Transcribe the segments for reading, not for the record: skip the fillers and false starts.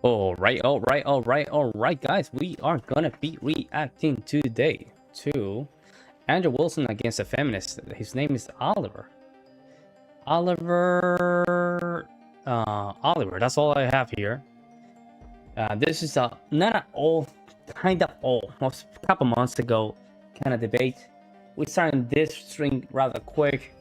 All right, guys. We are gonna be reacting today to Andrew Wilson against a feminist. His name is Oliver. Oliver. That's all I have here. This is not at all, kind of old, almost a couple months ago, kind of debate. We started this stream rather quick.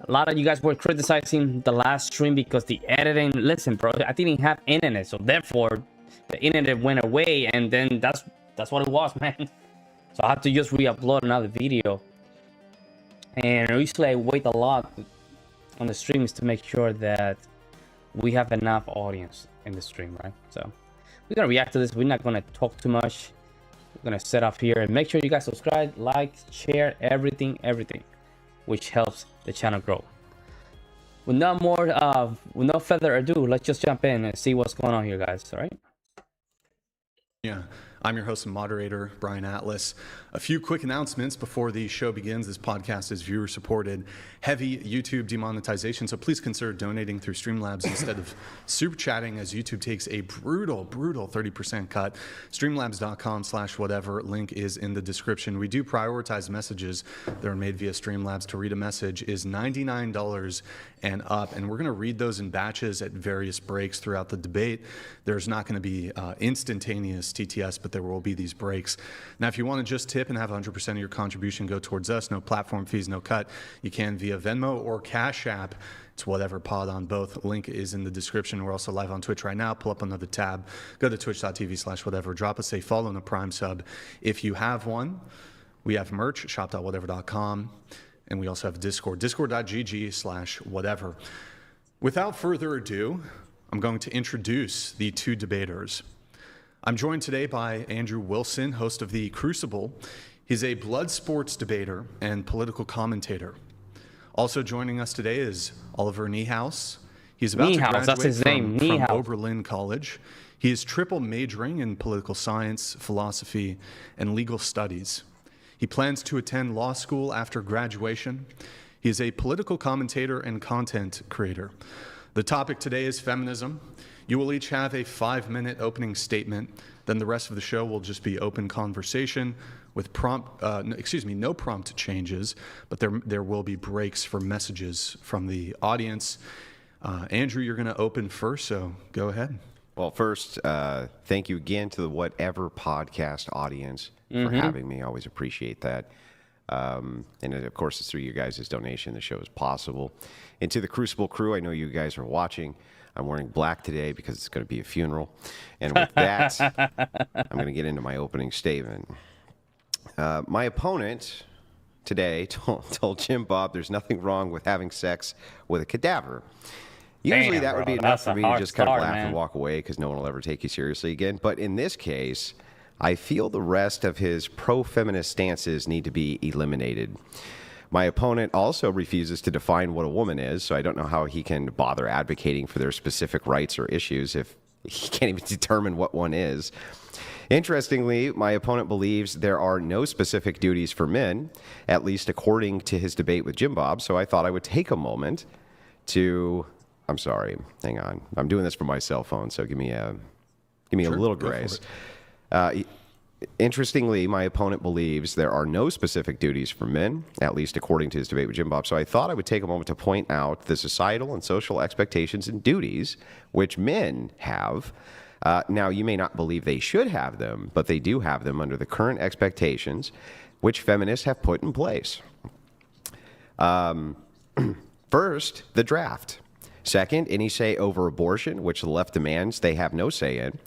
A lot of you guys were criticizing the last stream because the editing. Listen, bro, I didn't have internet, so therefore the internet went away, and then that's what it was, man. So I had to just re-upload another video. And usually I wait a lot on the streams to make sure that we have enough audience in the stream, right? So we're gonna react to this. We're not gonna talk too much. We're gonna set up here and make sure you guys subscribe, like, share, everything, which helps the channel grow. With no further ado, let's just jump in and see what's going on here, guys. All right. Yeah, I'm your host and moderator, Brian Atlas. A few quick announcements before the show begins. This podcast is viewer supported, heavy YouTube demonetization, so please consider donating through Streamlabs instead of super chatting, as YouTube takes a brutal 30% cut. Streamlabs.com/whatever, link is in the description. We do prioritize messages that are made via Streamlabs. To read a message is $99 and up, and we're going to read those in batches at various breaks throughout the debate. There's not going to be instantaneous TTS, but there will be these breaks. Now, if you want to just tip and have 100% of your contribution go towards us, no platform fees, no cut, you can via Venmo or Cash App. It's whatever pod on both. Link is in the description. We're also live on Twitch right now. Pull up another tab. Go to twitch.tv/whatever. Drop us a follow and a Prime sub if you have one. We have merch, shop.whatever.com. And we also have Discord, discord.gg/whatever. Without further ado, I'm going to introduce the two debaters. I'm joined today by Andrew Wilson, host of The Crucible. He's a blood sports debater and political commentator. Also joining us today is Oliver Niehaus. He's about to graduate from Oberlin College. He is triple majoring in political science, philosophy, and legal studies. He plans to attend law school after graduation. He is a political commentator and content creator. The topic today is feminism. You will each have a 5-minute opening statement. Then the rest of the show will just be open conversation with no prompt changes, but there will be breaks for messages from the audience. Andrew, you're going to open first, so go ahead. Well, first, thank you again to the Whatever podcast audience for having me. I always appreciate that. And of course, it's through you guys' donation the show is possible. And to the Crucible crew, I know you guys are watching. I'm wearing black today because it's going to be a funeral. And with that, I'm going to get into my opening statement. My opponent today told Jim Bob there's nothing wrong with having sex with a cadaver. Usually that would be enough for me to just kind of laugh and walk away because no one will ever take you seriously again. But in this case, I feel the rest of his pro-feminist stances need to be eliminated. My opponent also refuses to define what a woman is, so I don't know how he can bother advocating for their specific rights or issues if he can't even determine what one is. Interestingly, my opponent believes there are no specific duties for men, at least according to his debate with Jim Bob, so I thought I would take a moment to... I'm sorry, hang on. I'm doing this from my cell phone, so give me a little grace. Interestingly, my opponent believes there are no specific duties for men, at least according to his debate with Jim Bob. So I thought I would take a moment to point out the societal and social expectations and duties which men have. Now, you may not believe they should have them, but they do have them under the current expectations which feminists have put in place. First, the draft. Second, any say over abortion, which the left demands they have no say in.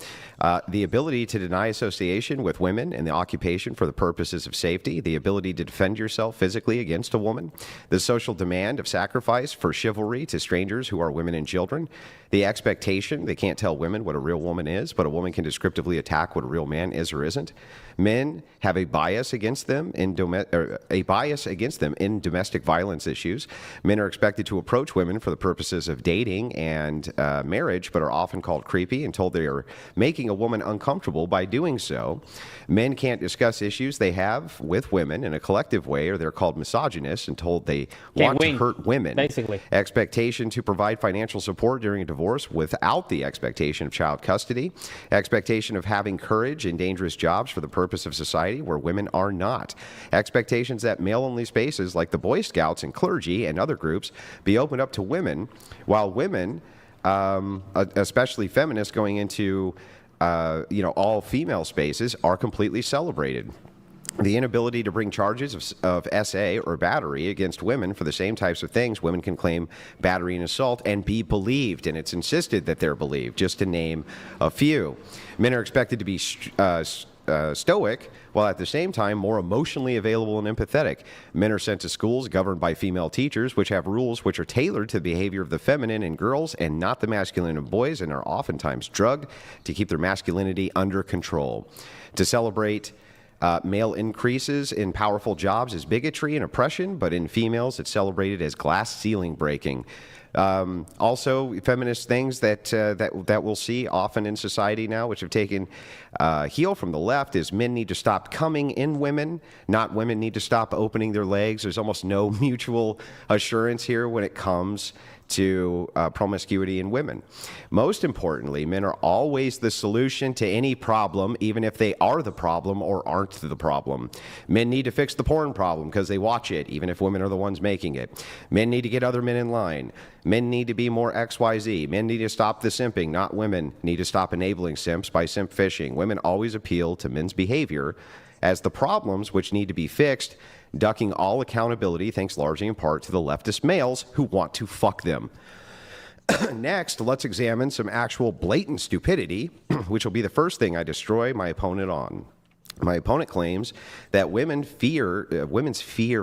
The ability to deny association with women in the occupation for the purposes of safety. The ability to defend yourself physically against a woman. The social demand of sacrifice for chivalry to strangers who are women and children. The expectation they can't tell women what a real woman is, but a woman can descriptively attack what a real man is or isn't. Men have a bias against them in domestic violence issues. Men are expected to approach women for the purposes of dating dating and marriage, but are often called creepy and told they are making a woman uncomfortable by doing so. Men can't discuss issues they have with women in a collective way, or they're called misogynists and told they want to hurt women. Basically. Expectation to provide financial support during a divorce without the expectation of child custody. Expectation of having courage in dangerous jobs for the purpose of society where women are not. Expectations that male-only spaces like the Boy Scouts and clergy and other groups be opened up to women, while women, especially feminists going into all female spaces, are completely celebrated. The inability to bring charges of SA or battery against women for the same types of things. Women can claim battery and assault and be believed, and it's insisted that they're believed, just to name a few. Men are expected to be stoic, while at the same time more emotionally available and empathetic. Men are sent to schools governed by female teachers, which have rules which are tailored to the behavior of the feminine in girls and not the masculine in boys, and are oftentimes drugged to keep their masculinity under control. To celebrate male increases in powerful jobs is bigotry and oppression, but in females it's celebrated as glass ceiling breaking. Also, feminist things that we'll see often in society now, which have taken heel from the left, is men need to stop coming in women, not women need to stop opening their legs. There's almost no mutual assurance here when it comes to promiscuity in women. Most importantly, men are always the solution to any problem, even if they are the problem or aren't the problem. Men need to fix the porn problem because they watch it, even if women are the ones making it. Men need to get other men in line. Men need to be more XYZ. Men need to stop the simping, not women need to stop enabling simps by simp fishing. Women always appeal to men's behavior as the problems which need to be fixed, ducking all accountability thanks largely in part to the leftist males who want to fuck them. Next, let's examine some actual blatant stupidity, which will be the first thing I destroy my opponent on. My opponent claims that women's fear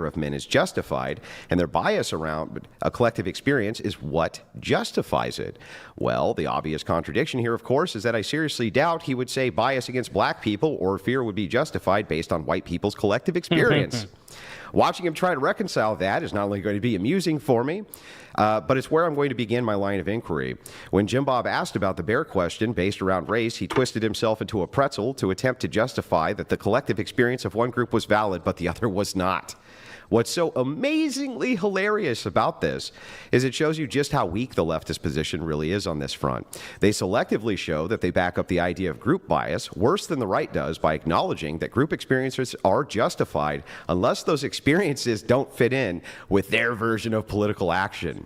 of men is justified, and their bias around a collective experience is what justifies it. Well, the obvious contradiction here, of course, is that I seriously doubt he would say bias against black people or fear would be justified based on white people's collective experience. Watching him try to reconcile that is not only going to be amusing for me, but it's where I'm going to begin my line of inquiry. When Jim Bob asked about the bear question based around race, he twisted himself into a pretzel to attempt to justify that the collective experience of one group was valid, but the other was not. What's so amazingly hilarious about this is it shows you just how weak the leftist position really is on this front. They selectively show that they back up the idea of group bias worse than the right does by acknowledging that group experiences are justified unless those experiences don't fit in with their version of political action.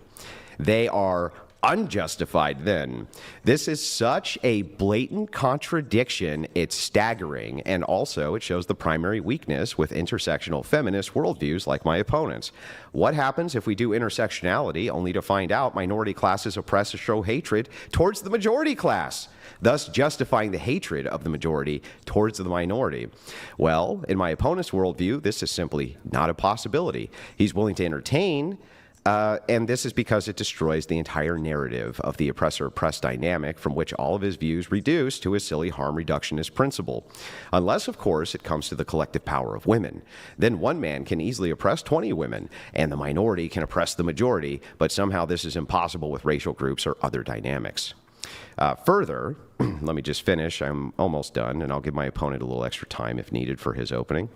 They are unjustified then. This is such a blatant contradiction, it's staggering, and also it shows the primary weakness with intersectional feminist worldviews like my opponents. What happens if we do intersectionality only to find out minority classes oppress or show hatred towards the majority class, thus justifying the hatred of the majority towards the minority? Well, in my opponent's worldview, this is simply not a possibility. He's willing to entertain and this is because it destroys the entire narrative of the oppressor-oppressed dynamic from which all of his views reduce to a silly harm reductionist principle. Unless, of course, it comes to the collective power of women. Then one man can easily oppress 20 women, and the minority can oppress the majority, but somehow this is impossible with racial groups or other dynamics. Further, let me just finish. I'm almost done, and I'll give my opponent a little extra time if needed for his opening.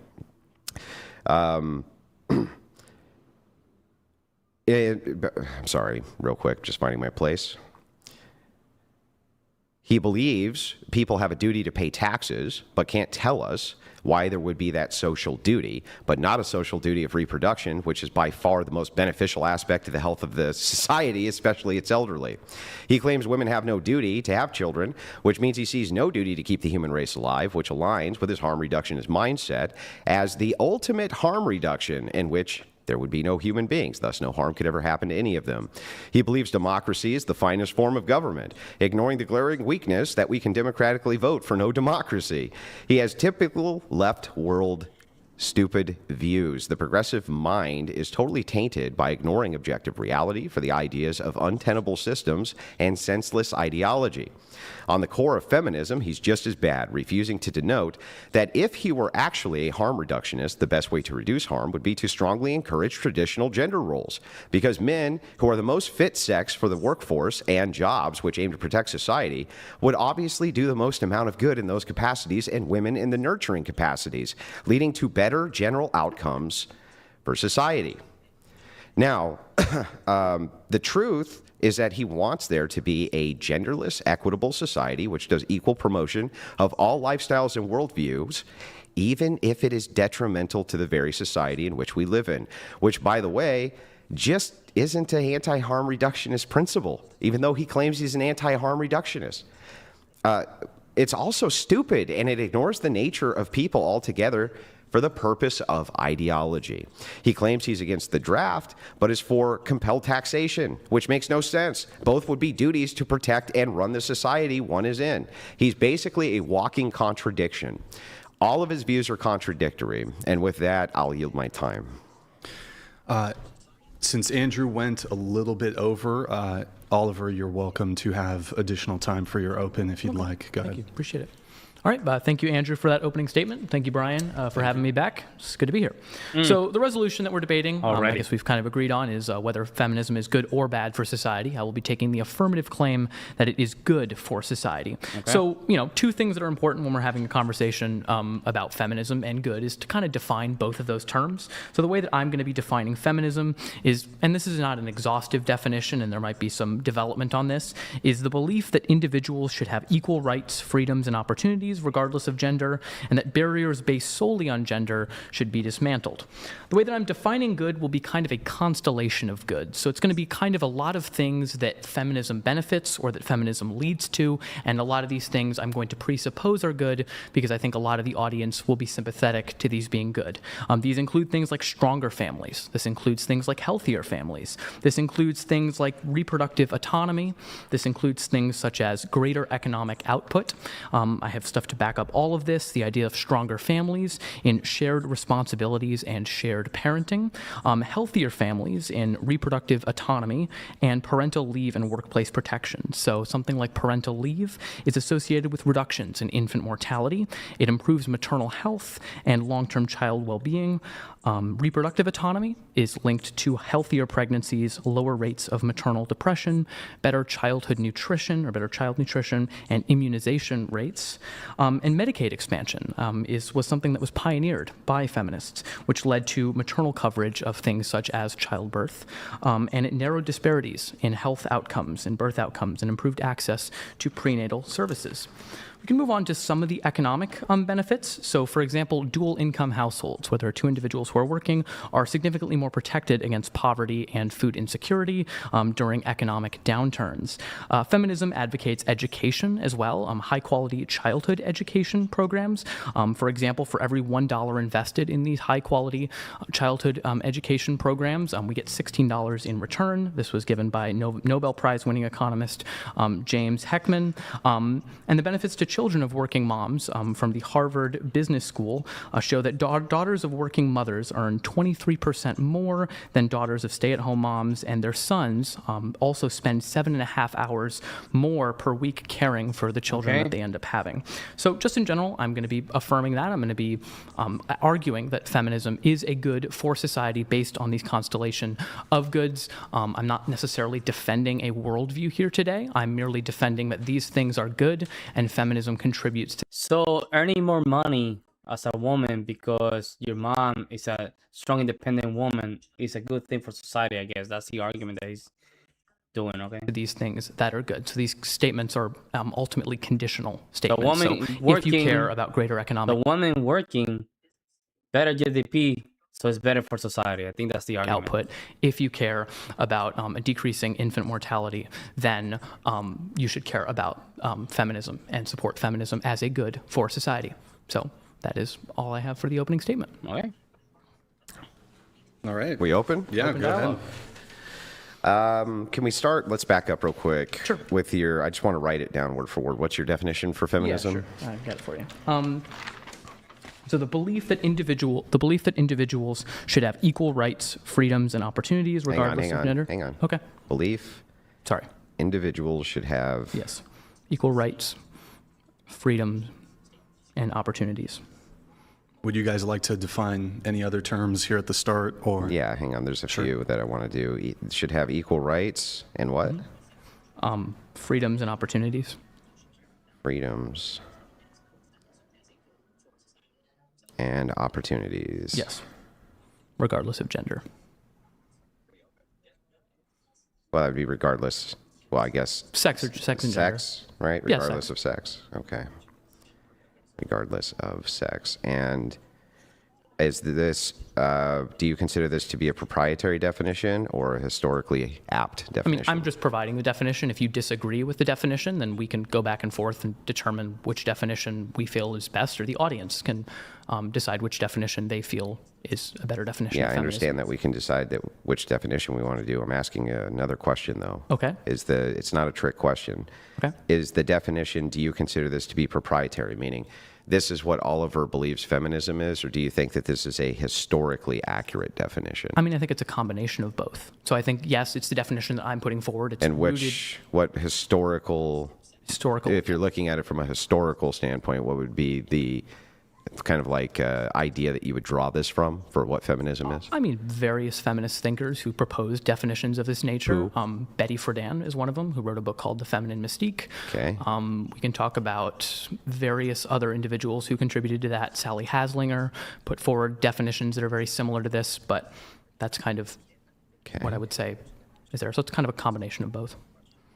I'm sorry, real quick, just finding my place. He believes people have a duty to pay taxes, but can't tell us why there would be that social duty, but not a social duty of reproduction, which is by far the most beneficial aspect to the health of the society, especially its elderly. He claims women have no duty to have children, which means he sees no duty to keep the human race alive, which aligns with his harm reductionist mindset as the ultimate harm reduction, in which there would be no human beings, thus no harm could ever happen to any of them. He believes democracy is the finest form of government, ignoring the glaring weakness that we can democratically vote for no democracy. He has typical left world stupid views. The progressive mind is totally tainted by ignoring objective reality for the ideas of untenable systems and senseless ideology. On the core of feminism, he's just as bad, refusing to denote that if he were actually a harm reductionist, the best way to reduce harm would be to strongly encourage traditional gender roles, because men, who are the most fit sex for the workforce and jobs which aim to protect society, would obviously do the most amount of good in those capacities, and women in the nurturing capacities, leading to better general outcomes for society. Now, the truth is that he wants there to be a genderless, equitable society which does equal promotion of all lifestyles and worldviews, even if it is detrimental to the very society in which we live in, which, by the way, just isn't an anti-harm reductionist principle, even though he claims he's an anti-harm reductionist. It's also stupid, and it ignores the nature of people altogether for the purpose of ideology. He claims he's against the draft, but is for compelled taxation, which makes no sense. Both would be duties to protect and run the society one is in. He's basically a walking contradiction. All of his views are contradictory, and with that, I'll yield my time. Since Andrew went a little bit over, Oliver, you're welcome to have additional time for your open if you'd like. Go ahead. Thank you. Appreciate it. All right. Thank you, Andrew, for that opening statement. Thank you, Brian, for having me back. It's good to be here. So the resolution that we're debating, I guess we've kind of agreed on, is whether feminism is good or bad for society. I will be taking the affirmative claim that it is good for society. Okay. So, two things that are important when we're having a conversation about feminism and good is to kind of define both of those terms. So the way that I'm going to be defining feminism is, and this is not an exhaustive definition, and there might be some development on this, is the belief that individuals should have equal rights, freedoms, and opportunities regardless of gender, and that barriers based solely on gender should be dismantled. The way that I'm defining good will be kind of a constellation of good. So it's going to be kind of a lot of things that feminism benefits or that feminism leads to, and a lot of these things I'm going to presuppose are good because I think a lot of the audience will be sympathetic to these being good. These include things like stronger families. This includes things like healthier families. This includes things like reproductive autonomy. This includes things such as greater economic output. I have stuff to back up all of this, the idea of stronger families in shared responsibilities and shared parenting, healthier families in reproductive autonomy, and parental leave and workplace protection. So something like parental leave is associated with reductions in infant mortality. It improves maternal health and long-term child well-being. Reproductive autonomy is linked to healthier pregnancies, lower rates of maternal depression, better childhood nutrition or better child nutrition, and immunization rates. And Medicaid expansion was something that was pioneered by feminists, which led to maternal coverage of things such as childbirth, and it narrowed disparities in health outcomes and birth outcomes and improved access to prenatal services. We can move on to some of the economic benefits. So, for example, dual income households, where there are two individuals who are working, are significantly more protected against poverty and food insecurity during economic downturns. Feminism advocates education as well, high-quality childhood education programs. For example, for every $1 invested in these high-quality childhood education programs, we get $16 in return. This was given by Nobel Prize-winning economist James Heckman. And the benefits to children of working moms from the Harvard Business School show that daughters of working mothers earn 23% more than daughters of stay-at-home moms, and their sons also spend 7.5 hours more per week caring for the children that they end up having. So just in general, I'm going to be affirming that. I'm going to be arguing that feminism is a good for society based on these constellation of goods. I'm not necessarily defending a worldview here today. I'm merely defending that these things are good and feminism contributes to. So earning more money as a woman because your mom is a strong, independent woman is a good thing for society, I guess. That's the argument that he's doing, okay? These things that are good. So these statements are ultimately conditional statements. The woman so working, if you care about greater economic... The woman working, better GDP, so it's better for society. I think that's the argument. Output. If you care about decreasing infant mortality, then you should care about feminism and support feminism as a good for society. So that is all I have for the opening statement. Okay. All right. We open? Yeah, Open go dialogue. ahead. Can we start? Let's back up real quick. Sure. With your, I just want to write it down word for word. What's your definition for feminism? Yeah, sure. I've got it for you. So the belief that individuals should have equal rights, freedoms, and opportunities regardless of gender. Hang on. Okay. Belief. Sorry. Individuals should have. Yes. Equal rights, freedom, and opportunities. Would you guys like to define any other terms here at the start, or? Yeah, hang on. There's a few that I want to do. Should have equal rights and what? Freedoms and opportunities. Freedoms and opportunities. Yes. Regardless of gender. Well, that would be regardless. Well, I guess Sex and gender. sex, right? Yeah, Regardless sex. of sex. Okay. Regardless of sex. And is this, do you consider this to be a proprietary definition or a historically apt I definition? mean, I'm just providing the definition. If you disagree with the definition, then we can go back and forth and determine which definition we feel is best, or the audience can decide which definition they feel is a better definition Yeah, of I feminism. understand that we can decide that which definition we want to do. I'm asking another question, though. Okay. It's not a trick question. Okay. Is the definition, do you consider this to be proprietary, meaning this is what Oliver believes feminism is, or do you think that this is a historically accurate definition? I mean, I think it's a combination of both. So I think, yes, it's the definition that I'm putting forward. It's And rooted what historical, historical. if you're looking at it from a historical standpoint, what would be the kind of like idea that you would draw this from for what feminism is? I mean, various feminist thinkers who proposed definitions of this nature. Betty Friedan is one of them, who wrote a book called The Feminine Mystique. Okay. We can talk about various other individuals who contributed to that. Sally Haslinger put forward definitions that are very similar to this, but that's kind of what I would say is there. So it's kind of a combination of both.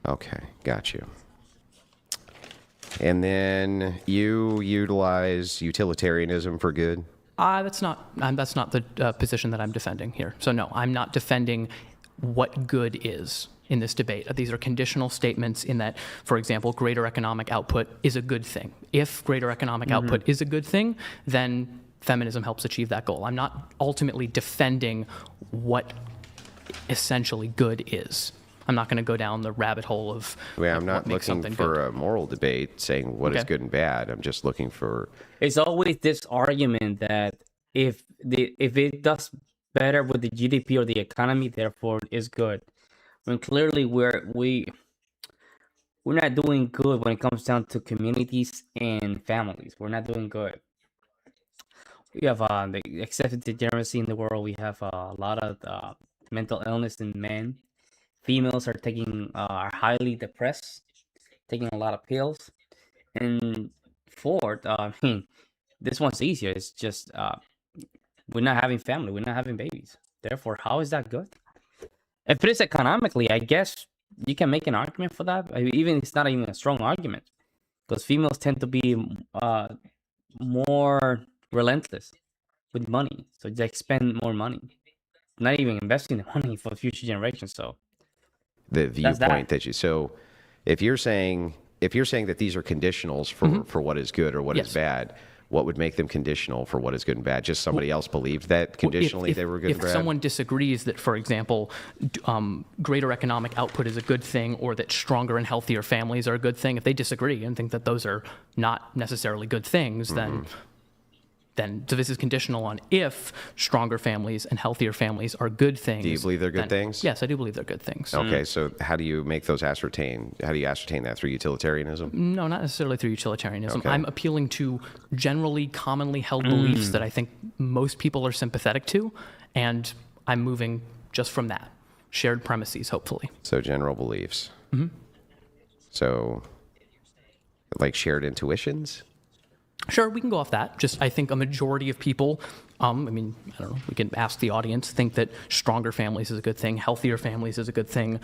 Okay, got you. And then you utilize utilitarianism for good? That's not the position that I'm defending here. So no, I'm not defending what good is in this debate. These are conditional statements in that, for example, greater economic output is a good thing. If greater economic output is a good thing, then feminism helps achieve that goal. I'm not ultimately defending what essentially good is. I'm not going to go down the rabbit hole of I'm not what makes looking something for good. a moral debate saying what is Okay. good and bad. I'm just looking for... It's always this argument that if it does better with the GDP or the economy, therefore it is good. When clearly we're not doing good when it comes down to communities and families. We're not doing good. We have the excessive degeneracy in the world. We have a lot of mental illness in men. Females are highly depressed, taking a lot of pills. And fourth, this one's easier. It's just we're not having family. We're not having babies. Therefore, how is that good? If it is economically, I guess you can make an argument for that. Even it's not even a strong argument, because females tend to be more relentless with money, so they spend more money, not even investing the money for future generations. So the viewpoint that. So if you're saying that these are conditionals for what is good or what is Yes. bad, what would make them conditional for what is good and bad? Just somebody else believed that conditionally they were good and bad? If someone disagrees that, for example, greater economic output is a good thing, or that stronger and healthier families are a good thing, if they disagree and think that those are not necessarily good things, then so this is conditional on if stronger families and healthier families are good things. Do you believe they're good things? Yes, I do believe they're good things. Okay, so how do you make those ascertain? How do you ascertain that? Through utilitarianism? No, not necessarily through utilitarianism. Okay. I'm appealing to generally commonly held beliefs that I think most people are sympathetic to, and I'm moving just from that. Shared premises, hopefully. So general beliefs. So like shared intuitions? Sure, we can go off that. Just, I think a majority of people, I don't know, we can ask the audience, think that stronger families is a good thing, healthier families is a good thing,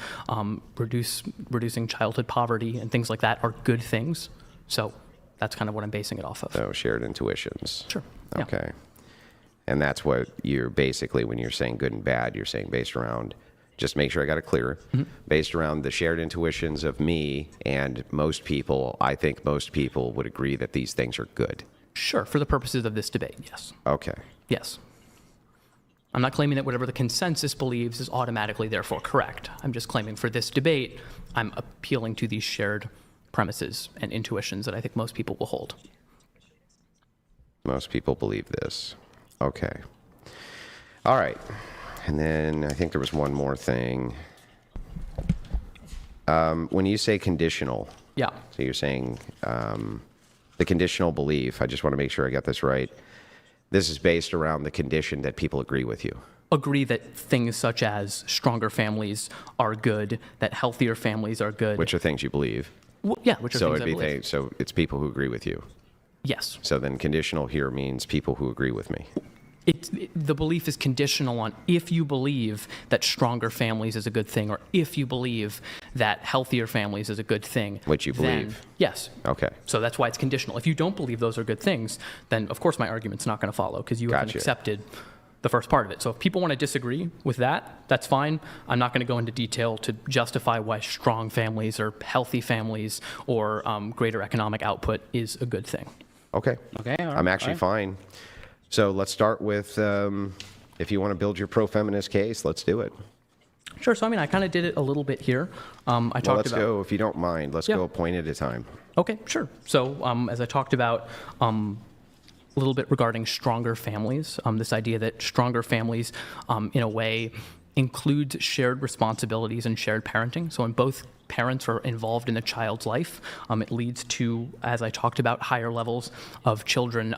reducing childhood poverty and things like that are good things. So that's kind of what I'm basing it off of. So shared intuitions. Sure. Yeah. Okay. And that's what you're basically, when you're saying good and bad, you're saying based around, just make sure I got it clear, based around the shared intuitions of me and most people. I think most people would agree that these things are good. Sure, for the purposes of this debate, yes. Okay. Yes. I'm not claiming that whatever the consensus believes is automatically therefore correct. I'm just claiming for this debate, I'm appealing to these shared premises and intuitions that I think most people will hold. Most people believe this. Okay. All right. And then I think there was one more thing. When you say conditional, Yeah. so you're saying the conditional belief, I just want to make sure I got this right. This is based around the condition that people agree with you. Agree that things such as stronger families are good, that healthier families are good. Which are things you believe. Yeah, which are So things it'd I be believe. so it's people who agree with you. Yes. So then conditional here means people who agree with me. The belief is conditional on if you believe that stronger families is a good thing, or if you believe that healthier families is a good thing. Which you then- believe. Yes. Okay. So that's why it's conditional. If you don't believe those are good things, then of course my argument's not going to follow because you haven't Gotcha. accepted the first part of it. So if people want to disagree with that, that's fine. I'm not going to go into detail to justify why strong families or healthy families or greater economic output is a good thing. Okay. Okay, all right, I'm actually all right. fine. So let's start with if you want to build your pro-feminist case, let's do it. Sure. So I mean, I kind of did it a little bit here. I Well, talked let's about. go, if you don't mind, let's Yeah. go a point at a time. Okay, sure. So as I talked about a little bit regarding stronger families, this idea that stronger families, in a way, includes shared responsibilities and shared parenting. So when both parents are involved in the child's life, it leads to, as I talked about, higher levels of children.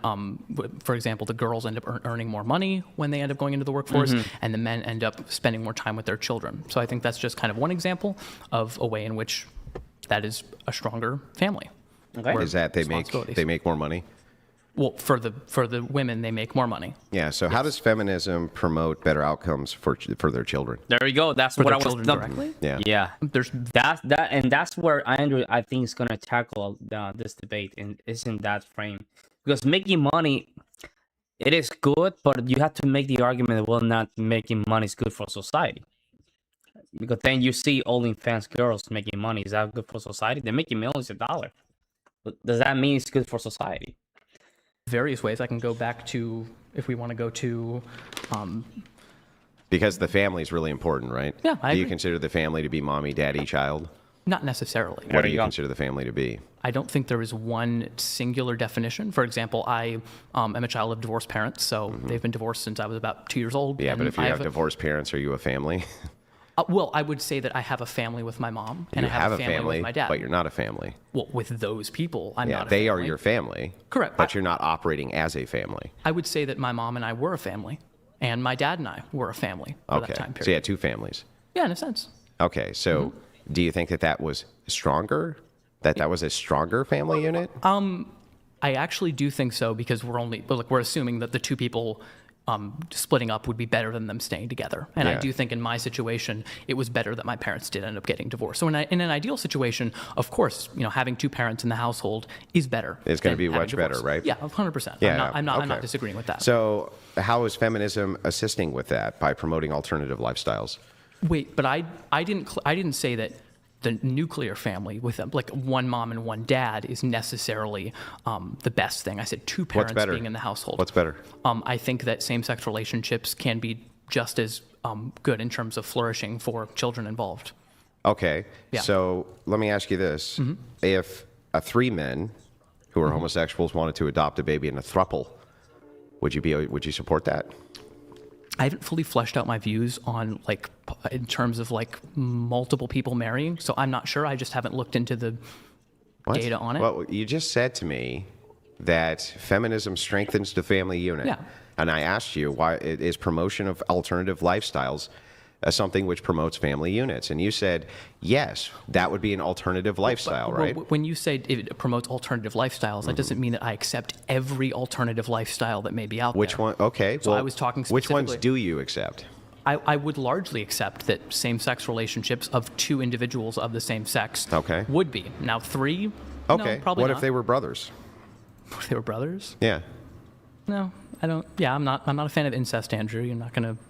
For example, the girls end up earning more money when they end up going into the workforce, and the men end up spending more time with their children. So I think that's just kind of one example of a way in which that is a stronger family. Okay. Is that they Responsibilities. make more money? Well, for the women, they make more money. Yeah. So how does feminism promote better outcomes for their children? There you go. That's For what their I was. children directly? Yeah. Yeah. There's That's where Andrew, I think, is gonna tackle this debate, and is in that frame, because making money, it is good, but you have to make the argument that, well, not making money is good for society, because then you see OnlyFans girls making money. Is that good for society? They're making millions of dollars. But does that mean it's good for society? various ways. I can go back to, if we want to go to, Because the family is really important, right? Yeah, I Do you agree. consider the family to be mommy, daddy, child? not necessarily. What do you you go. consider the family to be? I don't think there is one singular definition. For example, I am a child of divorced parents, so they've been divorced since I was about 2 years old. Yeah, but and if you I have a- divorced parents, are you a family? well, I would say that I have a family with my mom, and You I have a family, with my dad. but you're not a family. Well, with those people, I'm Yeah, not a they are family. your family. Correct. But you're not operating as a family. I would say that my mom and I were a family, and my dad and I were a family for Okay. that time period. So you had two families. Yeah, in a sense. Okay, so do you think that that was stronger? That was a stronger family unit? I actually do think so, because we're assuming that the two people splitting up would be better than them staying together. And I Yeah. do think in my situation, it was better that my parents did end up getting divorced. So in an ideal situation, of course, having two parents in the household is better. It's gonna than be having much better, divorce. right? Yeah, 100%. Yeah, I'm not okay. disagreeing with that. So how is feminism assisting with that by promoting alternative lifestyles? Wait, but I didn't say that the nuclear family with like one mom and one dad is necessarily the best thing. I said two parents better? being in the household. What's better? I think that same-sex relationships can be just as good in terms of flourishing for children involved. Okay, Yeah. so let me ask you this. If three men who are homosexuals wanted to adopt a baby in a throuple, would you support that? I haven't fully fleshed out my views on in terms of multiple people marrying, so I'm not sure. I just haven't looked into the What? data on it. Well, you just said to me that feminism strengthens the family unit. Yeah. And I asked you, why is promotion of alternative lifestyles something which promotes family units? And you said, yes, that would be an alternative lifestyle, Well, right? when you say it promotes alternative lifestyles, that doesn't mean that I accept every alternative lifestyle that may be out Which there. one? Okay. So I was talking Which ones specifically- do you accept? I would largely accept that same-sex relationships of two individuals of the same sex Okay. would be. Now, three? Okay. No, probably what not. if they were brothers? If they were brothers? Yeah. No, I don't. Yeah, I'm not a fan of incest, Andrew. You're not going to.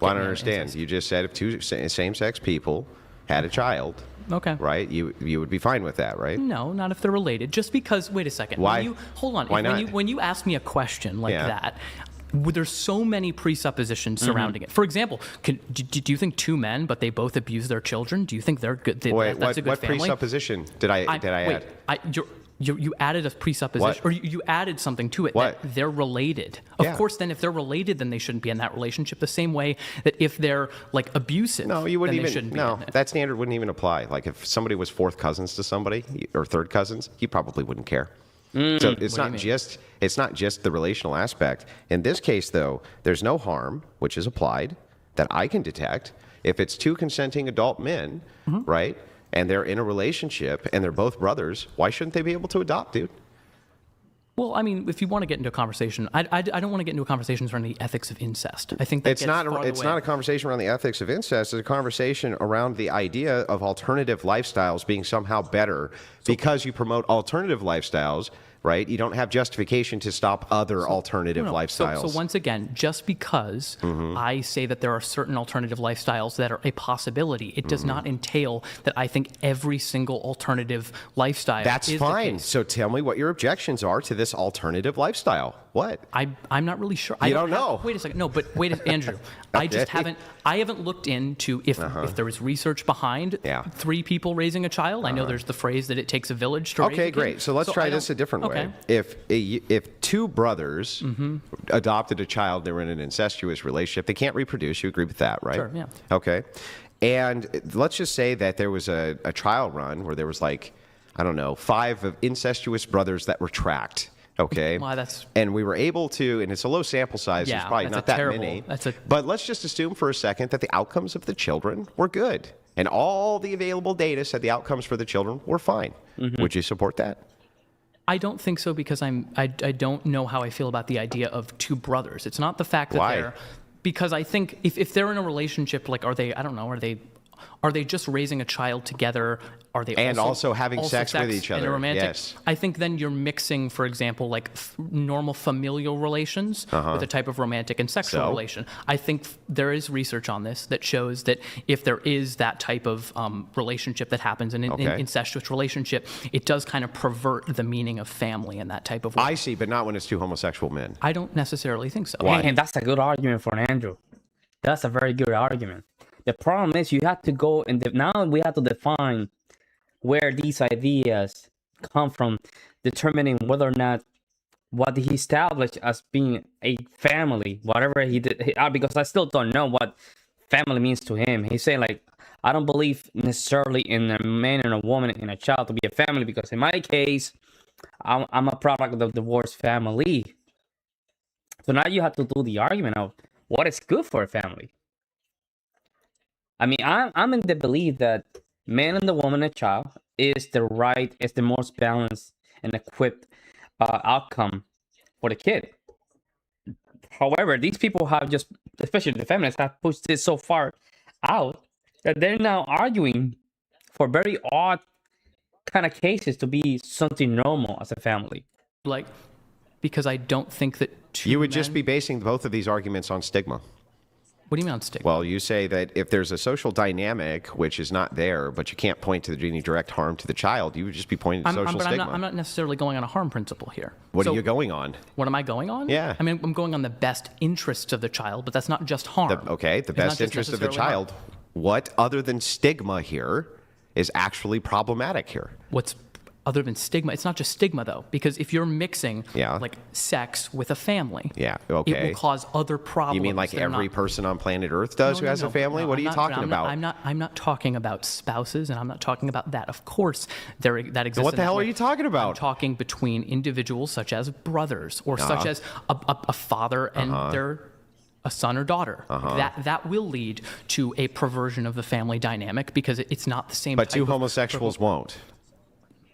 Well, I don't understand. You just said if two same-sex people had a child, Okay. right? You would be fine with that, right? No, not if they're related. Just because. Wait a second. Why? Hold on. Why When not? when you ask me a question like Yeah. that. There's so many presuppositions surrounding it. For example, do you think two men, but they both abuse their children? Do you think they're good? Wait, That's a good what family. presupposition did I wait, add? You added a presupposition, What? or you added something to it What? that they're related. Yeah. Of course, then if they're related, then they shouldn't be in that relationship. The same way that if they're abusive, No, you wouldn't then they even. shouldn't be No, in it. that standard wouldn't even apply. Like if somebody was fourth cousins to somebody or third cousins, you probably wouldn't care. So it's not just the relational aspect. In this case, though, there's no harm which is applied that I can detect if it's two consenting adult men, right? And they're in a relationship and they're both brothers. Why shouldn't they be able to adopt, dude? Well, I mean, if you want to get into a conversation, I don't want to get into a conversation around the ethics of incest. I think that it's not a conversation around the ethics of incest. It's a conversation around the idea of alternative lifestyles being somehow better because you promote alternative lifestyles. Right? You don't have justification to stop other alternative lifestyles. So once again, just because I say that there are certain alternative lifestyles that are a possibility, it does not entail that I think every single alternative lifestyle That's is fine. the case. So tell me what your objections are to this alternative lifestyle. What? I'm not really sure. You don't know. Wait a second. No, but wait, Andrew. I haven't looked into if there is research behind three people raising a child. I know there's the phrase that it takes a village to raise a kid. Okay, great. So let's try this a different way. If two brothers adopted a child, they were in an incestuous relationship, they can't reproduce. You agree with that, right? Sure, yeah. Okay. And let's just say that there was a trial run where there was 5 of incestuous brothers that were tracked. Okay. Well, and we were able to, and it's a low sample size, there's probably not that many. But let's just assume for a second that the outcomes of the children were good. And all the available data said the outcomes for the children were fine. Would you support that? I don't think so because I don't know how I feel about the idea of two brothers. It's not the fact that they're, because I think if they're in a relationship, are they just raising a child together? Are they also having sex with each other? In a romantic? Yes. I think then you're mixing, for example, normal familial relations with a type of romantic and sexual relation. I think there is research on this that shows that if there is that type of relationship that happens in an incestuous relationship, it does kind of pervert the meaning of family in that type of way. I see, but not when it's two homosexual men. I don't necessarily think so. Why? And that's a good argument for Andrew. That's a very good argument. The problem is you have to go and now we have to define where these ideas come from, determining whether or not what he established as being a family, whatever he did, because I still don't know what family means to him. He's saying I don't believe necessarily in a man and a woman and a child to be a family because in my case, I'm a product of the divorced family. So now you have to do the argument of what is good for a family. I mean, I'm in the belief that man and the woman and child is the most balanced and equipped outcome for the kid. However, these people have just, especially the feminists, have pushed this so far out that they're now arguing for very odd kind of cases to be something normal as a family. Because I don't think that you would just be basing both of these arguments on stigma. What do you mean on stigma? Well, you say that if there's a social dynamic which is not there, but you can't point to any direct harm to the child, you would just be pointing to social stigma. I'm not necessarily going on a harm principle here. What are you going on? What am I going on? Yeah. I mean, I'm going on the best interests of the child, but that's not just harm. The best interest of the child. Harm. What other than stigma here is actually problematic here? What's other than stigma? It's not just stigma, though, because if you're mixing sex with a family, it will cause other problems. You mean every person on planet Earth does who has a family? What are you talking about? I'm not talking about spouses, and I'm not talking about that. Of course, that exists. So what the hell are you talking about? I'm talking between individuals such as brothers, or such as a father and a son or daughter. That will lead to a perversion of the family dynamic because it's not the same. But two homosexuals won't.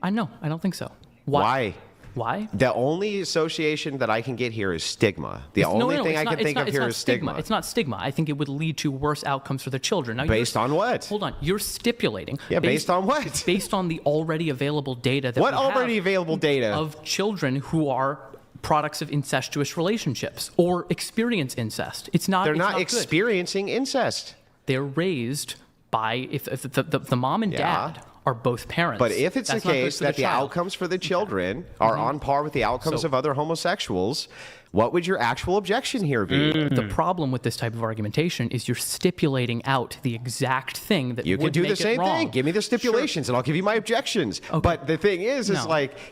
I know. I don't think so. Why? Why? The only association that I can get here is stigma. The only thing I can think of here is stigma. It's not stigma. I think it would lead to worse outcomes for the children. Now, based on what? Hold on. You're stipulating. Yeah, based on what? Based on the already available data that what already available data? Of children who are products of incestuous relationships or experience incest. They're not experiencing incest. They're raised by if the mom and dad are both parents. But if it's the case that the outcomes for the children are on par with the outcomes of other homosexuals, what would your actual objection here be? The problem with this type of argumentation is you're stipulating out the exact thing that you would can do make the same it wrong. thing. Give me the stipulations, and I'll give you my objections. Okay. But the thing is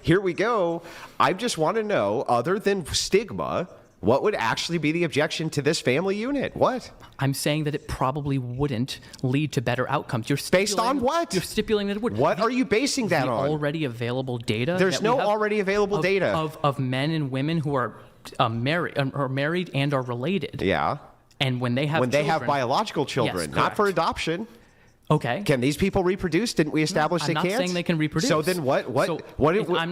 here we go. I just want to know, other than stigma, What would actually be the objection to this family unit? What? I'm saying that it probably wouldn't lead to better outcomes. Based on what? You're stipulating that it would. What are you basing that on? Already available data. There's no already available data of men and women who are married and are related. Yeah. And when they have biological children, yes, not for adoption. Okay. Can these people reproduce? Didn't we establish they can't? I'm not saying they can reproduce. So then what?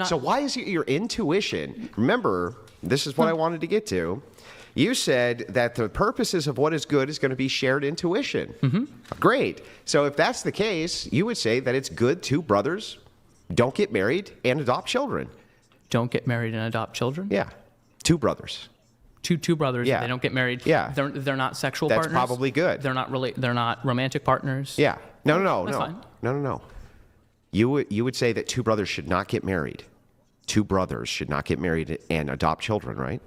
So why is your intuition? Remember, this is what I wanted to get to. You said that the purposes of what is good is going to be shared intuition. Mm-hmm. Great. So if that's the case, you would say that it's good two brothers don't get married and adopt children. Don't get married and adopt children? Yeah. Two brothers. Two brothers. Yeah. They don't get married. Yeah. They're not sexual partners. That's probably good. They're not romantic partners. Yeah. No. That's fine. No. You would say that two brothers should not get married. Two brothers should not get married and adopt children, right?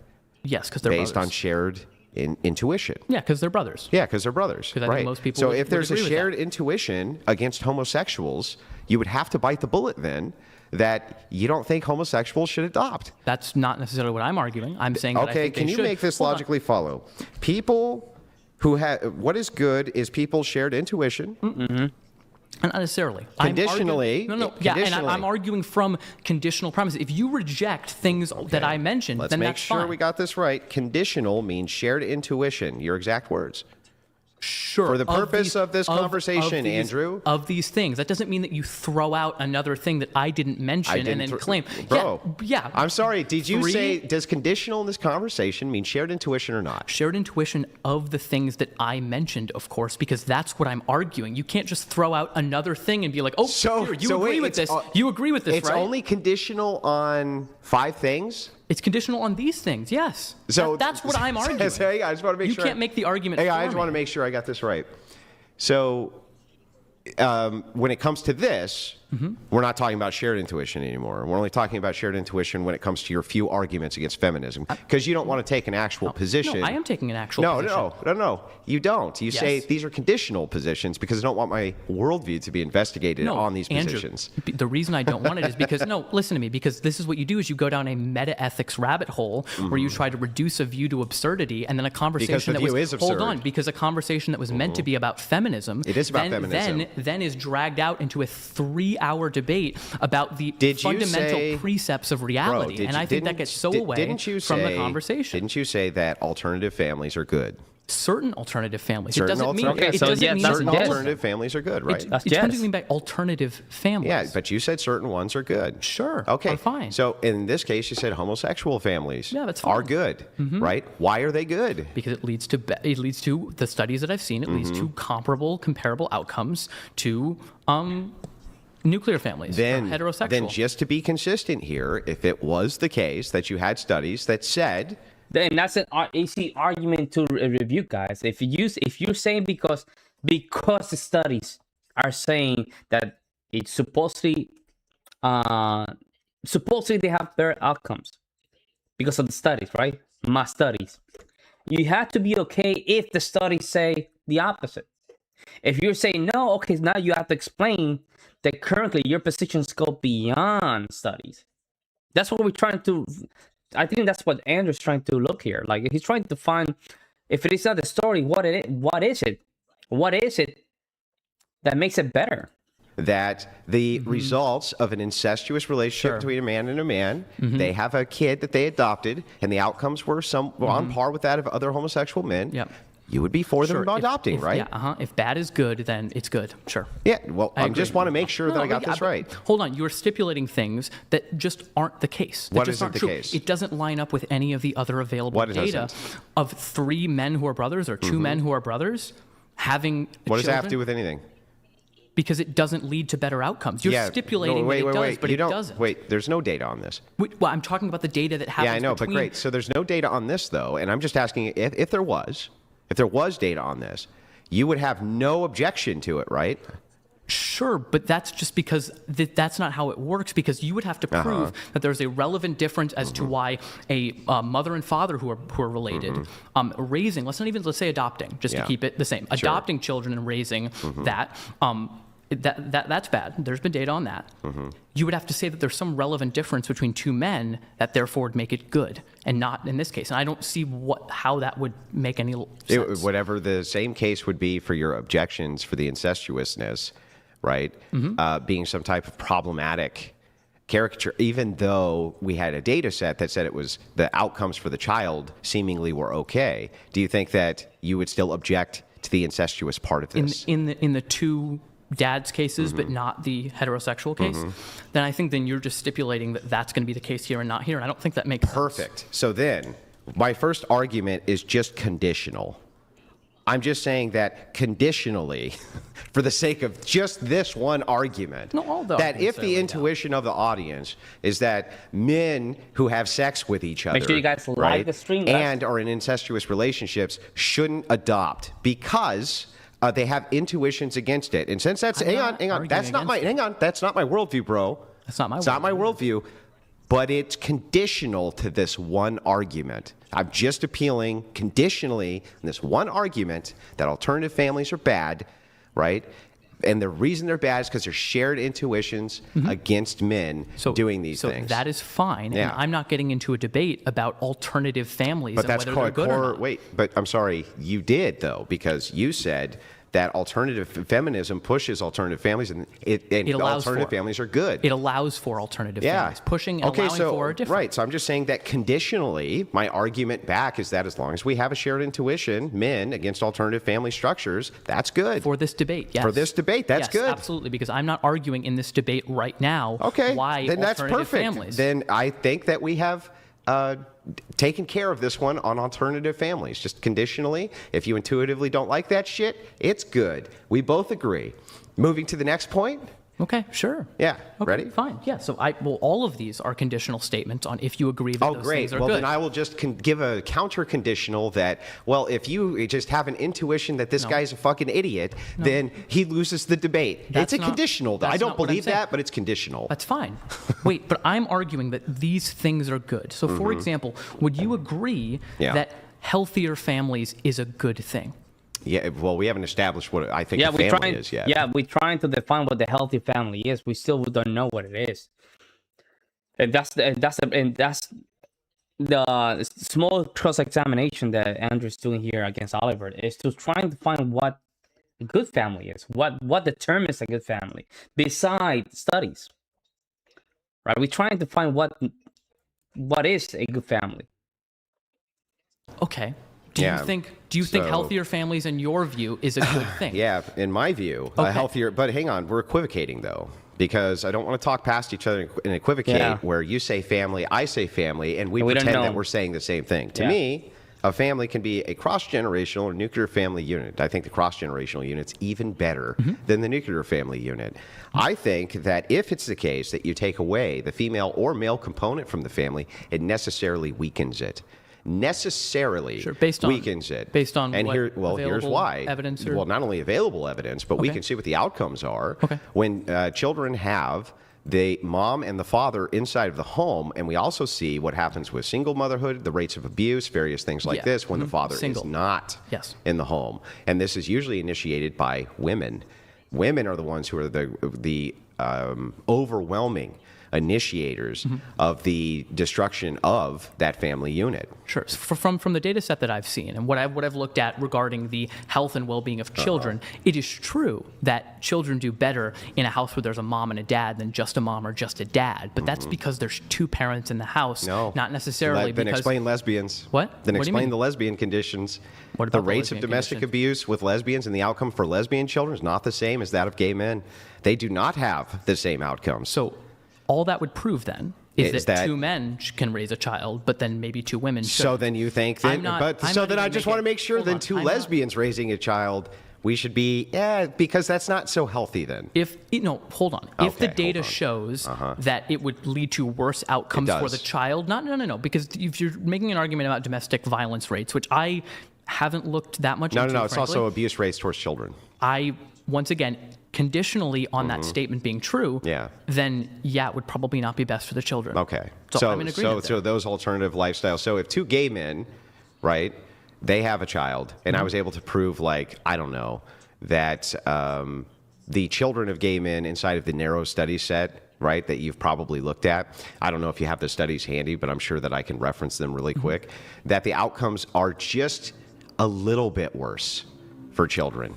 Yes, because they're based brothers. on shared intuition. Yeah, because they're brothers. Yeah, because they're brothers. Because I right. think most people so would if there's a agree with shared that. intuition against homosexuals, you would have to bite the bullet then that you don't think homosexuals should adopt. That's not necessarily what I'm arguing. I'm saying that I think can they you should. make this Hold on. logically follow? People who have what is good is people's shared intuition. Mm-hmm. Not necessarily. Conditionally. I'm arguing from conditional premises. If you reject things that I mentioned, Let's then make that's sure fine. we got this right. Conditional means shared intuition. Your exact words. Sure. For the purpose of this conversation, Andrew. Of these things. That doesn't mean that you throw out another thing that I didn't mention and then claim. Bro. Yeah. I'm sorry. Did you say, does conditional in this conversation mean shared intuition or not? Shared intuition of the things that I mentioned, of course, because that's what I'm arguing. You can't just throw out another thing and be like, you agree with this, right? It's only conditional on 5 things? It's conditional on these things, yes. So that's what I'm arguing. Hey, I just want to make sure. You can't make the argument Hey, for I just want to make sure I got this right. So when it comes to this, we're not talking about shared intuition anymore. We're only talking about shared intuition when it comes to your few arguments against feminism, because you don't want to take an actual position. No, I am taking an actual position. No. You don't. You say these are conditional positions because I don't want my worldview to be investigated on these positions. The reason I don't want it is because, listen to me, because this is what you do is you go down a meta-ethics rabbit hole where you try to reduce a view to absurdity, and then a conversation because a conversation that was meant to be about feminism. It is about feminism. Then is dragged out into a 3-hour debate about the fundamental precepts of reality. And I think that gets so away from the conversation. Didn't you say that alternative families are good? Certain alternative families. Certain alternative families are good, right? What do you mean by alternative families? Yeah, but you said certain ones are good. Sure. Okay. Are fine. So in this case, you said homosexual families are good, right? Why are they good? Because it leads to the studies that I've seen. It leads to comparable outcomes to nuclear families, heterosexual. Then just to be consistent here, if it was the case that you had studies that said. Then that's an easy argument to review, guys. If you're saying because the studies are saying that it's supposedly they have better outcomes because of the studies, right? Mass studies. You have to be okay if the studies say the opposite. If you're saying no, okay, now you have to explain that currently your positions go beyond studies. That's what we're trying to. I think that's what Andrew's trying to look here. Like he's trying to find, if it is not the story, what is it that makes it better? That the results of an incestuous relationship between a man and a man, they have a kid that they adopted, and the outcomes were on par with that of other homosexual men. Yep. You would be for them adopting, right? Yeah, If bad is good, then it's good. Sure. Yeah, well, I just want to make sure that I got this right. Hold on. You're stipulating things that just aren't the case. What isn't the case? It doesn't line up with any of the other available data of 3 men who are brothers or 2 men who are brothers having What does that have to do with anything? Because it doesn't lead to better outcomes. You're stipulating that it does, but it doesn't. Wait, there's no data on this. Well, I'm talking about the data that happens. Yeah, I know, but great. So there's no data on this, though, and I'm just asking if there was data on this, you would have no objection to it, right? Sure, but that's just because that's not how it works, because you would have to prove that there's a relevant difference as to why a mother and father who are related, raising, let's say adopting, just to keep it the same, adopting children and raising that, that's bad. There's been data on that. You would have to say that there's some relevant difference between two men that therefore would make it good, and not in this case. And I don't see how that would make any sense. Whatever the same case would be for your objections for the incestuousness, right? Being some type of problematic caricature, even though we had a data set that said it was the outcomes for the child seemingly were okay. Do you think that you would still object to the incestuous part of this? In the two dads cases, but not the heterosexual case, then I think then you're just stipulating that that's going to be the case here and not here. And I don't think that makes sense. Perfect. So then, my first argument is just conditional. I'm just saying that conditionally, for the sake of just this one argument, that if the intuition of the audience is that men who have sex with each other, make sure you guys like the stream and are in incestuous relationships shouldn't adopt because they have intuitions against it. And since that's hang on, that's not my worldview, bro. That's not my It's not my worldview. But it's conditional to this one argument. I'm just appealing conditionally in this one argument that alternative families are bad, right? And the reason they're bad is because they're shared intuitions against men doing these things. So that is fine. Yeah. And I'm not getting into a debate about alternative families but and that's whether they're good or not. Wait, but I'm sorry, you did, though, because you said that alternative feminism pushes alternative families, and alternative families are good. It allows for alternative families. Pushing and allowing for are different. Right, so I'm just saying that conditionally, my argument back is that as long as we have a shared intuition, men against alternative family structures, that's good. For this debate, yes. For this debate, that's good. Absolutely, because I'm not arguing in this debate right now why then that's alternative perfect. families. Then I think that we have taken care of this one on alternative families. Just conditionally, if you intuitively don't like that shit, it's good. We both agree. Moving to the next point. Okay, sure. Yeah, okay, ready? Fine. Yeah, so all of these are conditional statements on if you agree that those things are well, good. Then I will just give a counter conditional that, well, if you just have an intuition that this guy's a fucking idiot, then he loses the debate. It's a conditional. I don't believe that, but it's conditional. That's fine. Wait, but I'm arguing that these things are good. So, for example, would you agree that healthier families is a good thing? Yeah, well, we haven't established what I think a family is yet. Yeah, we're trying to define what the healthy family is. We still don't know what it is. And that's the small cross-examination that Andrew's doing here against Oliver, is to trying to find what a good family is. What determines a good family besides studies. Right? We're trying to find what is a good family. Okay. Do you think healthier families, in your view, is a good thing? Yeah, in my view, healthier. But hang on, we're equivocating though, because I don't want to talk past each other and equivocate. Where you say family, I say family, and we pretend that we're saying the same thing. To me, a family can be a cross-generational or nuclear family unit. I think the cross-generational unit's even better than the nuclear family unit. I think that if it's the case that you take away the female or male component from the family, it necessarily weakens it. Necessarily weakens it. Based on and what here's why. Evidence well, not only available evidence, but we can see what the outcomes are. When children have the mom and the father inside of the home, and we also see what happens with single motherhood, the rates of abuse, various things like this, when the father is not in the home. And this is usually initiated by women. Women are the ones who are the overwhelming initiators of the destruction of that family unit. Sure. From the data set that I've seen and what I've looked at regarding the health and well-being of children, it is true that children do better in a house where there's a mom and a dad than just a mom or just a dad. But that's because there's two parents in the house, not necessarily Then explain lesbians. What? Then What do you explain mean? the lesbian conditions. What about the rates of domestic abuse with lesbians and the outcome for lesbian children is not the same as that of gay men. They do not have the same outcomes. So all that would prove then is that two men can raise a child, but then maybe two women should. So then you think that, I just want to make sure then two lesbians raising a child, we should be, because that's not so healthy then. Hold on. If the data shows that it would lead to worse outcomes for the child, no, because if you're making an argument about domestic violence rates, which I haven't looked that much into, No, it's also abuse rates towards children. Once again, conditionally on that statement being true, then it would probably not be best for the children. Okay. So I'm in agreement so those alternative lifestyles. So if two gay men, right, they have a child, and I was able to prove, like, I don't know, that the children of gay men inside of the narrow study set, right, that you've probably looked at. I don't know if you have the studies handy, but I'm sure that I can reference them really quick, that the outcomes are just a little bit worse for children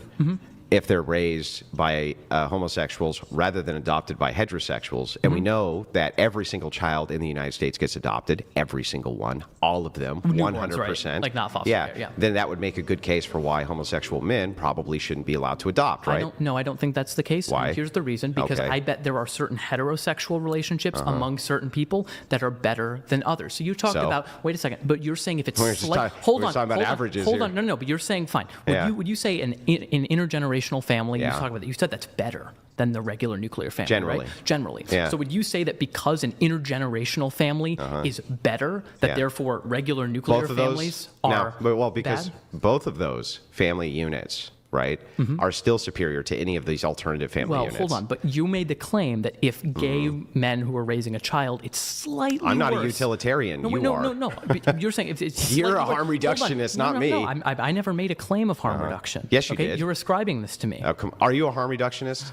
if they're raised by homosexuals rather than adopted by heterosexuals. And we know that every single child in the United States gets adopted, every single one, all of them, 100%. Right? Like not foster care, yeah. Then that would make a good case for why homosexual men probably shouldn't be allowed to adopt, right? I don't think that's the case. Why? And here's the reason. Because I bet there are certain heterosexual relationships among certain people that are better than others. So you talked about, wait a second, but you're saying if it's hold on, no, but you're saying, fine. Would you say an intergenerational family, you talk about that, you said that's better than the regular nuclear family, generally. Right? Generally. Yeah. So would you say that because an intergenerational family is better, that therefore regular nuclear families are because bad? Both of those family units, right, are still superior to any of these alternative family units. Well, hold on, but you made the claim that if gay men who are raising a child, it's slightly I'm not worse. a utilitarian. No, you are. No. You're saying it's You're a slightly harm worse. reductionist, not me. No, I never made a claim of harm reduction. Yes, you did. You're ascribing this to me. Are you a harm reductionist?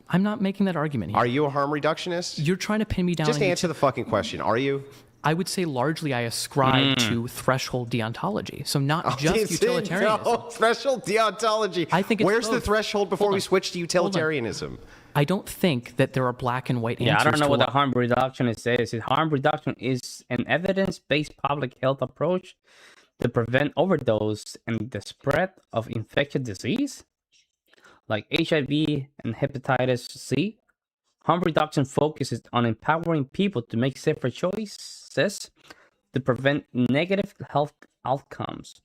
I'm not making that argument here. Are you a harm reductionist? You're trying to pin me down. Just answer the fucking question. Are you? I would say largely I ascribe to threshold deontology. So not just utilitarianism. No, threshold deontology. I think it's Where's the both. threshold before we switch to utilitarianism? I don't think that there are black and white answers. I don't know to what the harm reductionist is. Harm reduction is an evidence-based public health approach to prevent overdose and the spread of infectious disease like HIV and hepatitis C. Harm reduction focuses on empowering people to make safer choices to prevent negative health outcomes.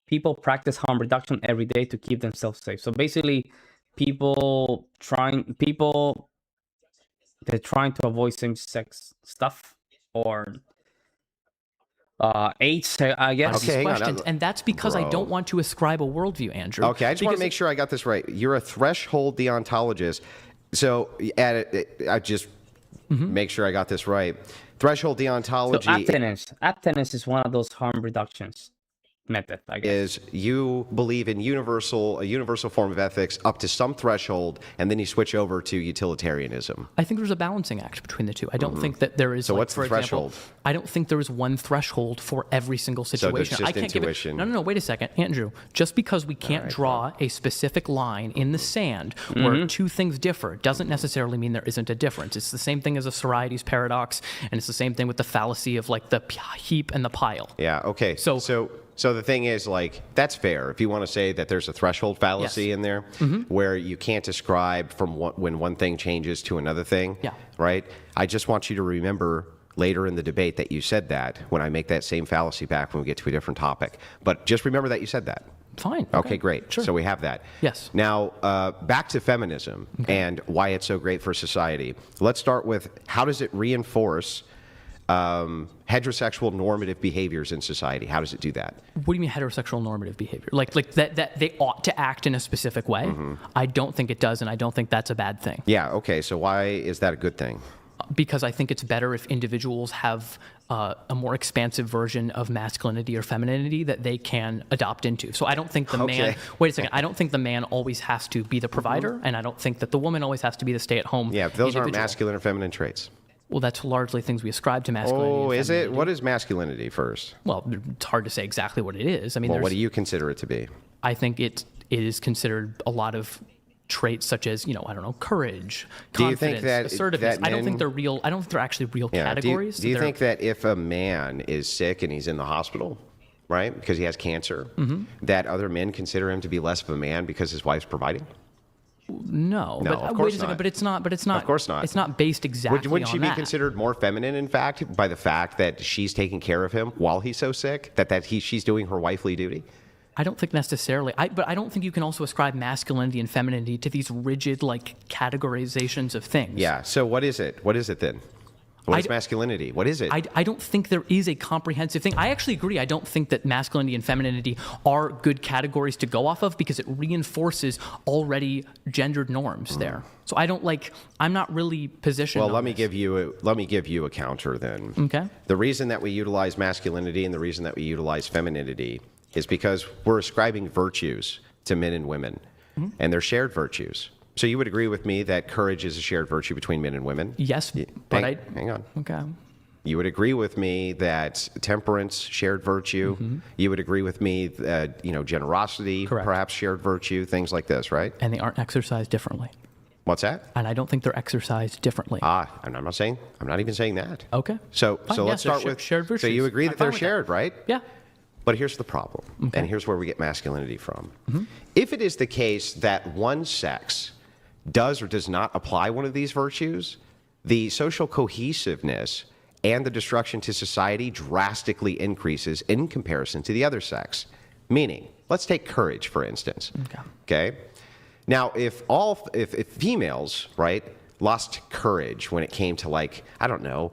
People practice harm reduction every day to keep themselves safe. So basically, they're trying to avoid same-sex stuff or AIDS, I guess. Okay, hang on. And that's because I don't want to ascribe a worldview, Andrew. Okay, I just want to make sure I got this right. You're a threshold deontologist. So I just make sure I got this right. Threshold deontology. So abstinence is one of those harm reductions method, I guess. Is you believe in a universal form of ethics up to some threshold, and then you switch over to utilitarianism. I think there's a balancing act between the two. I don't think that there is. So what's the threshold? I don't think there is one threshold for every single situation. So I can't intuition. give it. No. Wait a second, Andrew. Just because we can't draw a specific line in the sand where two things differ doesn't necessarily mean there isn't a difference. It's the same thing as a Sorites paradox, and it's the same thing with the fallacy of like the heap and the pile. Yeah. Okay. So the thing is, like, that's fair. If you want to say that there's a threshold fallacy in there where you can't ascribe from when one thing changes to another thing, right? I just want you to remember later in the debate that you said that when I make that same fallacy back when we get to a different topic. But just remember that you said that. Fine. Okay, great. Sure. So we have that. Yes. Now, back to feminism and why it's so great for society. Let's start with how does it reinforce heterosexual normative behaviors in society? How does it do that? What do you mean heterosexual normative behavior? Like that they ought to act in a specific way? I don't think it does, and I don't think that's a bad thing. Yeah, okay. So why is that a good thing? Because I think it's better if individuals have a more expansive version of masculinity or femininity that they can adopt into. So I don't think the man, wait a second, I don't think the man always has to be the provider, and I don't think that the woman always has to be the stay-at-home Yeah, those aren't individual. masculine or feminine traits. Well, that's largely things we ascribe to masculinity. Oh, and is it? femininity. What is masculinity first? Well, it's hard to say exactly what it is. I mean, Well, what do you consider it to be? I think it is considered a lot of traits such as, courage, confidence, assertiveness. I don't think they're real. I don't think they're actually real categories. Do you think that if a man is sick and he's in the hospital, right, because he has cancer, that other men consider him to be less of a man because his wife's providing? No, No, but of wait course a second. not. But it's not. Of course not. It's not based exactly Wouldn't she on be that. considered more feminine, in fact, by the fact that she's taking care of him while he's so sick, that she's doing her wifely duty? I don't think necessarily. But I don't think you can also ascribe masculinity and femininity to these rigid categorizations of things. Yeah. So what is it? What is it then? What is masculinity? What is it? I don't think there is a comprehensive thing. I actually agree. I don't think that masculinity and femininity are good categories to go off of because it reinforces already gendered norms there. So I'm not really positioned. Well, on let me this. give you a counter then. Okay. The reason that we utilize masculinity and the reason that we utilize femininity is because we're ascribing virtues to men and women, and they're shared virtues. So you would agree with me that courage is a shared virtue between men and women? Yes, but hang on. Okay. You would agree with me that temperance, shared virtue. Mm-hmm. You would agree with me that, generosity, Correct. Perhaps shared virtue, things like this, right? And they aren't exercised differently. What's that? And I don't think they're exercised differently. I'm not even saying that. Okay. So Fine. let's start with shared virtues. So you agree that they're that. shared, right? Yeah. But here's the problem, Okay. and here's where we get masculinity from. Mm-hmm. If it is the case that one sex does or does not apply one of these virtues, the social cohesiveness and the destruction to society drastically increases in comparison to the other sex. Meaning, let's take courage, for instance. Okay? Now, if females, right, lost courage when it came to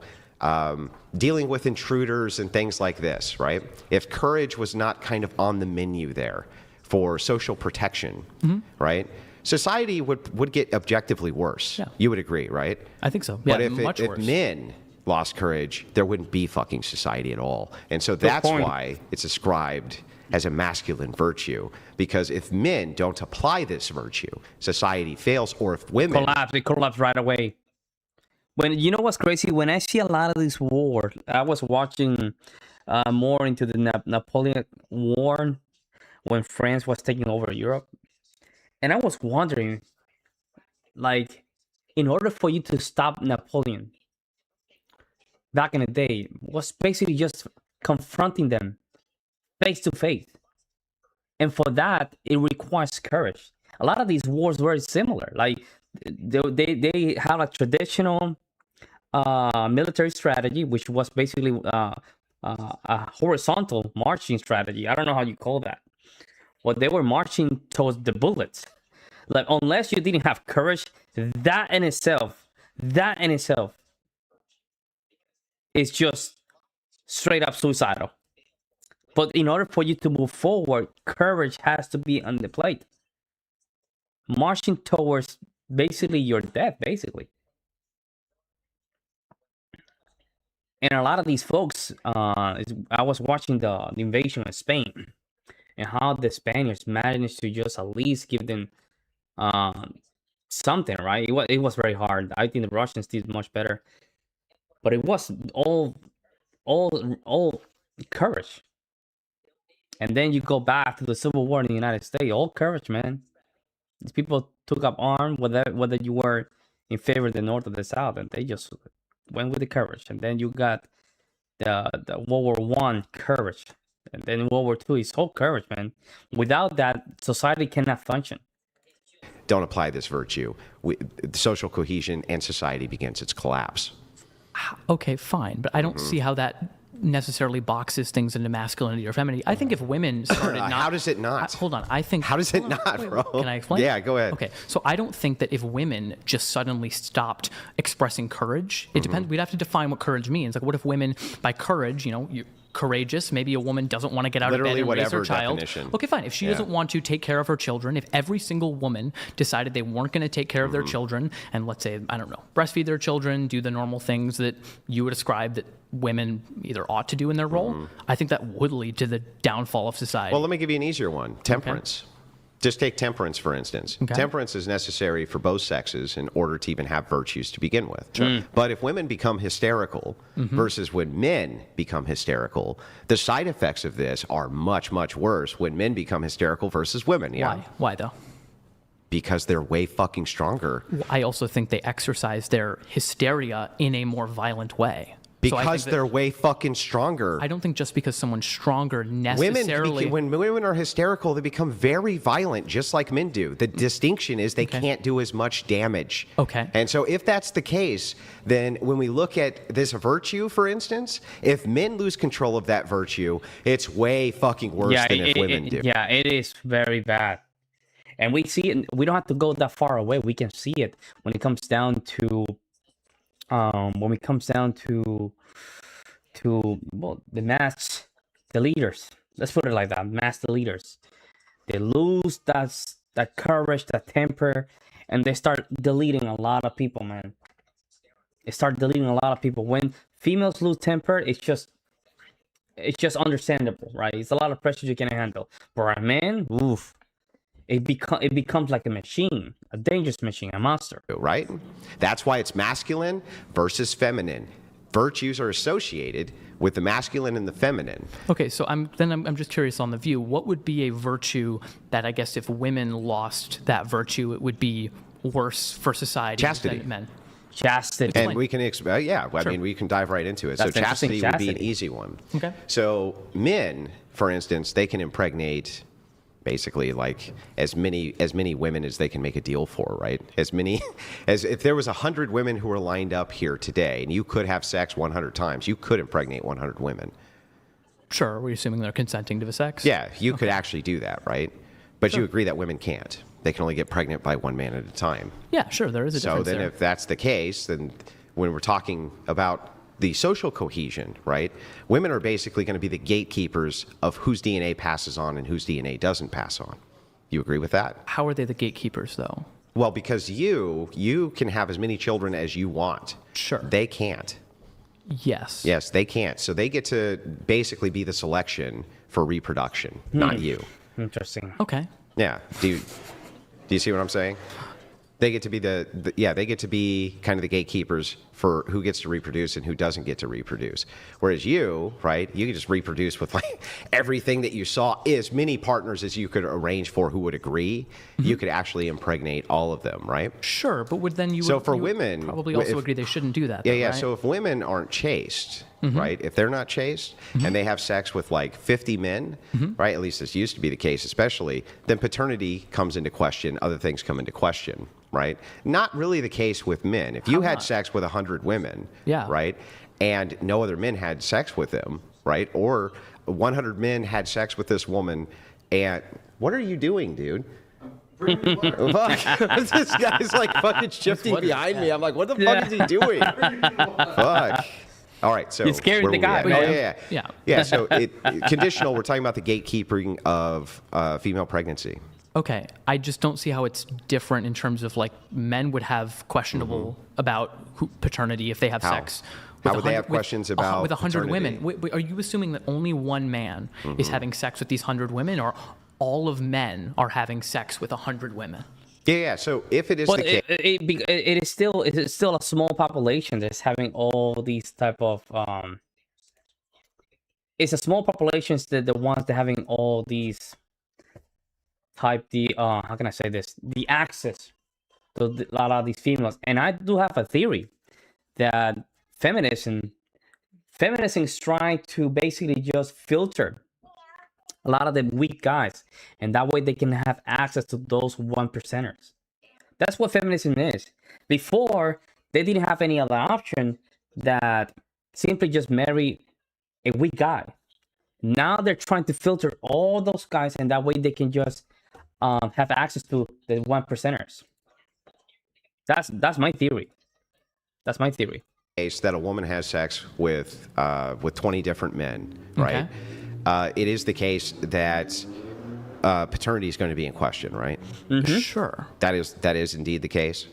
dealing with intruders and things like this, right? If courage was not kind of on the menu there for social protection, mm-hmm. right? Society would get objectively worse. Yeah. You would agree, right? I think so. Yeah, but if men lost courage, there wouldn't be fucking society at all. And so that's why it's ascribed as a masculine virtue, because if men don't apply this virtue, society fails, or if women collapse right away. When you know what's crazy? When I see a lot of these wars, I was watching more into the Napoleonic War when France was taking over Europe, and I was wondering, in order for you to stop Napoleon back in the day, was basically just confronting them face to face, and for that it requires courage. A lot of these wars were similar. They have a traditional military strategy, which was basically a horizontal marching strategy. I don't know how you call that. Well, they were marching towards the bullets. Unless you didn't have courage, that in itself is just straight up suicidal. But in order for you to move forward, courage has to be on the plate. Marching towards basically your death, basically. And a lot of these folks, I was watching the invasion of Spain and how the Spaniards managed to just at least give them something, right? It was very hard. I think the Russians did much better, but it was all courage. And then you go back to the Civil War in the United States, all courage, man. These people took up arms, whether you were in favor of the North or the South, and they just went with the courage. And then you got the World War I courage, and then World War II is all courage, man. Without that, society cannot function. Don't apply this virtue. Social cohesion and society begins its collapse. Okay, fine, but I don't see how that necessarily boxes things into masculinity or femininity. I think if women started not... How does it not? Hold on, I think... How does it not, bro? Can I explain? Yeah, go ahead. Okay, so I don't think that if women just suddenly stopped expressing courage, it depends, we'd have to define what courage means. What if women, by courage, you're courageous, maybe a woman doesn't want to get out of bed and raise her child. Definition. Okay, fine. If she doesn't want to take care of her children, if every single woman decided they weren't going to take care of their children, and let's say, I don't know, breastfeed their children, do the normal things that you would ascribe that women either ought to do in their role, I think that would lead to the downfall of society. Well, let me give you an easier one. Temperance. Okay. Just take temperance, for instance. Okay. Temperance is necessary for both sexes in order to even have virtues to begin with. Sure. But if women become hysterical versus when men become hysterical, the side effects of this are much, much worse when men become hysterical versus women. Yeah. Why? Why, though? Because they're way fucking stronger. I also think they exercise their hysteria in a more violent way. Because they're way fucking stronger. I don't think just because someone's stronger necessarily... When women are hysterical, they become very violent, just like men do. The distinction is they can't do as much damage. Okay. And so if that's the case, then when we look at this virtue, for instance, if men lose control of that virtue, it's way fucking worse than if women do. Yeah, it is very bad. And we see it, we don't have to go that far away. We can see it when it comes down to... the leaders, let's put it like that, the leaders, they lose that courage, that temper, and they start deleting a lot of people, man. They start deleting a lot of people. When females lose temper, it's just understandable, right? It's a lot of pressure you can handle. But a man, oof, it becomes like a machine, a dangerous machine, a monster. Right? That's why it's masculine versus feminine. Virtues are associated with the masculine and the feminine. Okay, so I'm just curious on the view. What would be a virtue that I guess if women lost that virtue, it would be worse for society Chastity. than men? Chastity. And we can, I mean, we can dive right into it. That's so chastity would be an chastity. easy one. Okay. So men, for instance, they can impregnate basically like as many women as they can make a deal for, right? As many as if there was 100 women who were lined up here today and you could have sex 100 times, you could impregnate 100 women. Sure, we're assuming they're consenting to the sex? Yeah, you could actually do that, right? But you agree that women can't. They can only get pregnant by one man at a time. Yeah, sure, there is a So difference then there. if that's the case, then when we're talking about the social cohesion, right? Women are basically going to be the gatekeepers of whose DNA passes on and whose DNA doesn't pass on. You agree with that? How are they the gatekeepers, though? Well, because you can have as many children as you want. Sure. They can't. Yes. Yes, they can't. So they get to basically be the selection for reproduction, not you. Interesting. Okay. Yeah. Do you see what I'm saying? They get to be they get to be kind of the gatekeepers for who gets to reproduce and who doesn't get to reproduce. Whereas you, right, you can just reproduce with like everything that you saw, as many partners as you could arrange for who would agree. You could actually impregnate all of them, right? Sure, but would then you So would, for you would women, probably also agree they shouldn't do that. Yeah, though, yeah. right? So if women aren't chaste, right? If they're not chaste and they have sex with like 50 men, right? At least this used to be the case, especially, then paternity comes into question. Other things come into question, right? Not really the case with men. If you How had not? sex with 100 women, Yeah. right? And no other men had sex with them, right? Or 100 men had sex with this woman, and what are you doing, dude? Fuck. This guy's like fucking shifting behind me. I'm like, what the fuck is he doing? Fuck. All right, so He's scaring where the were we guy, at? man. Oh, yeah. Yeah. Yeah, so conditional, we're talking about the gatekeeping of female pregnancy. Okay, I just don't see how it's different in terms of like men would have questionable about paternity if they have How? sex. How with would they 100 have questions about with 100 women? paternity? Wait, are you assuming that only one man is having sex with these 100 women, or all of men are having sex with 100 women? Yeah. So if it is But the case, it is still a small population that's having all these type of it's a small population that the ones that having all these type how can I say this, the access to a lot of these females. And I do have a theory that feminism is trying to basically just filter a lot of the weak guys, and that way they can have access to those 1%ers. That's what feminism is. Before, they didn't have any other option that simply just marry a weak guy. Now they're trying to filter all those guys, and that way they can just have access to the 1%ers. That's my theory. That's my theory. case that a woman has sex with 20 different men, right? It is the case that paternity is going to be in question, right? Sure. That is indeed the case.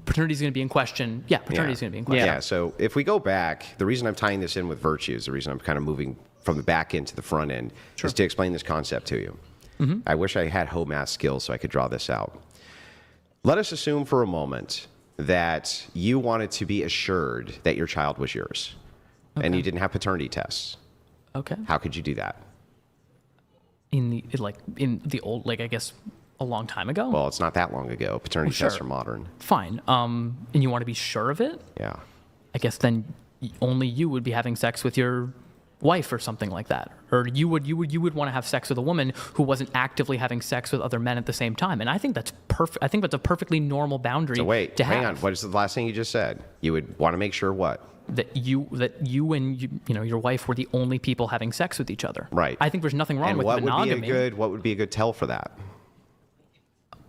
Paternity is going to be in question. Yeah, paternity is going to be in question. Yeah. So if we go back, the reason I'm tying this in with virtues, the reason I'm kind of moving from the back end to the front end, is to explain this concept to you. I wish I had home math skills so I could draw this out. Let us assume for a moment that you wanted to be assured that your child was yours, and you didn't have paternity tests. Okay. How could you do that? In the old, like, I guess a long time ago? Well, it's not that long ago. Paternity tests are modern. Fine. And you want to be sure of it? Yeah. I guess then only you would be having sex with your wife or something like that, or you would want to have sex with a woman who wasn't actively having sex with other men at the same time. And I think that's perfect. I think that's a perfectly normal boundary. So wait, to hang have. on. What is the last thing you just said? You would want to make sure what? That you and your wife were the only people having sex with each other. Right. I think there's nothing wrong And with what monogamy. what would be a good tell for that?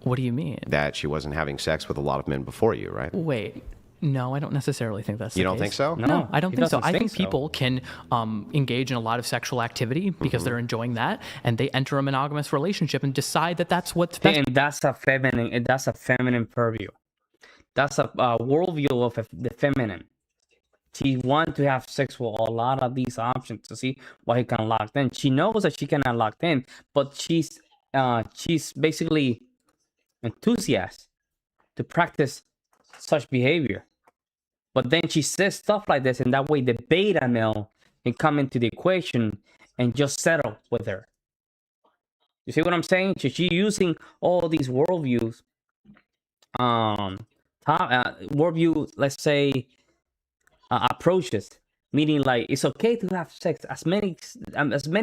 What do you mean? That she wasn't having sex with a lot of men before you, right? Wait. No, I don't necessarily think that's the You don't case. think so? No, I don't he think so. doesn't I think think so. people can engage in a lot of sexual activity because they're enjoying that, and they enter a monogamous relationship and decide that that's what's best. And that's a feminine purview. That's a worldview of the feminine. She wants to have sex with a lot of these options to see what he can lock in. She knows that she cannot lock in, but she's she's basically enthusiastic to practice such behavior. But then she says stuff like this, and that way the beta male can come into the equation and just settle with her. You see what I'm saying? So she's using all these worldviews, let's say, approaches, meaning like it's okay to have sex as many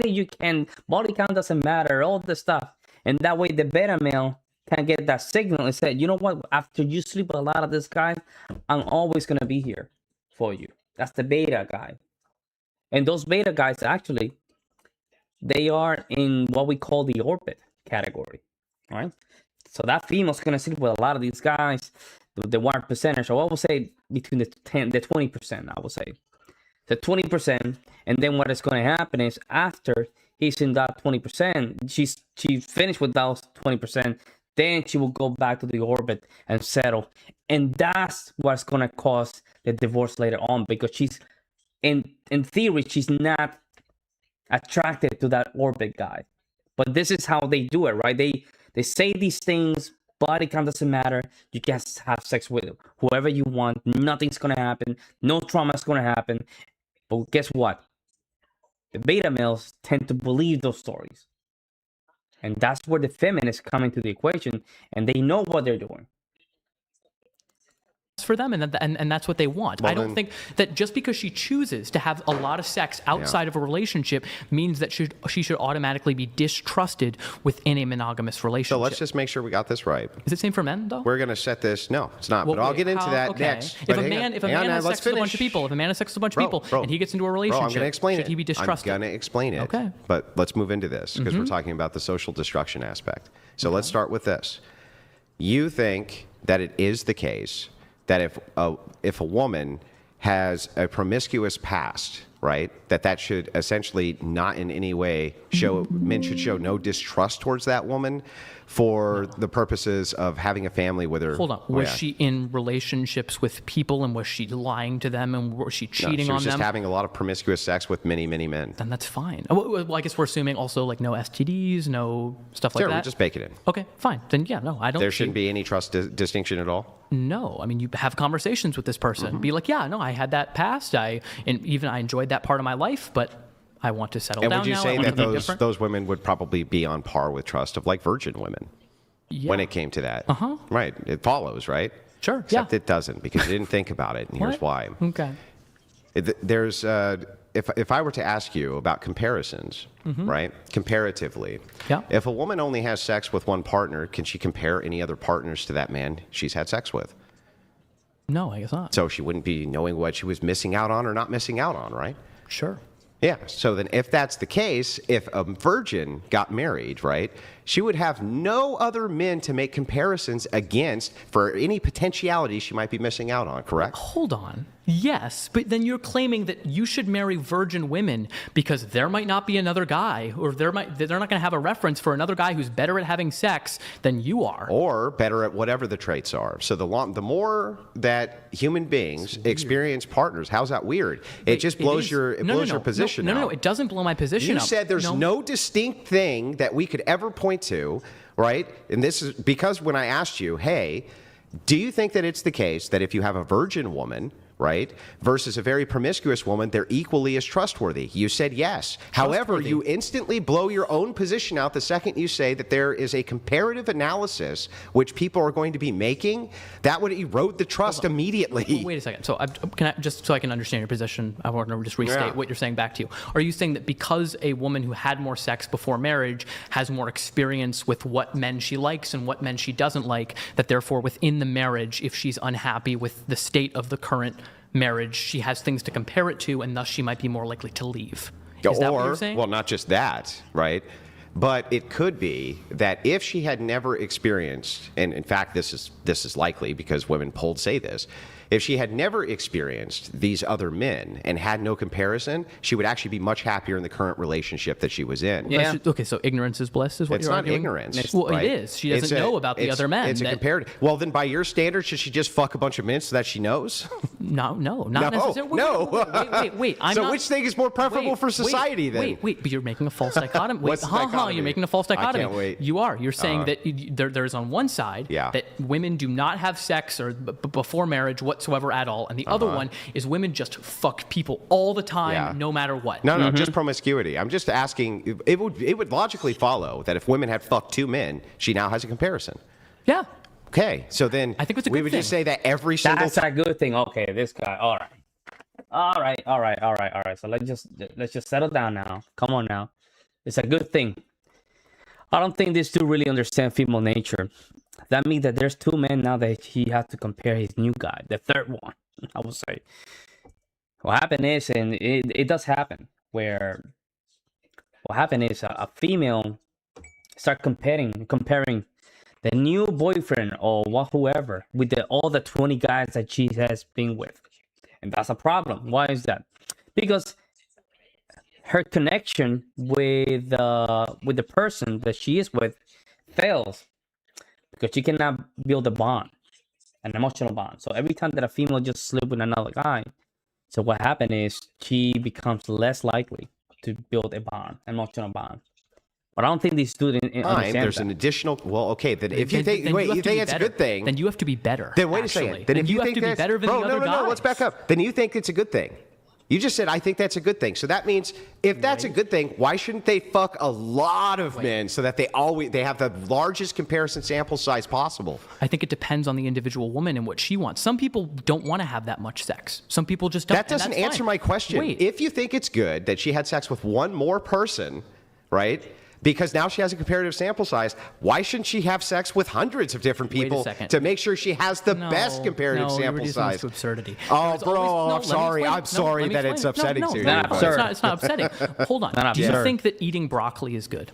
you can. Body count doesn't matter. All this stuff, and that way the beta male can get that signal and say, you know what? After you sleep with a lot of this guy, I'm always gonna be here for you. That's the beta guy, and those beta guys actually, they are in what we call the orbit category, right? So that female's gonna sleep with a lot of these guys, the 1%, so I would say between the 20%, I would say. The 20%, and then what is gonna happen is after he's in that 20%, she finished with those 20%, then she will go back to the orbit and settle. And that's what's gonna cause the divorce later on, because she's in theory, she's not attracted to that orbit guy. But this is how they do it, right? They say these things, body count doesn't matter, you can have sex with whoever you want, nothing's gonna happen, no trauma's gonna happen. But guess what? The beta males tend to believe those stories. And that's where the feminists come into the equation, and they know what they're doing. For them, and that's what they want. Well, I don't think that just because she chooses to have a lot of sex outside of a relationship means that she should automatically be distrusted within a monogamous relationship. So let's just make sure we got this right. Is it same for men, though? We're going to set this. No, it's not. Well, but I'll get into that next. If a man has sex with a bunch of people, and he gets into a relationship, I'm going to explain should he be distrusted? I'm going to explain it. Okay. But let's move into this because we're talking about the social destruction aspect. So let's start with this. You think that it is the case that if a woman has a promiscuous past, right, that should essentially not in any way show, men should show no distrust towards that woman for the purposes of having a family with her. Hold on. Was she in relationships with people, and was she lying to them, and was she cheating on them? She was just having a lot of promiscuous sex with many, many men. Then that's fine. Well, I guess we're assuming also like no STDs, no stuff like that. Sure, we just bake it in. Okay, fine. Then yeah, no, I don't. There shouldn't be any trust distinction at all? No. I mean, you have conversations with this person. Be like, yeah, no, I had that past. I enjoyed that part of my life, but I want to settle down now. And would you say that those women would probably be on par with trust of like virgin women when it came to that? Right. It follows, right? Sure. Except it doesn't, because you didn't think about it, and here's why. Okay. There's if I were to ask you about comparisons, right? Comparatively, if a woman only has sex with one partner, can she compare any other partners to that man she's had sex with? No, I guess not. So she wouldn't be knowing what she was missing out on or not missing out on, right? Sure. Yeah. So then if that's the case, if a virgin got married, right, she would have no other men to make comparisons against for any potentiality she might be missing out on, correct? Hold on. Yes, but then you're claiming that you should marry virgin women because there might not be another guy, or they're not going to have a reference for another guy who's better at having sex than you are, or better at whatever the traits are. So the more that human beings experience partners, how's that weird? It just blows your position out. No, it doesn't blow my position up. You said there's no distinct thing that we could ever point to, right? And this is because when I asked you, hey, do you think that it's the case that if you have a virgin woman, right, versus a very promiscuous woman, they're equally as trustworthy? You said yes. However, you instantly blow your own position out the second you say that there is a comparative analysis which people are going to be making. That would erode the trust immediately. Wait a second. So just so I can understand your position, I want to just restate what you're saying back to you. Are you saying that because a woman who had more sex before marriage has more experience with what men she likes and what men she doesn't like, that therefore within the marriage, if she's unhappy with the state of the current marriage, she has things to compare it to, and thus she might be more likely to leave? Is that what you're saying? Well, not just that, right? But it could be that if she had never experienced, and in fact this is likely because women polled say this, if she had never experienced these other men and had no comparison, she would actually be much happier in the current relationship that she was in. Yeah. Okay, so ignorance is bliss is what It's you're not arguing? ignorance. Well, right? it is. She doesn't know about the other men. It's a comparative. Well, then by your standards, should she just fuck a bunch of men so that she knows? No, not necessarily. Wait. So which thing is more preferable for society then? Wait, but you're making a false dichotomy. What's the dichotomy? You're making a false dichotomy. I can't wait. You are. You're saying that there's on one side that women do not have sex or before marriage whatsoever at all, and the other one is women just fuck people all the time, no matter what. No, just promiscuity. I'm just asking. It would logically follow that if women had fucked 2 men, she now has a comparison. Yeah. Okay, so then I think it's a we good would thing. just say that every single That's a good thing. Okay, this guy. All right. So let's just settle down now. Come on now. It's a good thing. I don't think these two really understand female nature. That means that there's 2 men now that he has to compare his new guy, the third one, I would say. What happened is, and it does happen, where what happened is a female start comparing the new boyfriend or whoever with all the 20 guys that she has been with. And that's a problem. Why is that? Because her connection with the person that she is with fails because she cannot build a bond, an emotional bond. So every time that a female just sleeps with another guy, so what happened is she becomes less likely to build a bond, emotional bond. But I don't think these students understand there's that. an additional. Well, okay, then if you think it's a good thing, then you have to be better. Then wait a second. Then if you have think to be better than the other guys. No, let's back up. Then you think it's a good thing. You just said, I think that's a good thing. So that means if that's a good thing, why shouldn't they fuck a lot of men so that they have the largest comparison sample size possible? I think it depends on the individual woman and what she wants. Some people don't want to have that much sex. Some people just don't. That doesn't answer my question. Wait. If you think it's good that she had sex with one more person, right? Because now she has a comparative sample size. Why shouldn't she have sex with hundreds of different people to make sure she has the best comparative sample size? To absurdity. Oh, bro, I'm sorry. I'm sorry that it's upsetting to you. It's not upsetting. Hold on. Do you think that eating broccoli is good?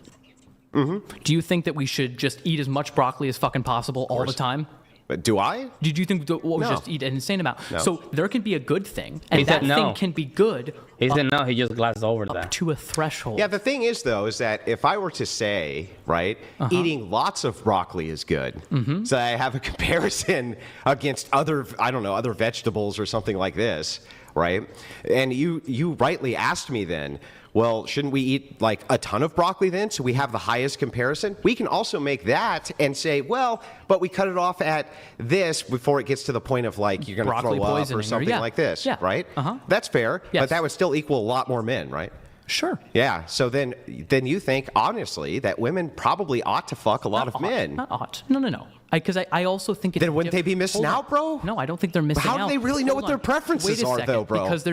Mm-hmm. Do you think that we should just eat as much broccoli as fucking possible all the time? But do I? Did you think we just eat an insane amount? No. So there can be a good thing, and that thing can be good. He said no. He just glanced over that to a threshold. Yeah, the thing is, though, is that if I were to say, right, eating lots of broccoli is good, so I have a comparison against other vegetables or something like this, right? And you rightly asked me then, well, shouldn't we eat like a ton of broccoli then so we have the highest comparison? We can also make that and say, well, but we cut it off at this before it gets to the point of like you're going to throw up or something like this, right? That's fair, but that would still equal a lot more men, right? Sure. Yeah. So then you think honestly that women probably ought to fuck a lot of men. Not ought. No. Because I also think it's... Then wouldn't they be missing out, bro? No, I don't think they're missing out. How do they really know what their preferences are, though, bro? Because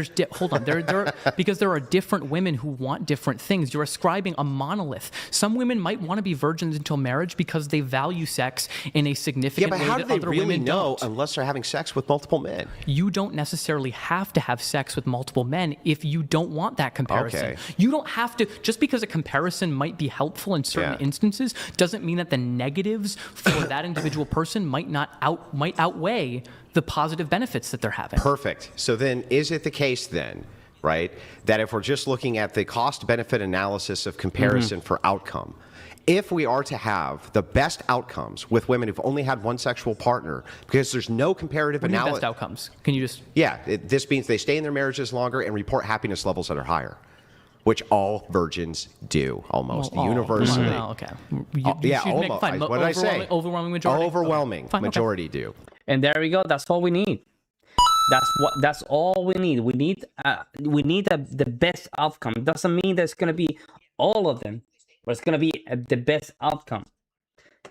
because there are different women who want different things. You're ascribing a monolith. Some women might want to be virgins until marriage because they value sex in a significant way that other women don't. Yeah, but how do they really know unless they're having sex with multiple men? You don't necessarily have to have sex with multiple men if you don't want that comparison. Okay. You don't have to... Just because a comparison might be helpful in certain instances doesn't mean that the negatives for that individual person might outweigh the positive benefits that they're having. Perfect. So then is it the case then, right, that if we're just looking at the cost-benefit analysis of comparison for outcome, if we are to have the best outcomes with women who've only had one sexual partner, because there's no comparative analysis... Best outcomes? Can you just... Yeah, this means they stay in their marriages longer and report happiness levels that are higher. Which all virgins do, almost universally. Okay. Almost. What did I say? Overwhelming majority. Overwhelming majority do. And there we go. That's all we need. That's all we need. We need the best outcome. It doesn't mean that it's gonna be all of them, but it's gonna be the best outcome.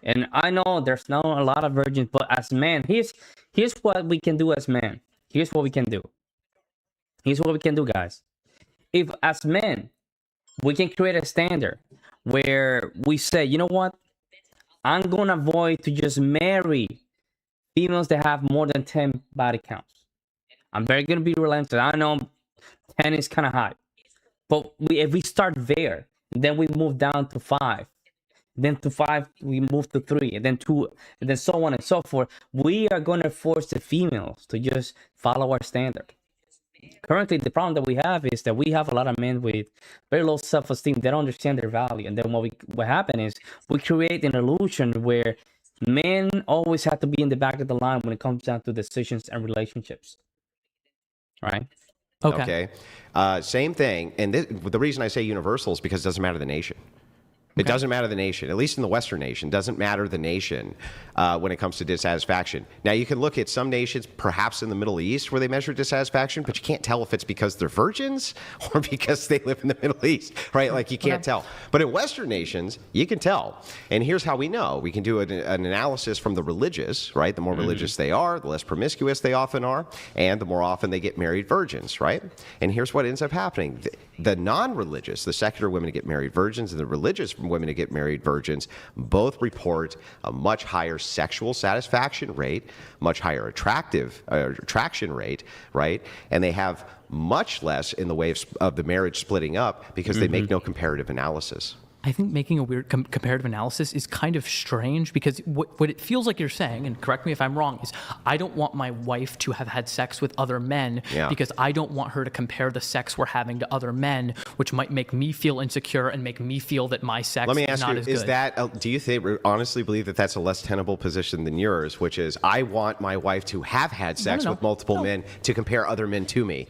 And I know there's not a lot of virgins, but as men, here's what we can do as men. Here's what we can do. Here's what we can do, guys. If as men, we can create a standard where we say, you know what? I'm going to avoid to just marry females that have more than 10 body counts. I'm very going to be relentless. I know 10 is kind of high. But if we start there, then we move down to 5. then to 5 we move to 3, and then 2, and then so on and so forth. We are going to force the females to just follow our standard. Currently, the problem that we have is that we have a lot of men with very low self-esteem. They don't understand their value, and then what happens is we create an illusion where men always have to be in the back of the line when it comes down to decisions and relationships, right? Okay. Same thing. And the reason I say universal is because it doesn't matter the nation. It doesn't matter the nation, at least in the Western nation. Doesn't matter the nation when it comes to dissatisfaction. Now, you can look at some nations, perhaps in the Middle East, where they measure dissatisfaction, but you can't tell if it's because they're virgins or because they live in the Middle East, right? Like, you can't tell. But in Western nations, you can tell. And here's how we know. We can do an analysis from the religious, right? The more religious they are, the less promiscuous they often are, and the more often they get married virgins, right? And here's what ends up happening. The non-religious, the secular women get married virgins, and the religious women to get married virgins both report a much higher sexual satisfaction rate, much higher attraction rate, right? And they have much less in the way of the marriage splitting up because they make no comparative analysis. I think making a weird comparative analysis is kind of strange because what it feels like you're saying, and correct me if I'm wrong, is I don't want my wife to have had sex with other men because I don't want her to compare the sex we're having to other men, which might make me feel insecure and make me feel that my sex is not as good. Let me ask you, do you honestly believe that that's a less tenable position than yours, which is I want my wife to have had sex with multiple men to compare other men to me?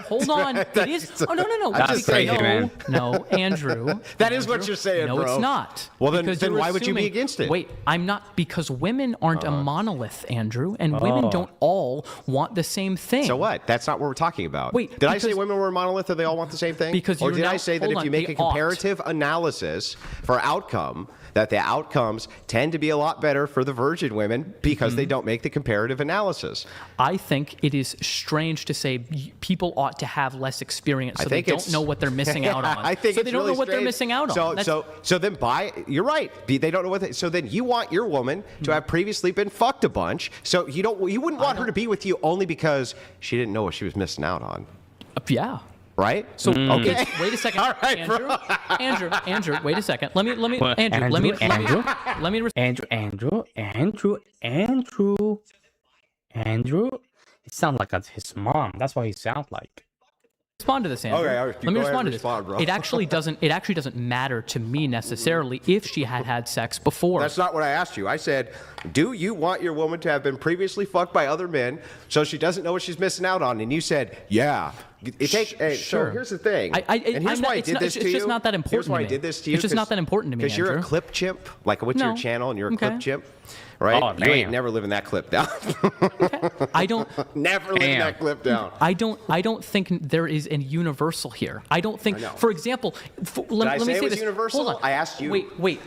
Hold on. It is. Oh, no. That's crazy, man. No, Andrew. That is what you're saying, no, bro. No, it's not. Well, then why would you be against it? Wait, I'm not, because women aren't a monolith, Andrew, and women don't all want the same thing. So what? That's not what we're talking about. Wait, did I say women were a monolith or they all want the same thing? Or did I say that if you make a comparative analysis for outcome, that the outcomes tend to be a lot better for the virgin women because they don't make the comparative analysis? I think it is strange to say people ought to have less experience so they don't know what they're missing out on. I think so it's they don't really know what they're missing out on. So then you're right. They don't know what so then you want your woman to have previously been fucked a bunch. So you wouldn't want her to be with you only because she didn't know what she was missing out on. Yeah. Right? So wait a second, All right, Andrew, wait a second. Let me Andrew. It sounds like his mom. That's what he sounds like. Respond to this, Andrew. Okay, let me respond to this. Bro. It actually doesn't matter to me necessarily if she had sex before. That's not what I asked you. I said, do you want your woman to have been previously fucked by other men so she doesn't know what she's missing out on? And you said, yeah. Sure. So here's the thing. And here's why I did this to you. It's just not that important. Here's why I did this to you. It's just not that important to me, because you're a clip chimp. Like, what's your channel? And you're a clip chimp. Right? Oh, you ain't never living that clip down. I don't never living that clip down. I don't think there is a universal here. I don't think, for example, let me say this. Universal? Hold on. I asked you. Wait.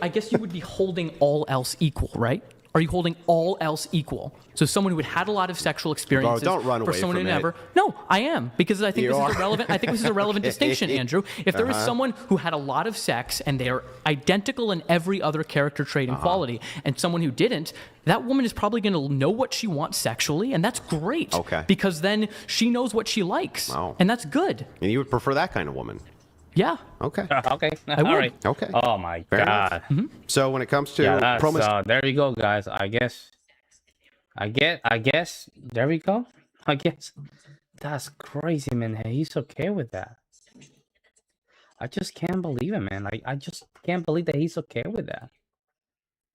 I guess you would be holding all else equal, right? Are you holding all else equal? So someone who had a lot of sexual experiences don't run away for someone from who it. never. No, I am, because I think this is irrelevant. I think this is a relevant distinction, Andrew. If there is someone who had a lot of sex and they are identical in every other character trait and quality, and someone who didn't, that woman is probably going to know what she wants sexually, and that's great. Okay. Because then she knows what she likes, and that's good. And you would prefer that kind of woman? Yeah. Okay. Okay. I would. All right. Okay. Oh my Fair God. So when it comes to there you go, guys. I guess. There we go. I guess that's crazy, man. He's okay with that. I just can't believe it, man. I just can't believe that he's okay with that.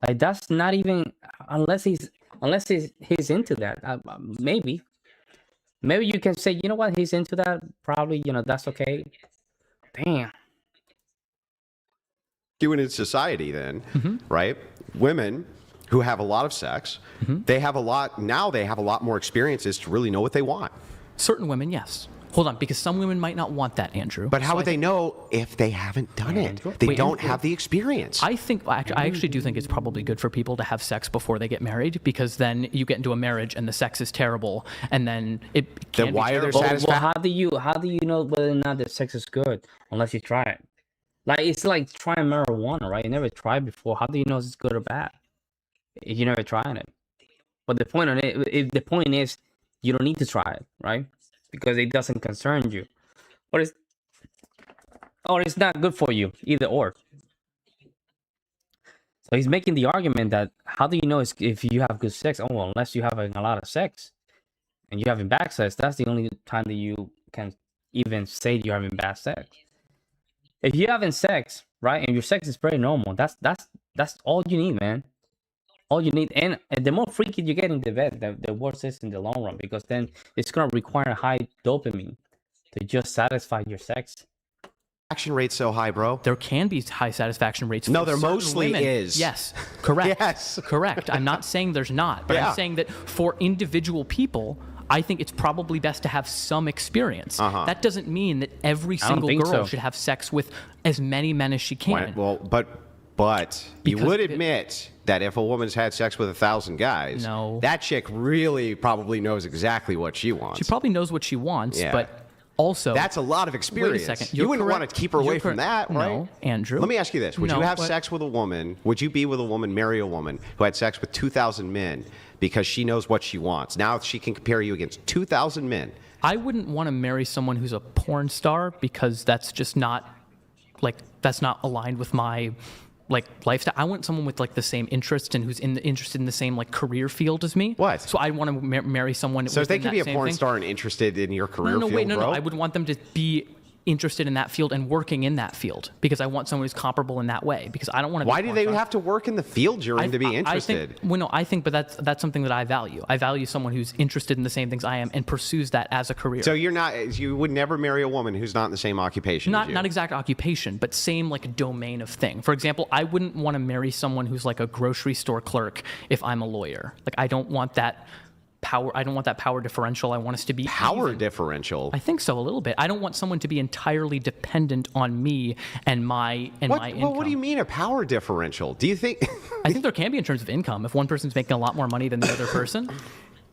Like, that's not even unless he's into that. Maybe you can say, you know what, he's into that. Probably, that's okay. Damn. doing in society then, right? Women who have a lot of sex, they have a lot more experiences to really know what they want. Certain women, yes. Hold on, because some women might not want that, Andrew. But how would they know if they haven't done it? They don't have the experience. I actually do think it's probably good for people to have sex before they get married, because then you get into a marriage and the sex is terrible, and then it can Then why be are there terrible. Well, how do you know whether or not the sex is good unless you try it? Like, it's like trying marijuana, right? You never tried before. How do you know if it's good or bad if you never tried it? But the point is you don't need to try it, right? Because it doesn't concern you. Or it's not good for you, either or. So he's making the argument that how do you know if you have good sex? Oh, well, unless you're having a lot of sex and you're having bad sex, that's the only time that you can even say you're having bad sex. If you're having sex, right, and your sex is very normal, that's all you need, man. All you need. And the more freaky you get in the bed, the worse it's in the long run, because then it's gonna require high dopamine to just satisfy your sex. Satisfaction rate's so high, bro. There can be high satisfaction rates. No, for there certain mostly women. is. Yes, correct. Yes. Correct. I'm not saying there's not, but Yeah. I'm saying that for individual people, I think it's probably best to have some experience. That doesn't mean that every single think girl so. should have sex with as many men as she can. Well, but you Because would it- admit that if a woman's had sex with 1,000 guys, No. that chick really probably knows exactly what she wants. She probably knows what she wants, Yeah. but also That's a lot of experience. Wait a second. You You're wouldn't want correct. to keep her away You're from correct. that, right? No, Andrew. Let me ask you this. Would No, you have but- sex with a woman? Would you be with a woman, marry a woman who had sex with 2,000 men because she knows what she wants? Now she can compare you against 2,000 men. I wouldn't want to marry someone who's a porn star because that's just not that's not aligned with my lifestyle. I want someone with the same interests and who's interested in the same career field as me. What? So I want to marry someone. So if they within could be that a same porn thing. star and interested in your career No, field, wait, no. bro? I would want them to be interested in that field and working in that field because I want someone who's comparable in that way. Because I don't want to. Why do they have to work in the field you're in to be interested? I think, but that's something that I value. I value someone who's interested in the same things I am and pursues that as a career. So you would never marry a woman who's not in the same occupation as you? Not exact occupation, but same domain of thing. For example, I wouldn't want to marry someone who's a grocery store clerk if I'm a lawyer. I don't want that power. I don't want that power differential. I want us to be Power even. differential? I think so, a little bit. I don't want someone to be entirely dependent on me and my income. Well, what do you mean a power differential? Do you think? I think there can be in terms of income. If one person's making a lot more money than the other person,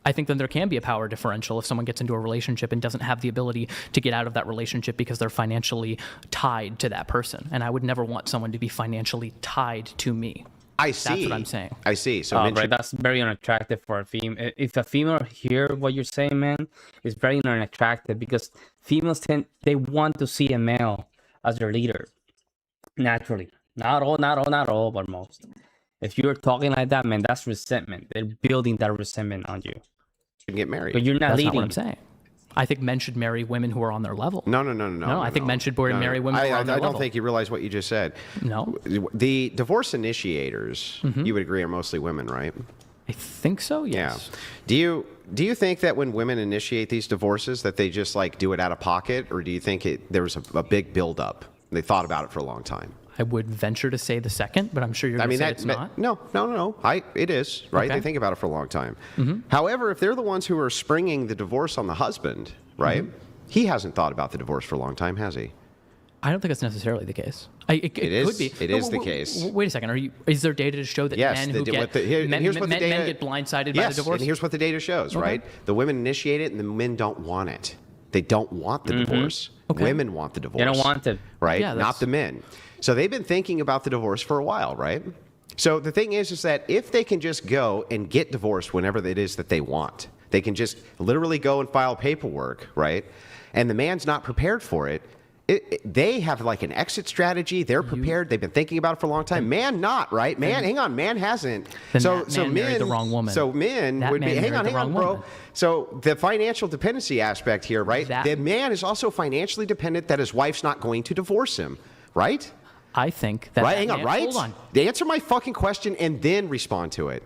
I think then there can be a power differential if someone gets into a relationship and doesn't have the ability to get out of that relationship because they're financially tied to that person. And I would never want someone to be financially tied to me. I see. That's what I'm saying. I see. So Right, that's very unattractive for a female. If a female hear what you're saying, man, it's very unattractive because females they want to see a male as their leader naturally. Not all, but most. If you're talking like that, man, that's resentment. They're building that resentment on you. should get married. But you're not That's leading. not what I'm saying. I think men should marry women who are on their level. No. No, I think men should marry women who are on their I don't level. think you realize what you just said. No, The divorce initiators, Mm-hmm. you would agree, are mostly women, right? I think so. Yes. Yeah. Do you think that when women initiate these divorces that they just do it out of pocket, or do you think there was a big buildup? They thought about it for a long time. I would venture to say the second, but I'm sure you're going to say it's not. No. It is, right? Okay. They think about it for a long time. However, if they're the ones who are springing the divorce on the husband, right? He hasn't thought about the divorce for a long time, has he? I don't think that's necessarily the case. It is- could be. it is the case. Wait a second. Is there data to show that Yes, men who here's get what the data- men get blindsided by the divorce? And here's what the data shows, right? The women initiate it, and the men don't want it. They don't want the divorce. Okay. Women want the divorce. They don't want it. Right? Yeah, Not that's- the men. So they've been thinking about the divorce for a while, right? So the thing is that if they can just go and get divorced whenever it is that they want, they can just literally go and file paperwork, right? And the man's not prepared for it. They have an exit strategy. They're prepared. They've been thinking about it for a long time. Man, not right. Man, hang on. Man hasn't. Then that man married the wrong woman. So men That would be. man Hang married the on, wrong bro. woman. So the financial dependency aspect here, right? That- The man is also financially dependent that his wife's not going to divorce him, right? I think that. Right? that Hang on. man- Right? Hold on. Answer my fucking question and then respond to it.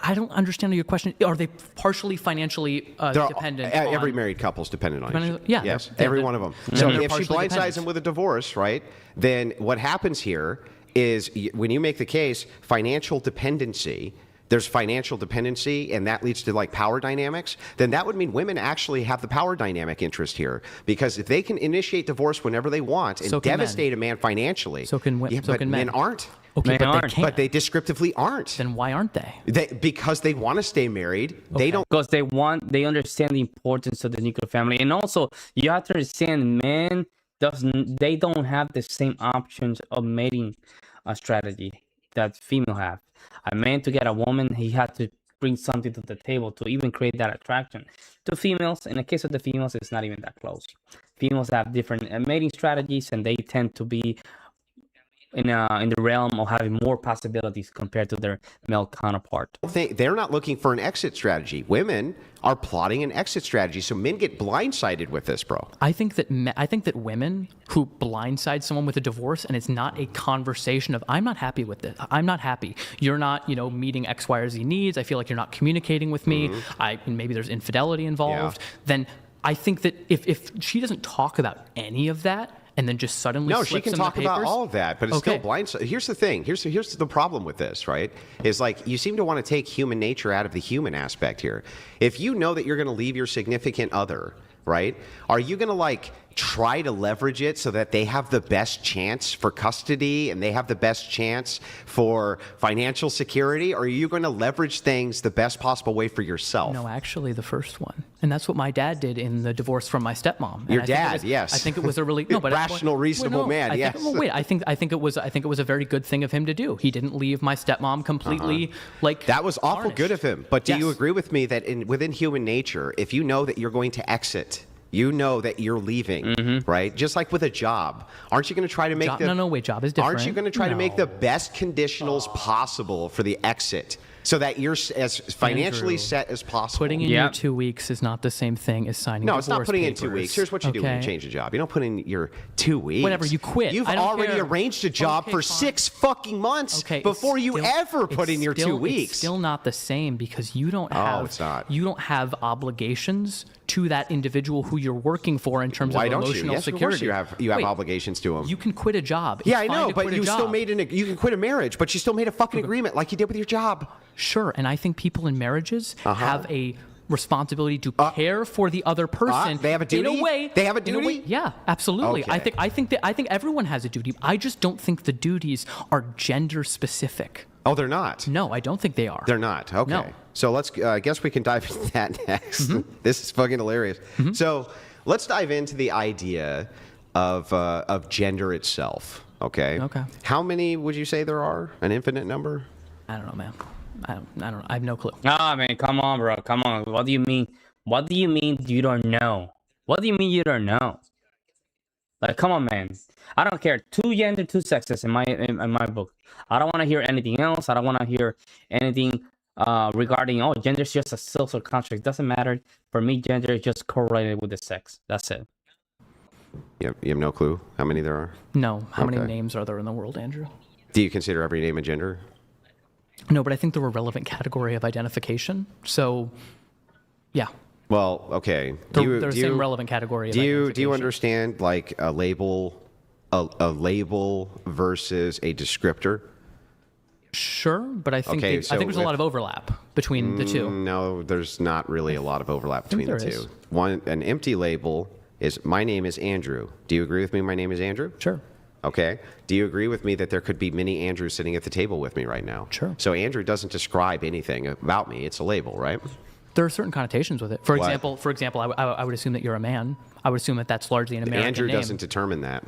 I don't understand your question. Are they partially financially dependent? Every on, married couple's dependent on Dependent- you. yeah, Yes, they're- every they're- one of them. they're So if she partially blindsides dependent. him with a divorce, right, then what happens here is when you make the case, financial dependency, there's financial dependency, and that leads to power dynamics, then that would mean women actually have the power dynamic interest here. Because if they can initiate divorce whenever they want and So can men. devastate a man financially, So can yeah, so but can men men. aren't. Okay, Men but aren't. they can't. But they descriptively aren't. Then why aren't they? Because they want to stay married. They don't. Because they understand the importance of the nuclear family. And also, you have to understand, men they don't have the same options of mating strategy that female have. A man, to get a woman, he had to bring something to the table to even create that attraction. To females, in the case of the females, it's not even that close. Females have different mating strategies, and they tend to be in the realm of having more possibilities compared to their male counterpart. They're not looking for an exit strategy. Women are plotting an exit strategy, so men get blindsided with this, bro. I think that women who blindside someone with a divorce, and it's not a conversation of I'm not happy with this. I'm not happy. You're not, meeting X, Y, or Z needs. I feel like you're not communicating with me. Maybe there's infidelity involved. Yeah. Then I think that if she doesn't talk about any of that, and then just suddenly no, she can talk about all of that, but it's still blind. Here's the thing. Here's the problem with this, right? Is like you seem to want to take human nature out of the human aspect here. If you know that you're going to leave your significant other, right? Are you going to try to leverage it so that they have the best chance for custody and they have the best chance for financial security? Or are you going to leverage things the best possible way for yourself? No, actually, the first one. And that's what my dad did in the divorce from my stepmom. Your dad, yes. I think it was a really rational, reasonable man. Yes. I think it was a very good thing of him to do. He didn't leave my stepmom completely that was awful tarnished. Good of him. But do you agree with me that within human nature, if you know that you're going to exit, you know that you're leaving, right? Just like with a job, aren't you going to try to make job is different. Aren't you going to try to make the best conditionals possible for the exit? So that you're as financially set as possible. Putting in your 2 weeks is not the same thing as signing divorce it's not putting papers. in 2 weeks. Here's what you do when you change a job. You don't put in your 2 weeks. Whatever, you quit. You've I don't already care. arranged a job for 6 fucking months before you ever put in your 2 weeks. It's still not the same because you don't have it's not. You don't have obligations to that individual who you're working for in terms of emotional yes, security. Of course you have obligations to them. You can quit a job. Yeah, I know, but you still you can quit a marriage, but you still made a fucking agreement like you did with your job. Sure, and I think people in marriages have a responsibility to care for the other person. They have a duty. In a way, they have a duty. Yeah, absolutely. Okay. I think everyone has a duty. I just don't think the duties are gender specific. Oh, they're not. No, I don't think they are. They're not. Okay. No. So let's. I guess we can dive into that next. This is fucking hilarious. So let's dive into the idea of gender itself. Okay. Okay. How many would you say there are? An infinite number? I don't know, man. I don't know. I have no clue. Man, come on, bro. Come on. What do you mean? What do you mean you don't know? What do you mean you don't know? Like, come on, man. I don't care. 2 gender, 2 sexes in my book. I don't want to hear anything else. I don't want to hear anything regarding gender is just a social construct. Doesn't matter. For me, gender is just correlated with the sex. That's it. You have no clue how many there are? No. How many names are there in the world, Andrew? Do you consider every name a gender? No, but I think they're a relevant category of identification. So, yeah. Well, okay. They're the same relevant category of identification. Do you understand like a label versus a descriptor? Sure, but I think I think there's a lot of overlap between the two. No, there's not really a lot of overlap between the two. An empty label is my name is Andrew. Do you agree with me? My name is Andrew? Sure. Okay. Do you agree with me that there could be many Andrews sitting at the table with me right now? Sure. So Andrew doesn't describe anything about me. It's a label, right? There are certain connotations with it. For example, I would assume that you're a man. I would assume that that's largely an American Andrew name. doesn't determine that.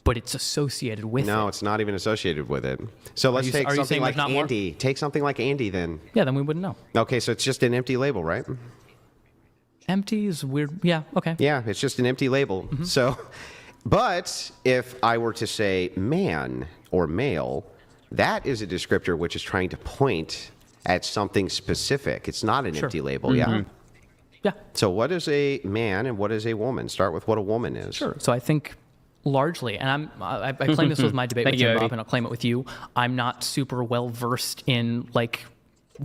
But it's associated with it. No, it's not even associated with it. So let's take something like Andy. Take something like Andy then. Yeah, then we wouldn't know. Okay, so it's just an empty label, right? Empty is weird. Yeah, okay. Yeah, it's just an empty label. So, but if I were to say man or male, that is a descriptor which is trying to point at something specific. It's not an empty label, yeah? Yeah. So what is a man and what is a woman? Start with what a woman is. Sure. So I think largely, and I claim this was my debate with Jim Bob, and I'll claim it with you. I'm not super well versed in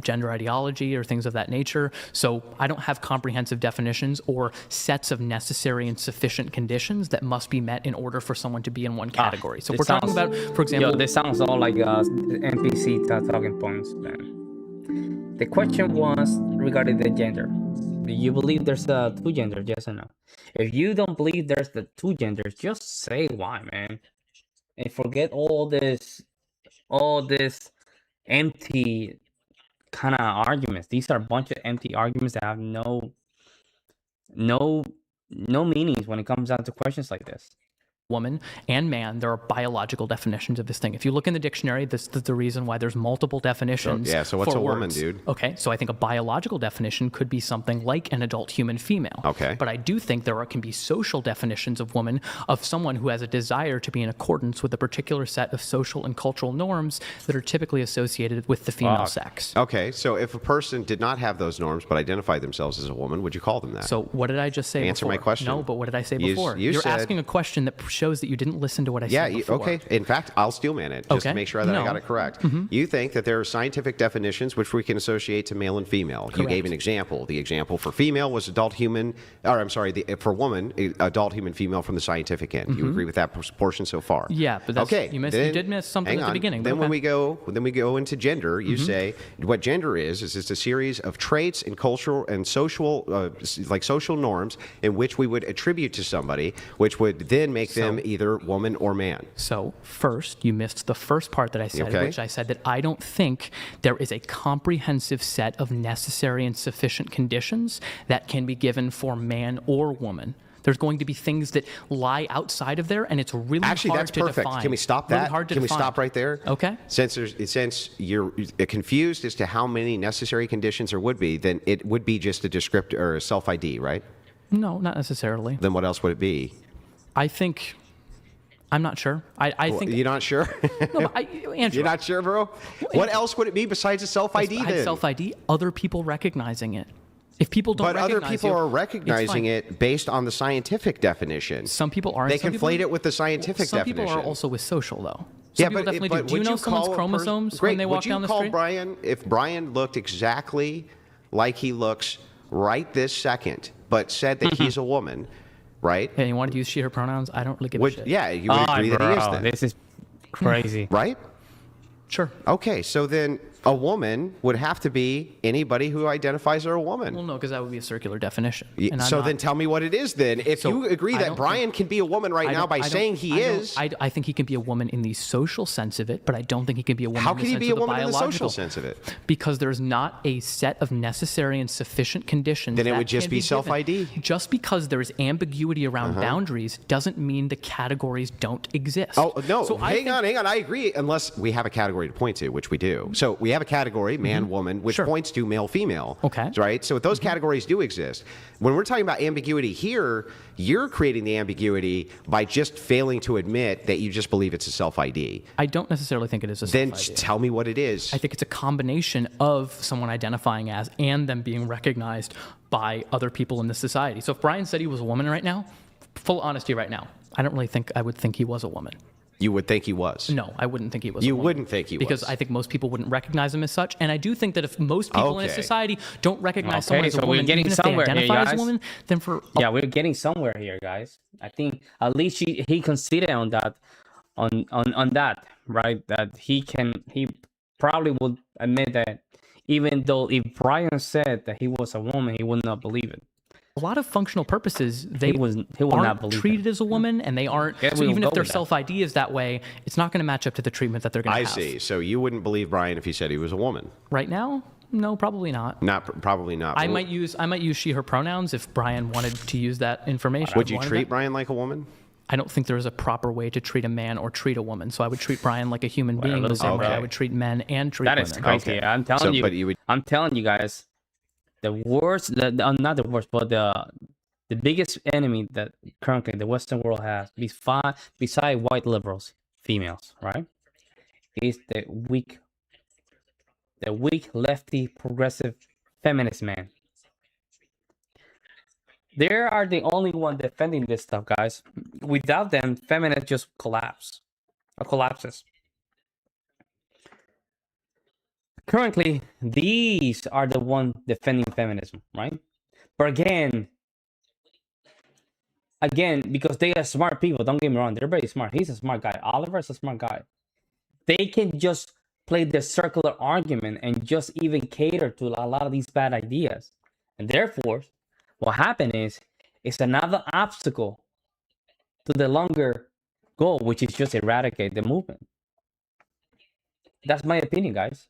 gender ideology or things of that nature. So I don't have comprehensive definitions or sets of necessary and sufficient conditions that must be met in order for someone to be in one category. So if we're talking about, for example... this sounds all like NPC talking points, man. The question was regarding the gender. Do you believe there's 2 genders, yes or no? If you don't believe there's the 2 genders, just say why, man. And forget all this empty kind of arguments. These are a bunch of empty arguments that have no meanings when it comes down to questions like this. woman and man, there are biological definitions of this thing. If you look in the dictionary, this is the reason why there's multiple definitions. So what's for a woman, words. dude? Okay, so I think a biological definition could be something like an adult human female. Okay. But I do think can be social definitions of woman, of someone who has a desire to be in accordance with a particular set of social and cultural norms that are typically associated with the female sex. Okay, so if a person did not have those norms but identified themselves as a woman, would you call them that? So what did I just say Answer before? my question. No, but what did I say before? You're said, asking a question that shows that you didn't listen to what I said before. Okay. In fact, I'll steelman it just to make sure that I got it correct. You think that there are scientific definitions which we can associate to male and female. Correct. You gave an example. The example for female was adult human, or I'm sorry, for woman, adult human female from the scientific end. You agree with that portion so far? Yeah, but that's, okay. you did miss something at the beginning. Then when we go into gender, you say what gender is it's a series of traits and cultural and social, like social norms in which we would attribute to somebody, which would then make them either woman or man. So first, you missed the first part that I said, which I said that I don't think there is a comprehensive set of necessary and sufficient conditions that can be given for man or woman. There's going to be things that lie outside of there, and it's really hard to define. Actually, that's perfect. Can we stop that? Really hard to Can define. we stop right there? Okay. Since you're confused as to how many necessary conditions there would be, then it would be just a descriptor or a self-ID, right? No, not necessarily. Then what else would it be? I'm not sure. I think you're not sure. No, but Andrew, you're not sure, bro. What else would it be besides a self-ID? Besides self-ID, other people recognizing it. If people don't recognize other people are recognizing it based on the scientific definition. Some people aren't. They conflate it with the scientific definition. Some people are also with social, though. But do you know someone's chromosomes when they walk down the street? Would you call Brian, if Brian looked exactly like he looks right this second, but said that he's a woman, right? Hey, you wanted to use she, her pronouns? I don't really give a shit. Yeah, you would agree that he is then. This is crazy. Right? Sure. Okay, so then a woman would have to be anybody who identifies as a woman. Well, no, because that would be a circular definition. So then tell me what it is then. If you agree that Brian can be a woman right now by saying he is. I think he can be a woman in the social sense of it, but I don't think he can be a woman How in can the he sense be a of the woman in the biological. social sense of it? Because there's not a set of necessary and sufficient conditions. Then it that would just can be given. self-ID. Just because there's ambiguity around boundaries doesn't mean the categories don't exist. Oh, no. So hang on. I agree, unless we have a category to point to, which we do. So we have a category, man, woman, which points to male, female. Okay. Right? So those categories do exist. When we're talking about ambiguity here, you're creating the ambiguity by just failing to admit that you just believe it's a self-ID. I don't necessarily think it is a Then self-ID. tell me what it is. I think it's a combination of someone identifying as and them being recognized by other people in the society. So if Brian said he was a woman right now, full honesty right now, I don't really think I would think he was a woman. You would think he was. No, I wouldn't think he was. You a woman wouldn't think he was. Because I think most people wouldn't recognize him as such. And I do think that if most people in a society don't recognize someone as a woman, even if they identify as a woman, then yeah, we're getting somewhere here, guys. I think at least he considered on that, on that, right? That he probably would admit that even though if Brian said that he was a woman, he would not believe it. A lot of functional purposes, they aren't treated as a woman, and they aren't. So even if their self-ID is that way, it's not going to match up to the treatment that they're going to have. I see. So you wouldn't believe Brian if he said he was a woman? Right now? No, probably not. Probably not. I might use she, her pronouns if Brian wanted to use that information. Would you treat Brian like a woman? I don't think there's a proper way to treat a man or treat a woman. So I would treat Brian like a human being the same way I would treat men and treat women. That is crazy. Okay. I'm telling you guys, the worst, not the worst, but the biggest enemy that currently the Western world has, beside white liberals, females, right, is the weak lefty progressive feminist man. They are the only one defending this stuff, guys. Without them, feminists just collapses. Currently, these are the one defending feminism, right? But again, because they are smart people, don't get me wrong, they're very smart. He's a smart guy. Oliver's a smart guy. They can just play the circular argument and just even cater to a lot of these bad ideas. And therefore, what happened is, it's another obstacle to the longer goal, which is just eradicate the movement. That's my opinion, guys.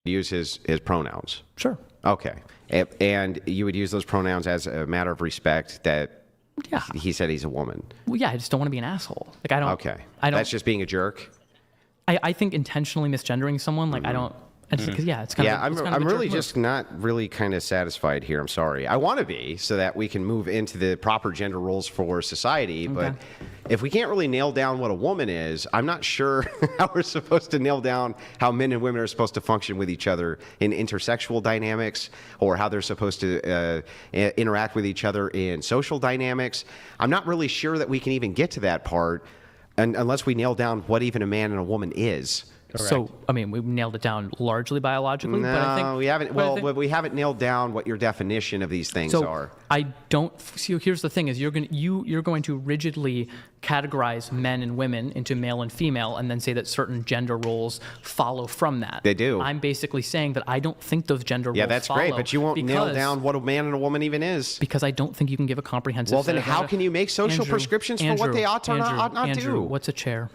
Use his pronouns. Sure. Okay. And you would use those pronouns as a matter of respect that Yeah. He said he's a woman. Well, yeah, I just don't want to be an asshole. Like, I don't. Okay. I don't. That's just being a jerk. I think intentionally misgendering someone, like, I don't. Because it's kind of. I'm really just not really kind of satisfied here. I'm sorry. I want to be so that we can move into the proper gender roles for society. Okay. But if we can't really nail down what a woman is, I'm not sure how we're supposed to nail down how men and women are supposed to function with each other in intersexual dynamics, or how they're supposed to interact with each other in social dynamics. I'm not really sure that we can even get to that part unless we nail down what even a man and a woman is. Correct. So, I mean, we've nailed it down largely biologically, no, but I think we haven't. Well, we haven't nailed down what your definition of these things are. I don't see. Here's the thing: is you're going to rigidly categorize men and women into male and female, and then say that certain gender roles follow from that. They do. I'm basically saying that I don't think those gender roles. Yeah, that's follow great, but you won't nail down what a man and a woman even is. Because I don't think you can give a comprehensive. Well, then how can you make social prescriptions for what they ought or ought not do? What's a chair?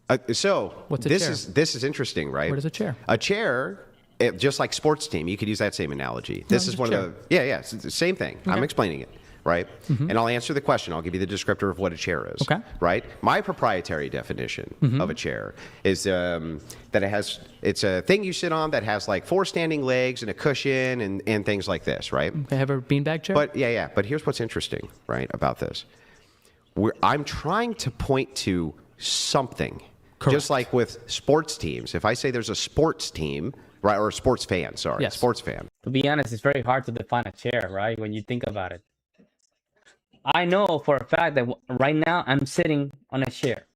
What's a chair? This is interesting, right? What is a chair? A chair, just like sports team, you could use that same analogy. This is one of the it's the same thing. Okay. I'm explaining it, right? And I'll answer the question. I'll give you the descriptor of what a chair is. Okay. Right? My proprietary definition of a chair is that it's a thing you sit on that has like 4 standing legs and a cushion and things like this, right? They have a beanbag chair. But but here's what's interesting, right, about this. I'm trying to point to something. Correct. Just like with sports teams, if I say there's a sports team, right, or a sports fan, sports fan. To be honest, it's very hard to define a chair, right, when you think about it. I know for a fact that right now I'm sitting on a chair.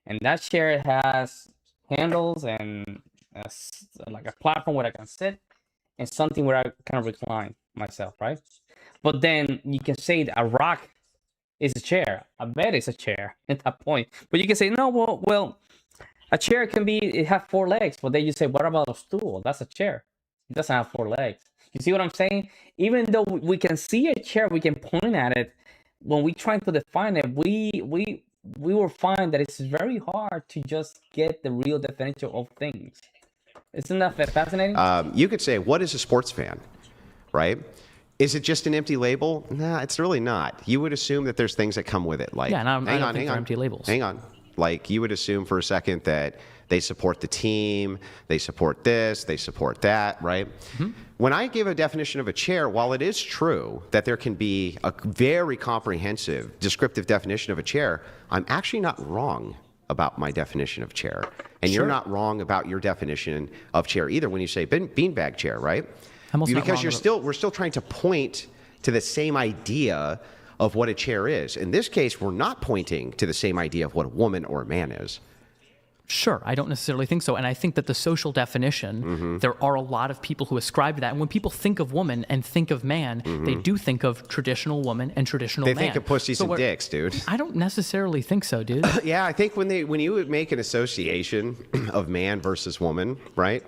And that chair has handles and like a platform where I can sit and something where I kind of recline myself, right? But then you can say that a rock is a chair. I bet it's a chair at that point. But you can say, no, well, a chair it have 4 legs. But then you say, what about a stool? That's a chair. It doesn't have 4 legs. You see what I'm saying? Even though we can see a chair, we can point at it. When we try to define it, we will find that it's very hard to just get the real definition of things. Isn't that fascinating? You could say, what is a sports fan, right? Is it just an empty label? Nah, it's really not. You would assume that there's things that come with it. Like, I don't think they're empty labels. Hang on. Like, you would assume for a second that they support the team, they support this, they support that, right? When I give a definition of a chair, while it is true that there can be a very comprehensive, descriptive definition of a chair, I'm actually not wrong about my definition of chair. And you're not wrong about your definition of chair either when you say beanbag chair, right? Because we're still trying to point to the same idea of what a chair is. In this case, we're not pointing to the same idea of what a woman or a man is. Sure, I don't necessarily think so. And I think that the social definition, there are a lot of people who ascribe to that. And when people think of woman and think of man, they do think of traditional woman and traditional man. They think of pussies and dicks, dude. I don't necessarily think so, dude. Yeah, I think when you would make an association of man versus woman, right?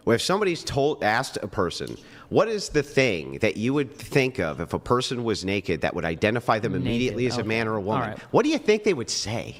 Well, if somebody's asked a person, what is the thing that you would think of if a person was naked that would identify them immediately as a man or a woman? Right. What do you think they would say?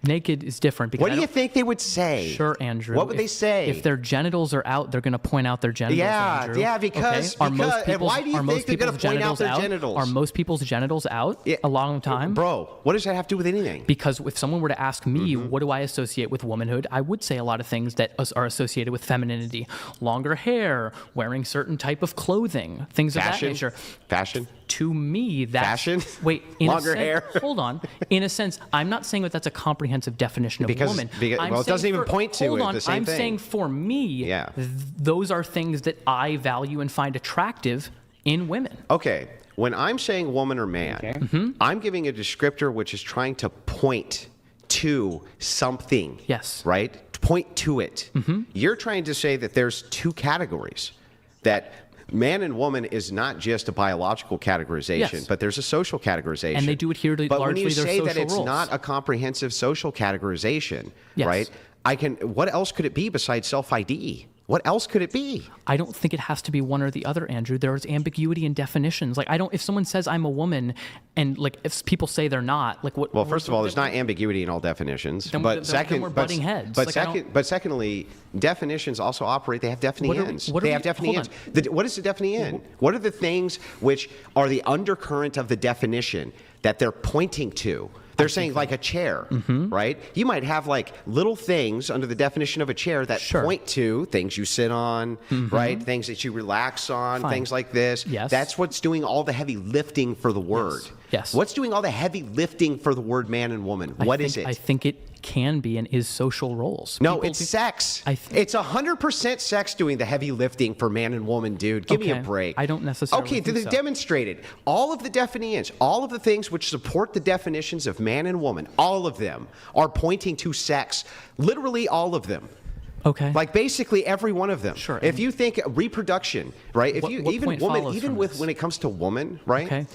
Naked is different. Because what do you think they would say? Sure, Andrew. What would they say? If their genitals are out, they're going to point out their genitals, Andrew. Yeah, because why do you think they're going to point out their genitals? Are most people's genitals out a long time? Bro, what does that have to do with anything? Because if someone were to ask me, what do I associate with womanhood, I would say a lot of things that are associated with femininity. Longer hair, wearing certain type of clothing, things of that nature. Fashion? To me, that's... Fashion? Wait, longer hair? Hold on. In a sense, I'm not saying that that's a comprehensive definition of woman. Well, it doesn't even point to it the same thing. I'm saying for me, those are things that I value and find attractive in women. Okay. When I'm saying woman or man, I'm giving a descriptor which is trying to point to something. Yes. Right? Point to it. You're trying to say that there's 2 categories. That man and woman is not just a biological categorization, but there's a social categorization. And they do adhere to largely their social roles. But when you say that it's not a comprehensive social categorization, right? What else could it be besides self-ID? What else could it be? I don't think it has to be one or the other, Andrew. There's ambiguity in definitions. Like, if someone says I'm a woman and like if people say they're not, like what? Well, first of all, there's not ambiguity in all definitions. Then, but then we're butting heads. But secondly, definitions also operate. They have defining ends. They have defining ends. What is the defining end? What are the things which are the undercurrent of the definition that they're pointing to? They're saying like a chair, right? You might have like little things under the definition of a chair that point to things you sit on, right? Things that you relax on, things like this. Yes. That's what's doing all the heavy lifting for the word. Yes. What's doing all the heavy lifting for the word man and woman? What is it? I think it can be and is social roles. No, it's sex. It's 100% sex doing the heavy lifting for man and woman, dude. Give me a break. I don't necessarily think they so. Demonstrated. All of the definitions, all of the things which support the definitions of man and woman, all of them are pointing to sex. Literally all of them. Okay. Like basically every one of them. Sure. If you think reproduction, right? If you even woman, even with this? when it comes to woman, right? Okay.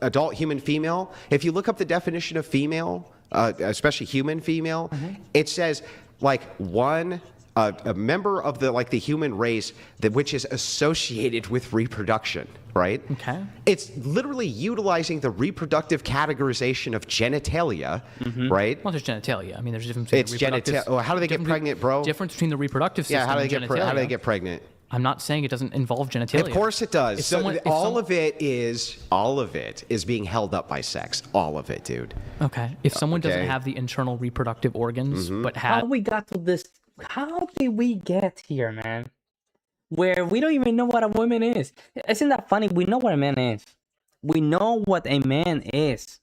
Adult human female. If you look up the definition of female, especially human female, it says like a member of the human race which is associated with reproduction, right? Okay. It's literally utilizing the reproductive categorization of genitalia, right? Well, there's genitalia. I mean, there's a difference between the reproductive. How do they get pregnant, bro? Difference between the reproductive system How do and they genitalia. get pregnant? I'm not saying it doesn't involve genitalia. Of course it does. All of it is being held up by sex. All of it, dude. Okay. If someone doesn't have the internal reproductive organs, but has... How we got to this? How did we get here, man? Where we don't even know what a woman is. Isn't that funny? We know what a man is. We know what a man is.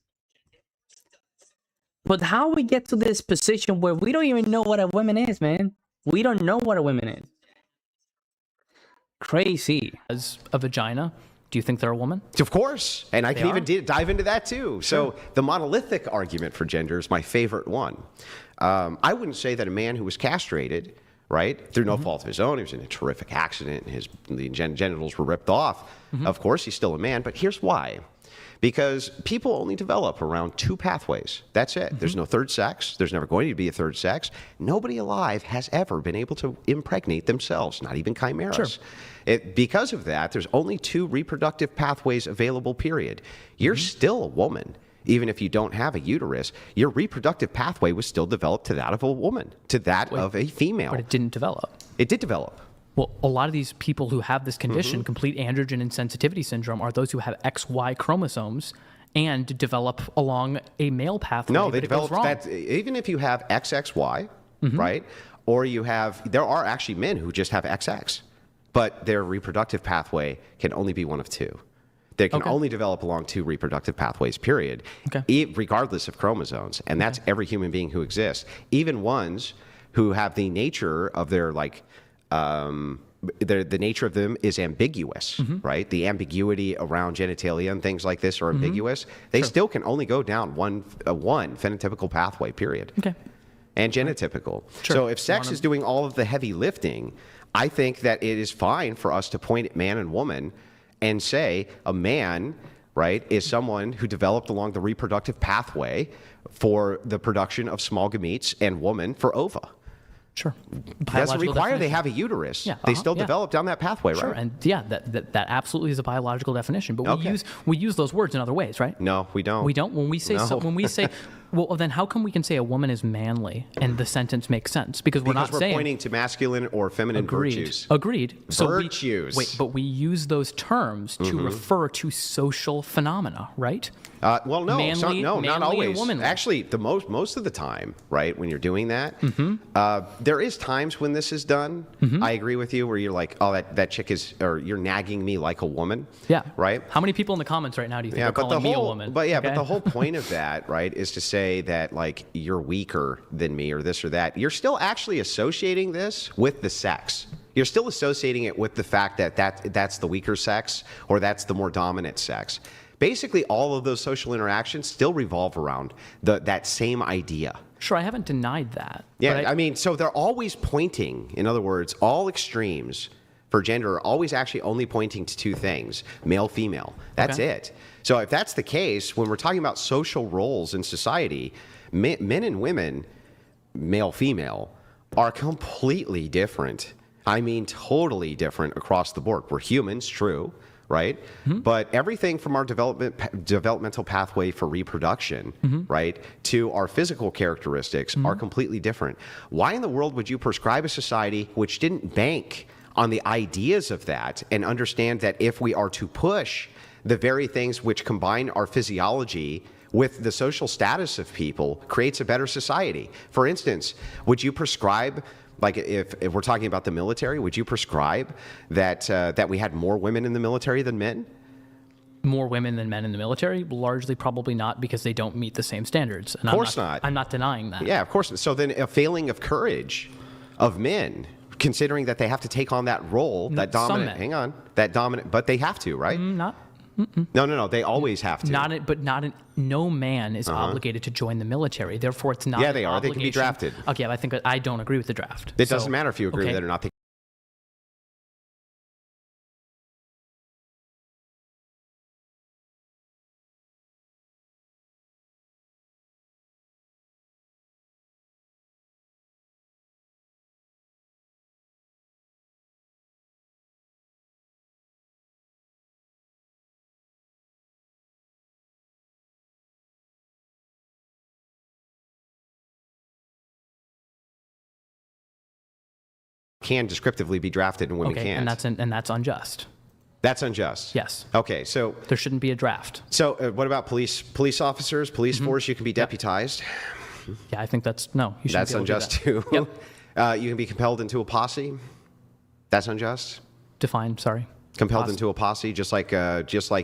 But how we get to this position where we don't even know what a woman is, man? We don't know what a woman is. Crazy. As a vagina, do you think they're a woman? Of course. And I can even dive into that too. So the monolithic argument for gender is my favorite one. I wouldn't say that a man who was castrated, right, through no fault of his own, he was in a terrific accident, and the genitals were ripped off. Of course, he's still a man, but here's why. Because people only develop around two pathways. That's it. There's no third sex. There's never going to be a third sex. Nobody alive has ever been able to impregnate themselves, not even chimeras. Sure. Because of that, there's only two reproductive pathways available, period. You're still a woman. Even if you don't have a uterus, your reproductive pathway was still developed to that of a woman, to that of a female. But it didn't develop. It did develop. Well, a lot of these people who have this condition, complete androgen insensitivity syndrome, are those who have XY chromosomes and develop along a male pathway. No, they develop that. Even if you have XXY, right? Or there are actually men who just have XX, but their reproductive pathway can only be one of two. They can only develop along two reproductive pathways, period, regardless of chromosomes. And that's every human being who exists. Even ones who have the nature of their, the nature of them is ambiguous, right? The ambiguity around genitalia and things like this are ambiguous. They still can only go down one phenotypical pathway, period. Okay. And genotypical. Sure. So if sex is doing all of the heavy lifting, I think that it is fine for us to point at man and woman and say a man, right, is someone who developed along the reproductive pathway for the production of small gametes, and woman for ova. Sure. It doesn't require they have a uterus. Yeah, they still develop down that pathway, right? Sure, and that absolutely is a biological definition. But we use those words in other ways, right? No, we don't. We don't. When we say well, then how come we can say a woman is manly and the sentence makes sense? Because we're pointing to masculine or feminine virtues. Agreed. So virtues. But we use those terms to refer to social phenomena, right? Well, no, manly, not always. And actually, most of the time, right, when you're doing that, there is times when this is done. I agree with you, where you're like, oh, that chick is, or you're nagging me like a woman. Yeah. Right. How many people in the comments right now do you think are calling me a woman? But the whole point of that, right, is to say that like you're weaker than me or this or that. You're still actually associating this with the sex. You're still associating it with the fact that that's the weaker sex, or that's the more dominant sex. Basically, all of those social interactions still revolve around that same idea. Sure, I haven't denied that. Yeah, I mean, so they're always pointing, in other words, all extremes for gender are always actually only pointing to two things, male, female. That's it. So if that's the case, when we're talking about social roles in society, men and women, male, female, are completely different I mean, totally different across the board. We're humans, true, right? But everything from our developmental pathway for reproduction, right, to our physical characteristics are completely different. Why in the world would you prescribe a society which didn't bank on the ideas of that and understand that if we are to push the very things which combine our physiology with the social status of people creates a better society? For instance, would you prescribe, like if we're talking about the military, would you prescribe that we had more women in the military than men? More women than men in the military? Largely probably not, because they don't meet the same standards. And of course not. I'm not denying that. Yeah, of course. So then a failing of courage of men, considering that they have to take on that role, that dominant, hang on, that dominant, but they have to, right? No. They always have to. No man is obligated to join the military. Therefore, it's not. Yeah, they are. They can be drafted. Okay, I think I don't agree with the draft. It doesn't matter if you agree with it or not. Can descriptively be drafted and women can't. And that's unjust. That's unjust. Yes. Okay, so there shouldn't be a draft. So what about police officers, police force? You can be deputized. Yeah, I think that's no. You that's unjust too. Yep. You can be compelled into a posse. That's unjust. Define. Sorry. Compelled into a posse, just like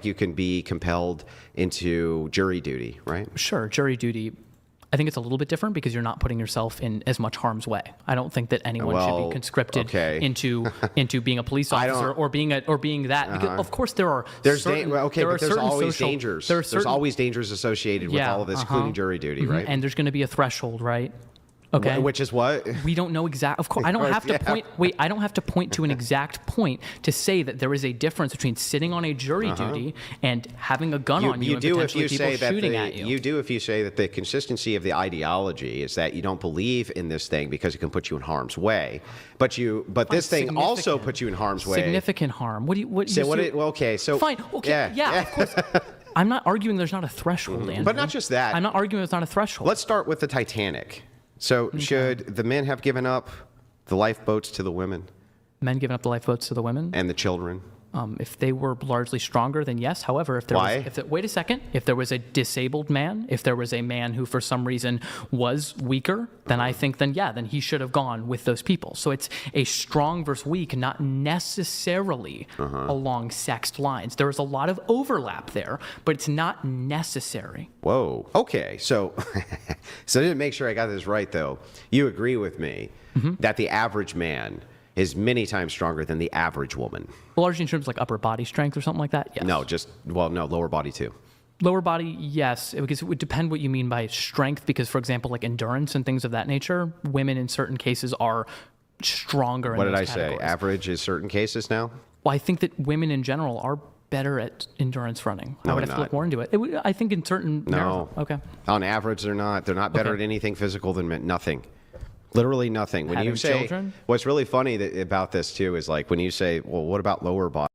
you can be compelled into jury duty, right? Sure, jury duty. I think it's a little bit different because you're not putting yourself in as much harm's way. I don't think that anyone should be conscripted into being a police officer or being that. Because of course there are there's always dangers. There's always dangers associated with all of this, including jury duty, right? And there's going to be a threshold, right? Okay. Which is what? We don't know exact. Of course, I don't have to point. Wait, I don't have to point to an exact point to say that there is a difference between sitting on a jury duty and having a gun on you and potentially people shooting at you. You do if you say that the consistency of the ideology is that you don't believe in this thing because it can put you in harm's way. But this thing also puts you in harm's way. Significant harm. What do you? Okay. So fine. Okay. Yeah. Of course. I'm not arguing there's not a threshold, Andrew. But not just that. I'm not arguing there's not a threshold. Let's start with the Titanic. So should the men have given up the lifeboats to the women? Men giving up the lifeboats to the women? And the children? If they were largely stronger, then yes. However, wait a second. If there was a disabled man, if there was a man who for some reason was weaker, then I think then he should have gone with those people. So it's a strong versus weak, not necessarily along sexed lines. There is a lot of overlap there, but it's not necessary. Whoa. Okay. So to make sure I got this right, though, you agree with me that the average man is many times stronger than the average woman. Well, largely in terms of like upper body strength or something like that, yes. No, lower body too. Lower body, yes, because it would depend what you mean by strength, because, for example, like endurance and things of that nature, women in certain cases are stronger in those categories. What did I say? Average is certain cases now? Well, I think that women in general are better at endurance running. No, I would have to look more into it. I think in certain... No. Okay. On average, they're not. They're not better at anything physical than men. Nothing. Literally nothing. When Having you say children? What's really funny about this too is like when you say, well, what about lower body?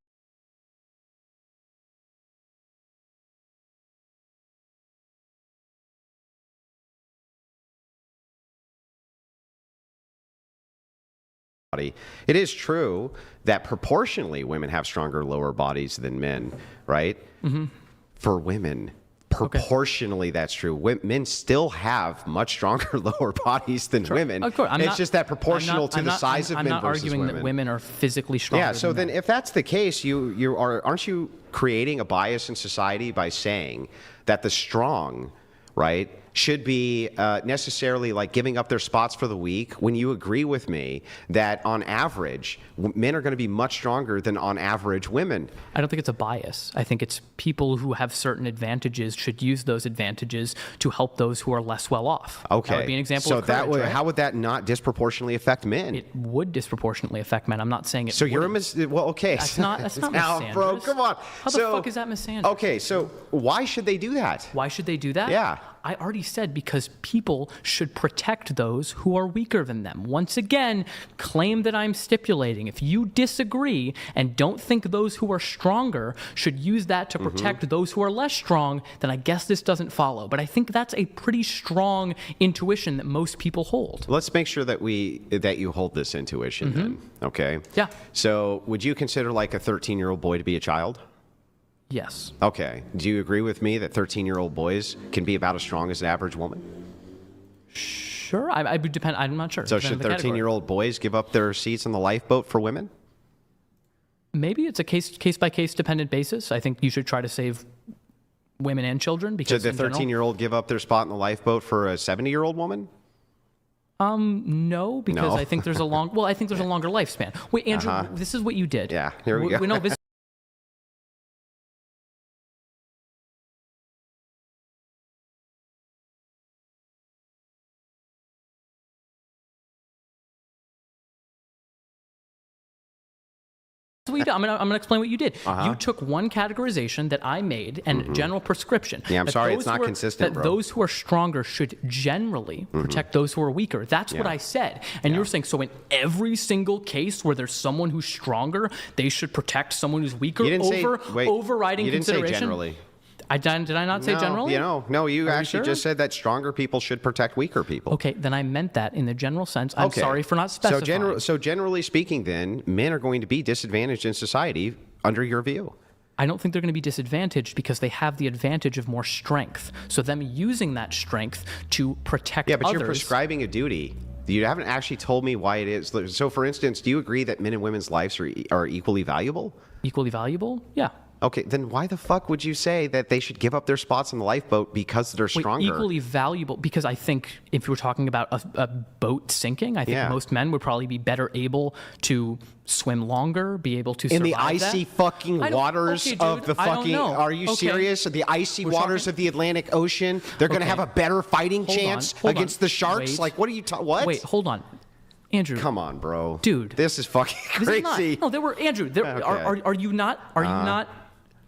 It is true that proportionally women have stronger lower bodies than men, right? For women. Proportionally, that's true. Men still have much stronger lower bodies than women. Of course, it's just that proportional to the size of men versus women. I'm not arguing that women are physically stronger. Yeah. So then, if that's the case, aren't you creating a bias in society by saying that the strong, right, should be necessarily like giving up their spots for the weak, when you agree with me that on average, men are going to be much stronger than on average women? I don't think it's a bias. I think it's people who have certain advantages should use those advantages to help those who are less well off. Okay. That would be an example so of courage, right? How would that not disproportionately affect men? It would disproportionately affect men. I'm not saying it So you're okay. That's not now, bro, come on. How the fuck is that misandrous? Okay, so why should they do that? Why should they do that? Yeah. I already said because people should protect those who are weaker than them. Once again, claim that I'm stipulating. If you disagree and don't think those who are stronger should use that to protect those who are less strong, then I guess this doesn't follow. But I think that's a pretty strong intuition that most people hold. Let's make sure that you hold this intuition then, okay? Yeah. So would you consider like a 13-year-old boy to be a child? Yes. Okay. Do you agree with me that 13-year-old boys can be about as strong as an average woman? Sure. I would depend. I'm not sure. So should 13-year-old boys give up their seats on the lifeboat for women? Maybe it's a case-by-case dependent basis. I think you should try to save women and children. Because should the 13-year-old give up their spot in the lifeboat for a 70-year-old woman? No, because I think there's a longer lifespan. Wait, Andrew, this is what you did. Yeah, here we go. We know this. I'm going to explain what you did. You took one categorization that I made and general prescription. Yeah, I'm sorry, it's not consistent, bro. Those who are stronger should generally protect those who are weaker. That's what I said. And you're saying, so in every single case where there's someone who's stronger, they should protect someone who's weaker overriding consideration? You didn't say generally. Did I not say generally? No, you actually sure? just said that stronger people should protect weaker people. Okay, then I meant that in the general sense. I'm sorry for not specifying. So generally speaking then, men are going to be disadvantaged in society under your view. I don't think they're going to be disadvantaged because they have the advantage of more strength. So them using that strength to protect others. Yeah, but you're prescribing a duty. You haven't actually told me why it is. So for instance, do you agree that men and women's lives are equally valuable? Equally valuable? Yeah. Okay, then why the fuck would you say that they should give up their spots in the lifeboat because they're stronger? Equally valuable, because I think if we're talking about a boat sinking, I think most men would probably be better able to swim longer, be able to survive in the icy fucking waters of the fucking... Are you serious? The icy waters of the Atlantic Ocean, they're going to have a better fighting chance against the sharks? Like, what are you what? Wait, hold on. Andrew, come on, bro, dude, this is fucking crazy. No, there were Andrew. Are you not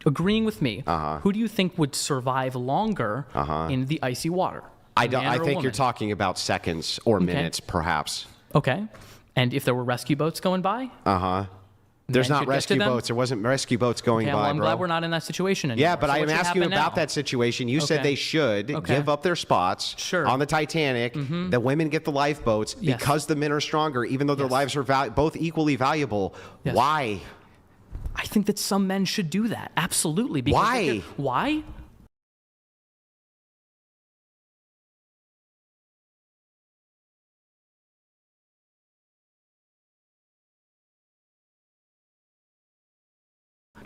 agreeing with me? Who do you think would survive longer in the icy water? I think you're talking about seconds or minutes, perhaps. Okay, and if there were rescue boats going by? There's not rescue boats. There wasn't rescue boats going by, well, I'm bro. glad we're not in that situation anymore. Yeah, but I am asking you about that situation. You said they should give up their spots on the Titanic. The women get the lifeboats because the men are stronger, even though their lives are both equally valuable. Why? I think that some men should do that. Absolutely. Why? Why?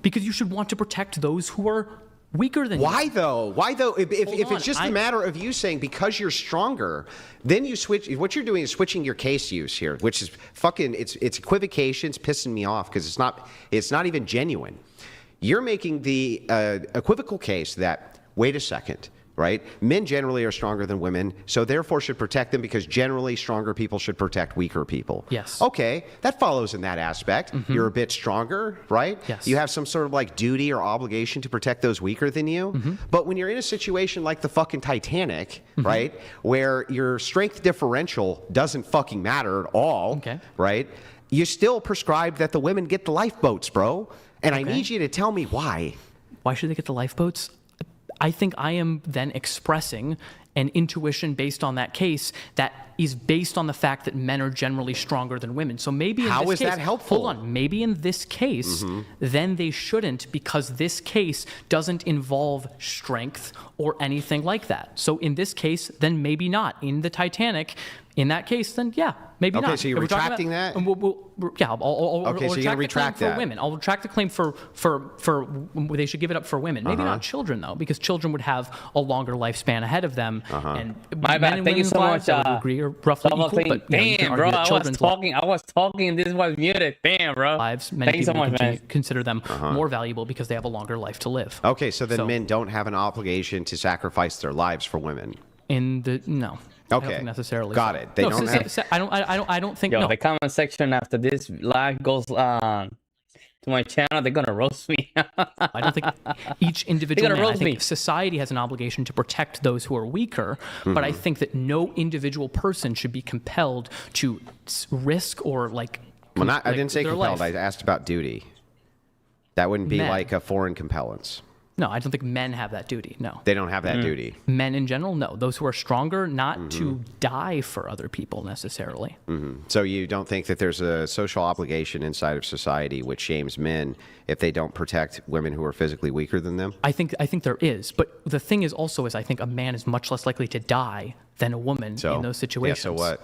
Because you should want to protect those who are weaker than you. Why though? Why though? If it's just a matter of you saying because you're stronger, then you switch. What you're doing is switching your case use here, which is fucking. It's equivocation. It's pissing me off because it's not even genuine. You're making the equivocal case that wait a second. Right? Men generally are stronger than women, so therefore should protect them because generally stronger people should protect weaker people. Yes. Okay, that follows in that aspect. You're a bit stronger, right? Yes. You have some sort of like duty or obligation to protect those weaker than you. But when you're in a situation like the fucking Titanic, right, where your strength differential doesn't fucking matter at all, right? You still prescribe that the women get the lifeboats, bro. And I need you to tell me why. Why should they get the lifeboats? I think I am then expressing an intuition based on that case that is based on the fact that men are generally stronger than women. So maybe in How this is case, that helpful? Hold on. Maybe in this case, then they shouldn't because this case doesn't involve strength or anything like that. So in this case, then maybe not. In the Titanic, in that case, then yeah, maybe not. Okay, so you're retracting that? I'll Okay, so you're going to retract that. For women. I'll retract the claim for they should give it up for women. Maybe not children though, because children would have a longer lifespan ahead of them. And my bad. Thank you so much. I would agree are roughly equal, but damn, bro, I was talking, and this was muted. Damn, bro. Lives, many people so much, consider them more valuable because they have a longer life to live. Okay, so then men don't have an obligation to sacrifice their lives for women. No. Okay. I don't think necessarily. Got it. They don't have... I don't think. Yo, the comment section after this live goes to my channel, they're gonna roast me. I don't think each individual They're gonna man, I roast think me. society has an obligation to protect those who are weaker, but I think that no individual person should be compelled to risk or like. Well, I didn't say their compelled. life. I asked about duty. That wouldn't be Men. like a foreign compellence. No, I don't think men have that duty. No. They don't have that duty. Men in general, no. Those who are stronger, not to die for other people necessarily. So you don't think that there's a social obligation inside of society which shames men if they don't protect women who are physically weaker than them? I think there is, but the thing is also I think a man is much less likely to die than a woman in those situations. Yeah, so what?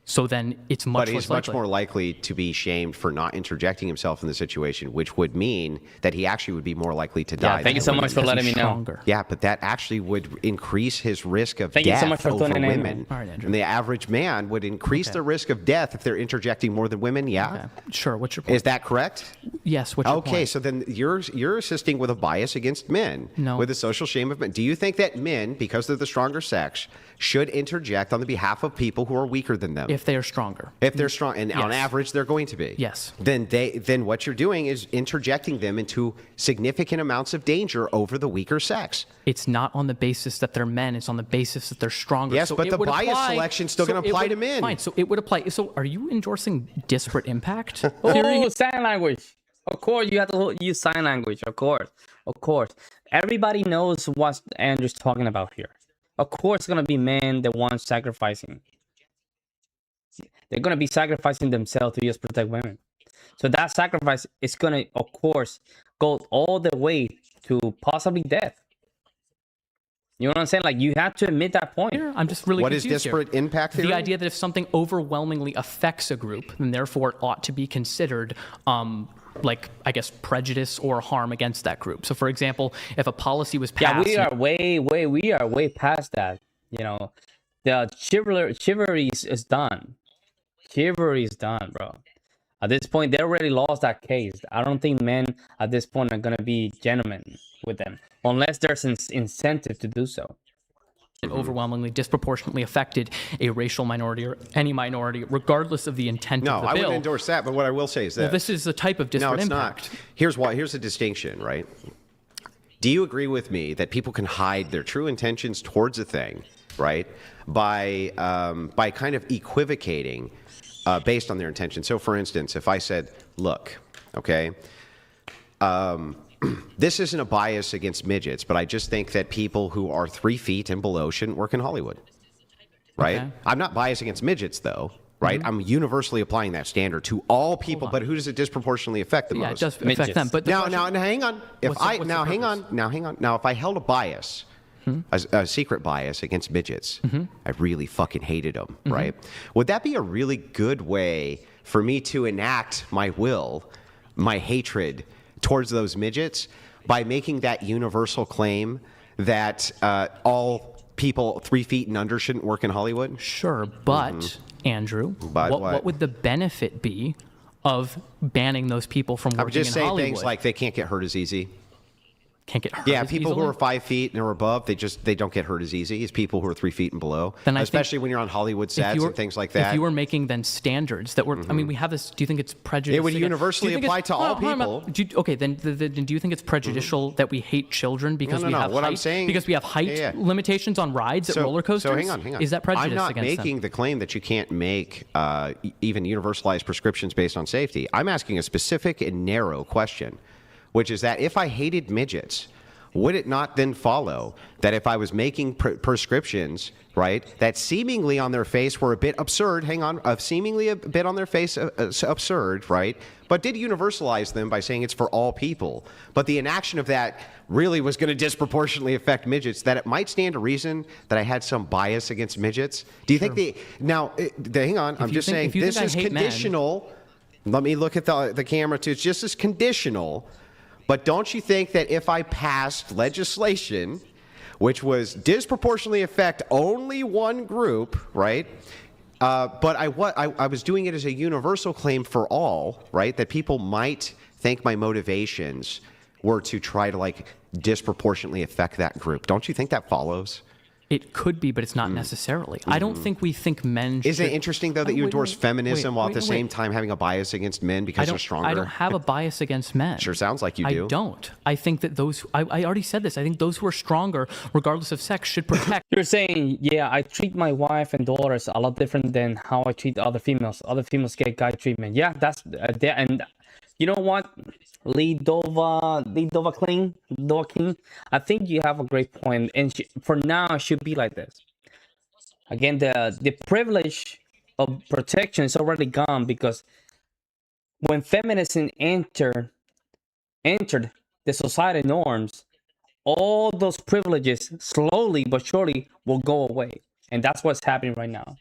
So then it's much But less he's likely. much more likely to be shamed for not interjecting himself in the situation, which would mean that he actually would be more likely to die. Yeah, thank you than so a woman. much for letting me know. Stronger. Yeah, but that actually would increase his risk of Thank you death so much for over tuning in, women. man. All right, Andrew. And the average man would increase the risk of death if they're interjecting more than women. Yeah. Okay. Sure. What's your point? Is that correct? Yes. What's your Okay, point? so then you're assisting with a bias against men. No. With the social shame of men. Do you think that men, because they're the stronger sex, should interject on the behalf of people who are weaker than them? If they are stronger. If they're strong, and on Yes. average they're going to be. Yes. Then what you're doing is interjecting them into significant amounts of danger over the weaker sex. It's not on the basis that they're men. It's on the basis that they're stronger. Yes, So but it the would bias apply- selection's still so gonna it apply would- to men. Fine. So it would apply. So are you endorsing disparate impact? Oh, sign language. Of course, you have to use sign language. Of course. Everybody knows what Andrew's talking about here. Of course, it's gonna be men the ones sacrificing. They're gonna be sacrificing themselves to just protect women. So that sacrifice is gonna, of course, go all the way to possibly death. You know what I'm saying? Like, you have to admit that point. I'm just really What is confused here. disparate impact theory? The idea that if something overwhelmingly affects a group, then therefore it ought to be considered, like, I guess, prejudice or harm against that group. So, for example, if a policy was passed, Yeah, we are way past that. You know, the chivalry is done. Chivalry is done, bro. At this point, they already lost that case. I don't think men at this point are gonna be gentlemen with them, unless there's an incentive to do so. it overwhelmingly disproportionately affected a racial minority or any minority, regardless of the intent No, of the I bill. wouldn't endorse that, but what I will say is that... Well, this is the type of No, disparate it's impact. not. Here's why. Here's the distinction, right? Do you agree with me that people can hide their true intentions towards a thing, right, by kind of equivocating based on their intention? So, for instance, if I said, "Look, okay, this isn't a bias against midgets, but I just think that people who are 3 feet and below shouldn't work in Hollywood," right? Okay. I'm not biased against midgets, though. Right, I'm universally applying that standard to all people, but who does it disproportionately affect the Yeah, it most? does affect Midgets. them. But the Now, question- hang on. If What's the- I what's now the hang purpose? on, now hang on. Now, if I held a bias, a secret bias against midgets, I really fucking hated them. Right? Would that be a really good way for me to enact my will, my hatred towards those midgets, by making that universal claim that all people 3 feet and under shouldn't work in Hollywood? Sure, but Andrew, But what what? would the benefit be of banning those people from I would working just in say Hollywood? things like they can't get hurt as easy. Can't get hurt. Yeah, as people who easily? are 5 feet and are above, they don't get hurt as easy as people who are 3 feet and below. Then I think especially when you're on Hollywood If sets you were- and things like that. If you were making then standards that were, I mean, we have this. Do you think it's prejudicial? It would universally apply to all people. Okay, then do you think it's prejudicial that we hate children because No, we no, have what I'm height, saying- because we have height Yeah, yeah. limitations on rides at roller coasters? So hang on. Is that prejudice I'm not against making them? the claim that you can't make even universalized prescriptions based on safety. I'm asking a specific and narrow question, which is that if I hated midgets, would it not then follow that if I was making prescriptions, right, that seemingly on their face were a bit absurd, seemingly a bit on their face absurd, right, but did universalize them by saying it's for all people, but the enaction of that really was going to disproportionately affect midgets, that it might stand to reason that I had some bias against midgets? Do you think hang on, I'm you just think- saying if you this think I is hate men- conditional. Let me look at the camera too. It's just as conditional. But don't you think that if I passed legislation which was disproportionately affect only one group, right? But I was doing it as a universal claim for all, right? That people might think my motivations were to try to like disproportionately affect that group. Don't you think that follows? It could be, but it's not necessarily. I don't think we think men should... Isn't it interesting, though, that you endorse feminism while at the same time having a bias against men because they're stronger? I don't have a bias against men. Sure sounds like you do. I don't. I think that those... I already said this. I think those who are stronger, regardless of sex, should protect... You're saying, yeah, I treat my wife and daughters a lot different than how I treat other females. Other females get guy treatment. Yeah, that's... and you know what? Lee Dova King, I think you have a great point, and for now it should be like this. Again, the privilege of protection is already gone, because when feminism entered the society norms, all those privileges slowly but surely will go away, and that's what's happening right now.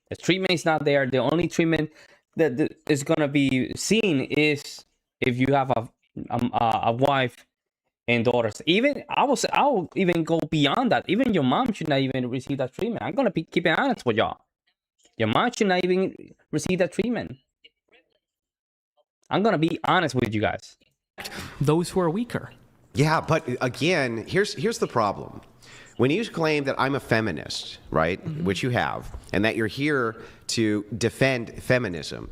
The treatment is not there. The only treatment that is gonna be seen is if you have a wife and daughters. Even I'll even go beyond that. Even your mom should not even receive that treatment. I'm gonna keep it honest with y'all. Your mom should not even receive that treatment. I'm gonna be honest with you guys. Those who are weaker. Yeah, but again, here's the problem. When you claim that I'm a feminist, right, which you have, and that you're here to defend feminism,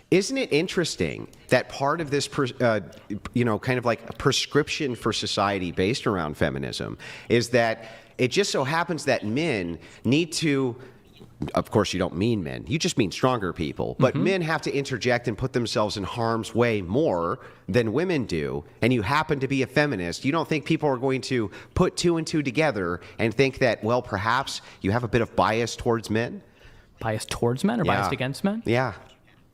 isn't it interesting that part of this, kind of like a prescription for society based around feminism is that it just so happens that men need to, of course you don't mean men, you just mean stronger people, but men have to interject and put themselves in harm's way more than women do, and you happen to be a feminist. You don't think people are going to put two and two together and think that, well, perhaps you have a bit of bias towards men? Bias towards men or biased against men? Yeah.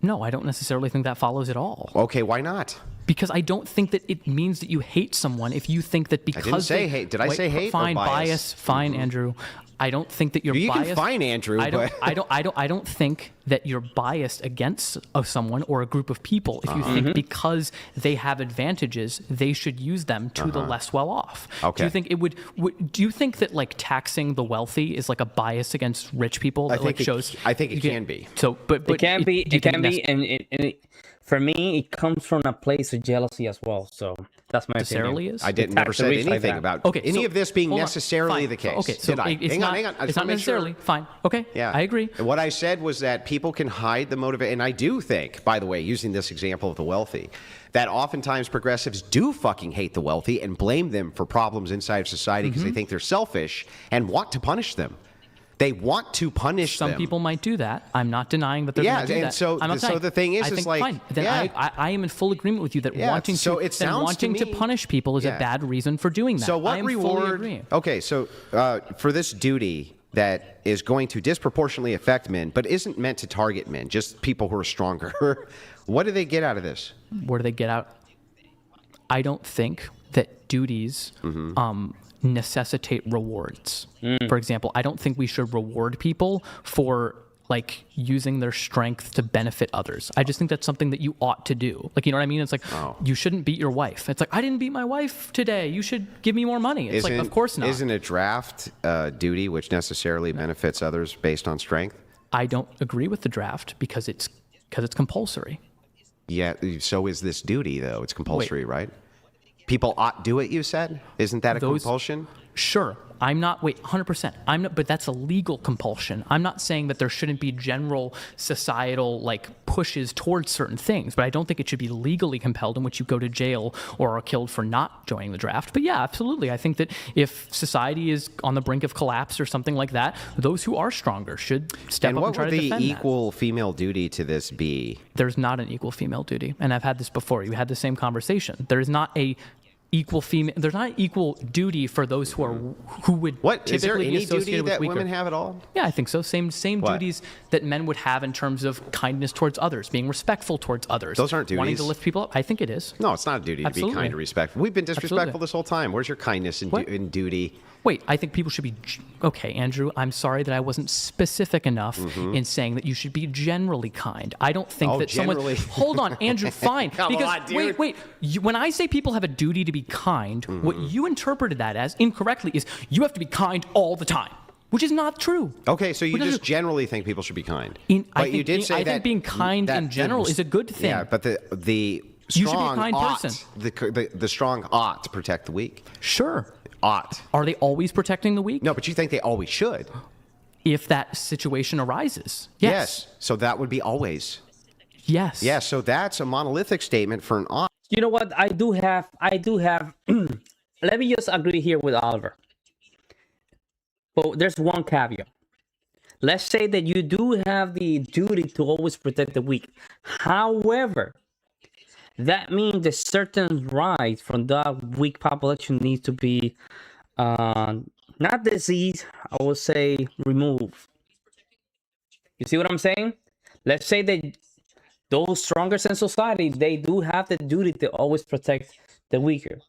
No, I don't necessarily think that follows at all. Okay, why not? Because I don't think that it means that you hate someone if you think that because... I didn't say hate. Did I say hate fine, or bias? Fine, Andrew. I don't think that you're you biased. You can fine Andrew, I don't think that you're biased against someone or a group of people if you think because they have advantages, they should use them to the less well off. Okay. Do you think it would do you think that like taxing the wealthy is like a bias against rich people? That, I think it can be. So, but it can be, and for me, it comes from a place of jealousy as well. So that's my opinion. I never said anything about any of this being necessarily the case. Okay, so did I? Hang on. It's not necessarily. Fine. Okay. Yeah. I agree. What I said was that people can hide the motivation. And I do think, by the way, using this example of the wealthy, that oftentimes progressives do fucking hate the wealthy and blame them for problems inside of society because they think they're selfish and want to punish them. They want to punish them. Some people might do that. I'm not denying that they're going to do that. And so the thing is, like, fine. Then I am in full agreement with you that wanting to punish people is a bad reason for doing that. So what reward? Okay, so for this duty that is going to disproportionately affect men, but isn't meant to target men, just people who are stronger. What do they get out of this? What do they get out? I don't think that duties necessitate rewards. For example, I don't think we should reward people for like using their strength to benefit others. I just think that's something that you ought to do. Like, you know what I mean? It's like, you shouldn't beat your wife. It's like, I didn't beat my wife today. You should give me more money. It's like, of course not. Isn't a draft duty which necessarily benefits others based on strength? I don't agree with the draft because it's compulsory. Yeah, so is this duty, though. It's compulsory, right? People ought do it, you said? Isn't that a compulsion? Sure. 100%. I'm not, but that's a legal compulsion. I'm not saying that there shouldn't be general societal like pushes towards certain things, but I don't think it should be legally compelled in which you go to jail or are killed for not joining the draft. But yeah, absolutely. I think that if society is on the brink of collapse or something like that, those who are stronger should step up and try to defend that. And what would the equal female duty to this be? There's not an equal female duty. And I've had this before. You had the same conversation. There is not a equal female. There's not equal duty for those who would typically is there any be associated duty with that weaker. Women have at all? Yeah, I think so. Same duties that men would have in terms of kindness towards others, being respectful towards others. Those aren't duties. Wanting to lift people up. I think it is. No, it's not a duty to be kind and respectful. We've been disrespectful this whole time. Where's your kindness and duty? Wait, I think people should be... Okay, Andrew, I'm sorry that I wasn't specific enough in saying that you should be generally kind. I don't think that generally. someone... Hold on, Andrew, fine. Come on, dude. Wait. When I say people have a duty to be kind, what you interpreted that as incorrectly is you have to be kind all the time, which is not true. Okay, so you just generally think people should be kind. I think being kind in general is a good thing. Yeah, but the strong ought to protect the weak. Sure. ought. Are they always protecting the weak? No, but you think they always should. If that situation arises. Yes. So that would be always. Yes. Yeah, so that's a monolithic statement for an ought. You know what? I do have, let me just agree here with Oliver. But there's one caveat. Let's say that you do have the duty to always protect the weak. However, that means that certain rights from that weak population needs to be not diseased, I would say removed. You see what I'm saying? Let's say that those strongest in society, they do have the duty to always protect the weaker.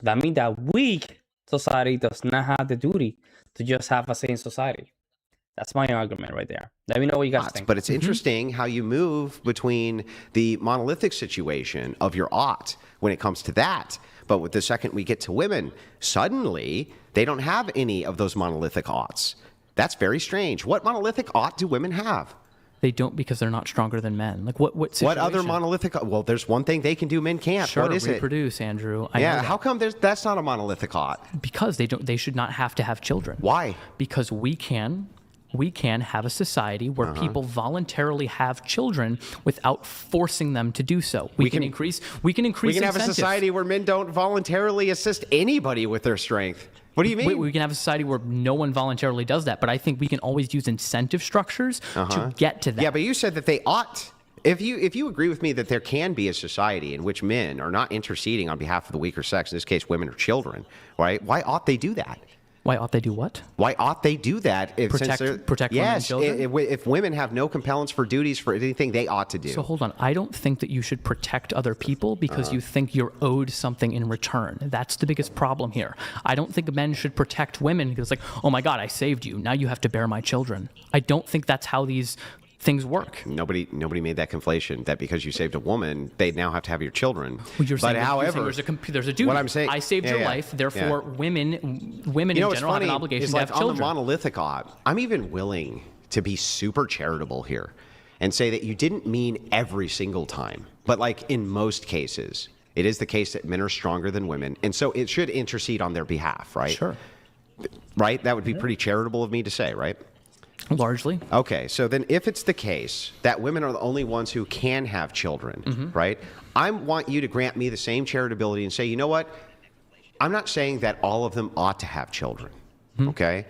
That means that weak society does not have the duty to just have a say in society. That's my argument right there. Let me know what you guys think. But it's interesting how you move between the monolithic situation of your ought when it comes to that. But with the second we get to women, suddenly they don't have any of those monolithic oughts. That's very strange. What monolithic ought do women have? They don't, because they're not stronger than men. Like what situation? What other monolithic? Well, there's one thing they can do men can't. Sure, what is reproduce, Andrew. I yeah, know that. how come that's not a monolithic ought? Because they should not have to have children. Why? Because we can have a society where people voluntarily have children without forcing them to do so. We can increase We can have a incentives. society where men don't voluntarily assist anybody with their strength. What do you mean? We can have a society where no one voluntarily does that, but I think we can always use incentive structures to get to that. Yeah, but you said that they ought. If you agree with me that there can be a society in which men are not interceding on behalf of the weaker sex, in this case women or children, right? Why ought they do that? Why ought they do what? Why ought they do that? Protect women and children? If women have no compellence for duties for anything, they ought to do. So hold on. I don't think that you should protect other people because you think you're owed something in return. That's the biggest problem here. I don't think men should protect women because, like, oh my God, I saved you. Now you have to bear my children. I don't think that's how these things work. Nobody made that conflation that because you saved a woman, they now have to have your children. Well, you're saying, however, there's a duty. what I'm saying, I saved your life, therefore women in general have an obligation to have children. On the monolithic ought, I'm even willing to be super charitable here and say that you didn't mean every single time, but like in most cases, it is the case that men are stronger than women, and so it should intercede on their behalf, right? Sure. Right? That would be pretty charitable of me to say, right? Largely. Okay, so then if it's the case that women are the only ones who can have children, right? I want you to grant me the same charitability and say, you know what? I'm not saying that all of them ought to have children, okay?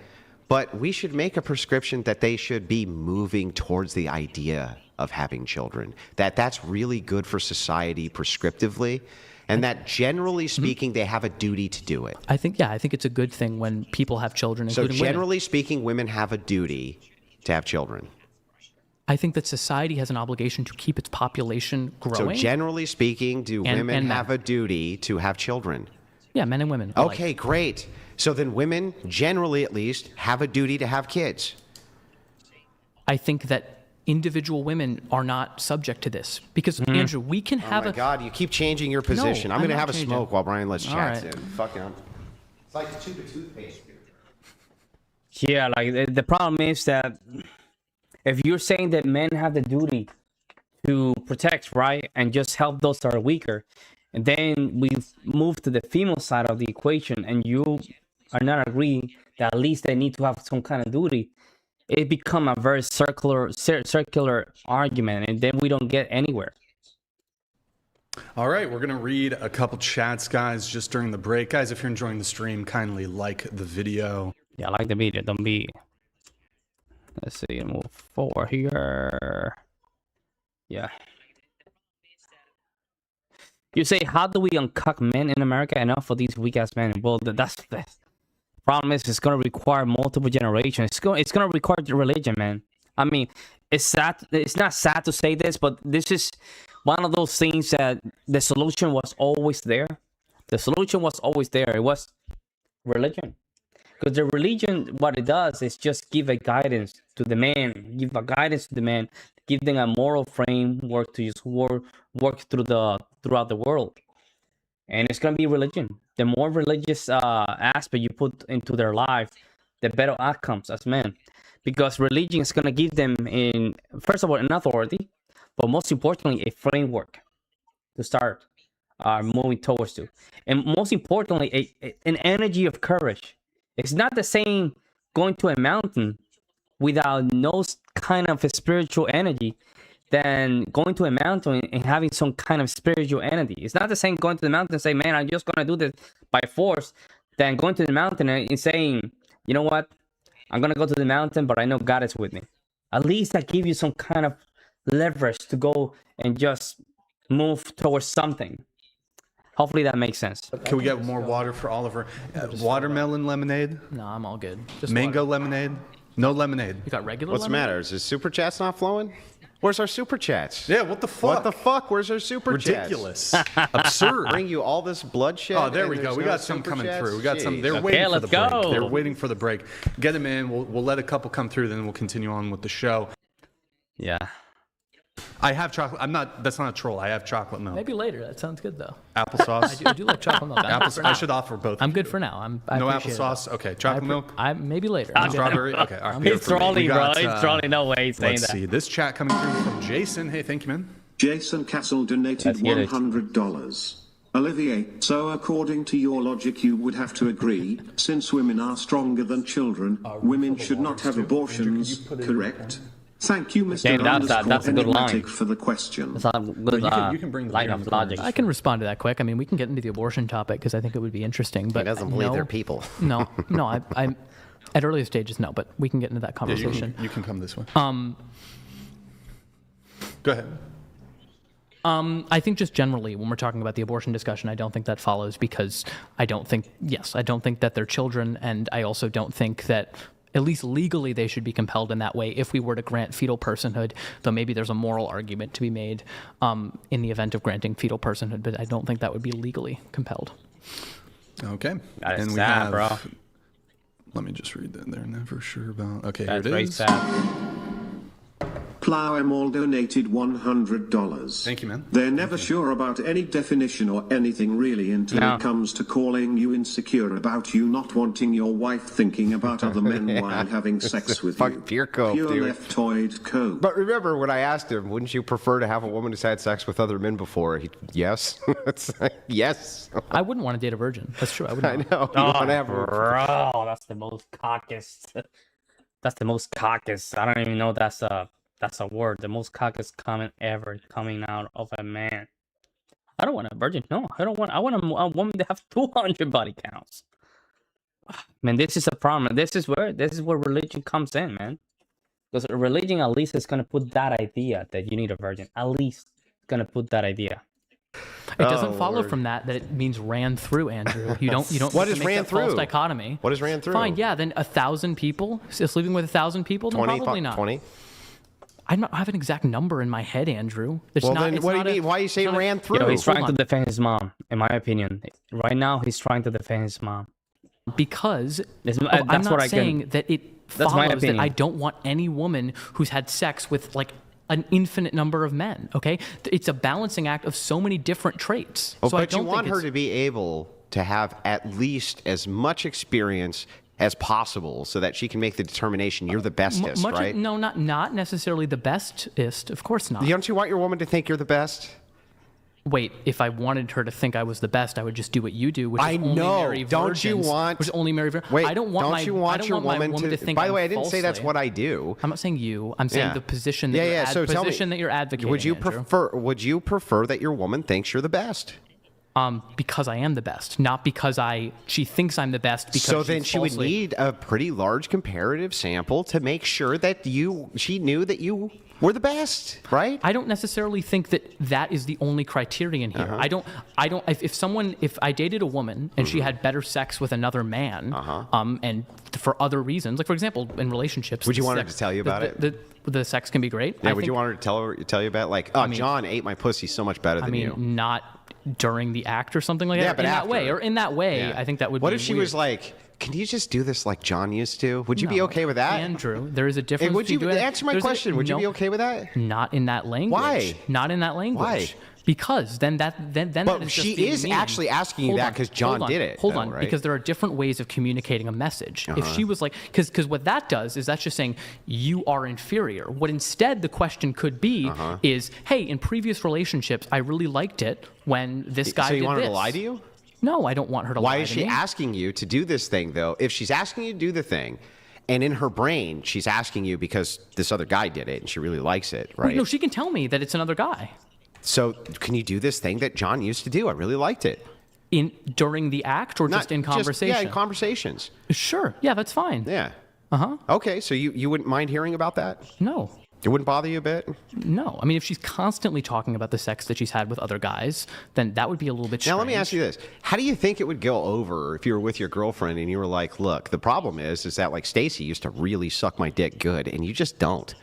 But we should make a prescription that they should be moving towards the idea of having children, that's really good for society prescriptively, and that generally speaking, they have a duty to do it. I think it's a good thing when people have children, including So generally women. speaking, women have a duty to have children. I think that society has an obligation to keep its population growing. So generally speaking, do women and have a duty to have children? Yeah, men and women. alike. Okay, great. So then women, generally at least, have a duty to have kids. I think that individual women are not subject to this because, Andrew, we can have Oh my God, you keep changing your position. I'm I'm going to not have a changing. smoke while Brian lets All chat. right. Dude. Fucking, it's like a tube of toothpaste. Yeah, like the problem is that if you're saying that men have the duty to protect, right, and just help those that are weaker, and then we move to the female side of the equation, and you are not agreeing that at least they need to have some kind of duty, it become a very circular argument, and then we don't get anywhere. All right, we're going to read a couple chats, guys, just during the break. Guys, if you're enjoying the stream, kindly like the video. Yeah, I like the video. Don't be. Let's see. Move forward here. Yeah. You say, how do we uncuck men in America enough for these weak ass men? Well, that's the problem. Is it's gonna require multiple generations. It's gonna require religion, man. I mean, it's sad. It's not sad to say this, but this is one of those things that the solution was always there. The solution was always there. It was religion. Because the religion, what it does is just give a guidance to the man, give them a moral framework to just work throughout the world. And it's gonna be religion. The more religious aspect you put into their life, the better outcomes as men. Because religion is gonna give them, first of all, an authority, but most importantly, a framework to start. are moving towards to. And most importantly, an energy of courage. It's not the same going to a mountain without no kind of a spiritual energy than going to a mountain and having some kind of spiritual energy. It's not the same going to the mountain and say, man, I'm just going to do this by force, than going to the mountain and saying, you know what, I'm going to go to the mountain, but I know God is with me. At least that gives you some kind of leverage to go and just move towards something. Hopefully that makes sense. Can we get more water for Oliver? Watermelon lemonade? No, I'm all good. Just Mango water. lemonade? No lemonade. You got regular What's the lemonade? matter? Is his super chats not flowing? Where's our super chats? Yeah, what the fuck? What the fuck? Where's our super chats? Ridiculous. Absurd. Bring you all this bloodshed. Oh, there and we go. there's We no got some super coming chats? through. We got some. Jeez. They're Okay, waiting for the let's break. go. They're waiting for the break. Get them in. We'll let a couple come through, then we'll continue on with the show. Yeah. I have chocolate. I'm not. That's not a troll. I have chocolate milk. Maybe later. That sounds good though. Applesauce. I do like chocolate milk. I'm good for I now. should offer both. I'm good for now. I No appreciate it, applesauce. though. Okay. Chocolate milk. Maybe later. Strawberry. Okay. All right. He's trolling, bro. He's trolling. No way he's saying Let's that. see. This chat coming through from Jason. Hey, thank you, man. Jason Castle donated Let's hear it. $100. Olivier, so according to your logic you would have to agree, since women are stronger than children, women should not have abortions, correct? Thank you, Mr. Okay, that's a good line. Enigmatic for the question. It's a good you can bring the line beer of in the logic. I can respond to that quick. I mean, we can get into the abortion topic because I think it would be interesting. But He doesn't believe no, they're people. No, I'm at earlier stages, no. But we can get into that Yeah, conversation. you can come this way. Go ahead. I think just generally, when we're talking about the abortion discussion, I don't think that follows because I don't think that they're children, and I also don't think that, at least legally, they should be compelled in that way if we were to grant fetal personhood, though maybe there's a moral argument to be made in the event of granting fetal personhood, but I don't think that would be legally compelled. Okay. That is and we sad, have, bro. Let me just read that. They're never sure about. Okay, That's here it very is. sad. Plow Emal donated $100. Thank you, man. They're never sure about any definition or anything really until No. it comes to calling you insecure about you not wanting your wife thinking about other men while having sex with Fuck you. pure coke, Pure dude. leftoid coke. But remember when I asked him, wouldn't you prefer to have a woman who's had sex with other men before? Yes. It's like, yes. I wouldn't want to date a virgin. That's true. I I wouldn't. know. You want to have a Bro, that's the most caucus. That's the most caucus. I don't even know that's a word. The most caucus comment ever coming out of a man. I don't want a virgin. No, I don't want. I want a woman to have 200 body counts. Man, this is a problem. This is where religion comes in, man. Because religion at least is gonna put that idea that you need a virgin. At least it's gonna put that idea. It doesn't follow Lord. from that it means ran through, Andrew. You don't. What need is to make ran that false through? dichotomy. What is ran through? Fine, yeah. Then 1,000 people sleeping with 1,000 people? No, 20, probably not. 20? I don't have an exact number in my head, Andrew. It's Well, not, then it's what do not you mean? Why are you it's saying not ran through? You know, he's Hold trying to on. defend his mom. In my opinion, right now he's trying to defend his mom. Because That's I'm what not I saying can- that it That's my follows that opinion. I don't want any woman who's had sex with like an infinite number of men. Okay, it's a balancing act of so many different traits. Oh, so I but you don't want think her it's- to be able to have at least as much experience as possible so that she can make the determination you're the bestest, right? No, not necessarily the bestest. Of course not. Don't you want your woman to think you're the best? Wait, if I wanted her to think I was the best, I would just do what you do, which I is only know. marry Don't you virgins, want- which is only marry virgins. Wait, I don't want don't my, you I want don't your want my woman to think By the I'm way, I didn't say that's falsely- what I do. I'm not saying you. I'm saying Yeah. the position that Yeah, you're yeah. So tell me, that you're advocating. would you Andrew. prefer that your woman thinks you're the best? Because I am the best, not because she thinks I'm the best. Because So then she's she would falsely- need a pretty large comparative sample to make sure that she knew that you were the best, right? I don't necessarily think that is the only criterion here. Uh-huh. I don't. If I dated a woman and she had better sex with another man, and for other reasons, like for example, in relationships, Would you the want her sex- to tell you about it? The sex can be great. Yeah, I would think- you want her to tell you about like, mean- John ate my pussy so much better I than mean, you? not during the act or something like Yeah, that. but in after. that way, or in that way, Yeah. I think that would. What be if she weird. was like, "Can you just do this like John used to?" Would you be No. okay with that? Andrew? There is a difference. Hey, would you between doing- answer my there's a- question? Would you be no, okay with that? Not in that language. Why? Not in that language. Why? Because then that But is she just being is mean. actually asking you Hold that on, because John hold on, did it. Hold though, on, right? because there are different ways of communicating a message. If she was like, because what that does is that's just saying you are inferior. What instead the question could be is, hey, in previous relationships, I really liked it when this guy So you did want her this. to lie to you? No, I don't want her to lie Why to is me. she asking you to do this thing, though? If she's asking you to do the thing, and in her brain, she's asking you because this other guy did it and she really likes it, right? Wait, no, she can tell me that it's another guy. So can you do this thing that John used to do? I really liked it. During the act or just in conversation? Yeah, in conversations. Sure. Yeah, that's fine. Yeah. Uh-huh. Okay, so you wouldn't mind hearing about that? No. It wouldn't bother you a bit? No. I mean, if she's constantly talking about the sex that she's had with other guys, then that would be a little bit strange. Now, let me ask you this. How do you think it would go over if you were with your girlfriend and you were like, look, the problem is that, like, Stacy used to really suck my dick good, and you just don't.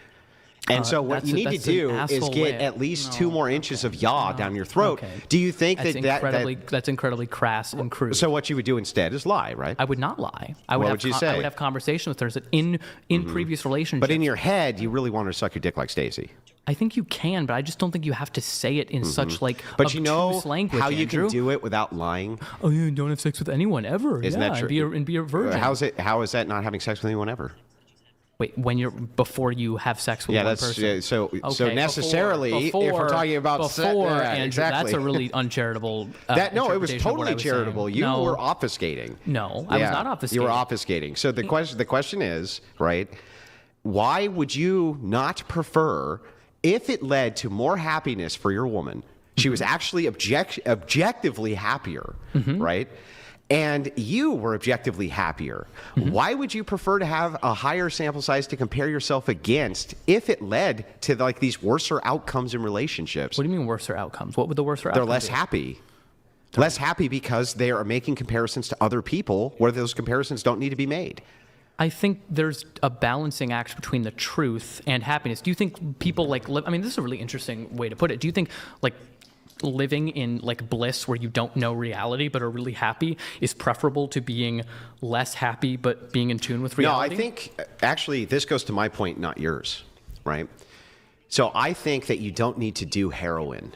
And so what you need to do is get at least 2 more inches of yaw down your throat. Okay. Do you think that's incredibly crass and crude? So what you would do instead is lie, right? I would not lie. I would What have would you say? I would have conversation with her that in previous relationships. But in your head, you really want her to suck your dick like Stacy. I think you can, but I just don't think you have to say it in such like But you know obtuse language, how you Andrew. can do it without lying? Oh, you don't have sex with anyone ever. Isn't that true? And be a virgin. How is that not having sex with anyone ever? Wait, before you have sex with one person. So Okay, necessarily, if we're talking about Andrew, exactly. that's a really uncharitable. It was interpretation of what totally I was charitable. saying. You No. were obfuscating. No, I was not obfuscating. You were obfuscating. So the question is, right? Why would you not prefer, if it led to more happiness for your woman, she was actually objectively happier, right? And you were objectively happier. Why would you prefer to have a higher sample size to compare yourself against if it led to like these worser outcomes in relationships? What do you mean worser outcomes? What would the worser outcomes They're less be? happy. Less happy because they are making comparisons to other people where those comparisons don't need to be made. I think there's a balancing act between the truth and happiness. Do you think people like live? I mean, this is a really interesting way to put it. Do you think like living in like bliss where you don't know reality but are really happy is preferable to being less happy but being in tune with reality? No, I think actually this goes to my point, not yours, right? So I think that you don't need to do heroin.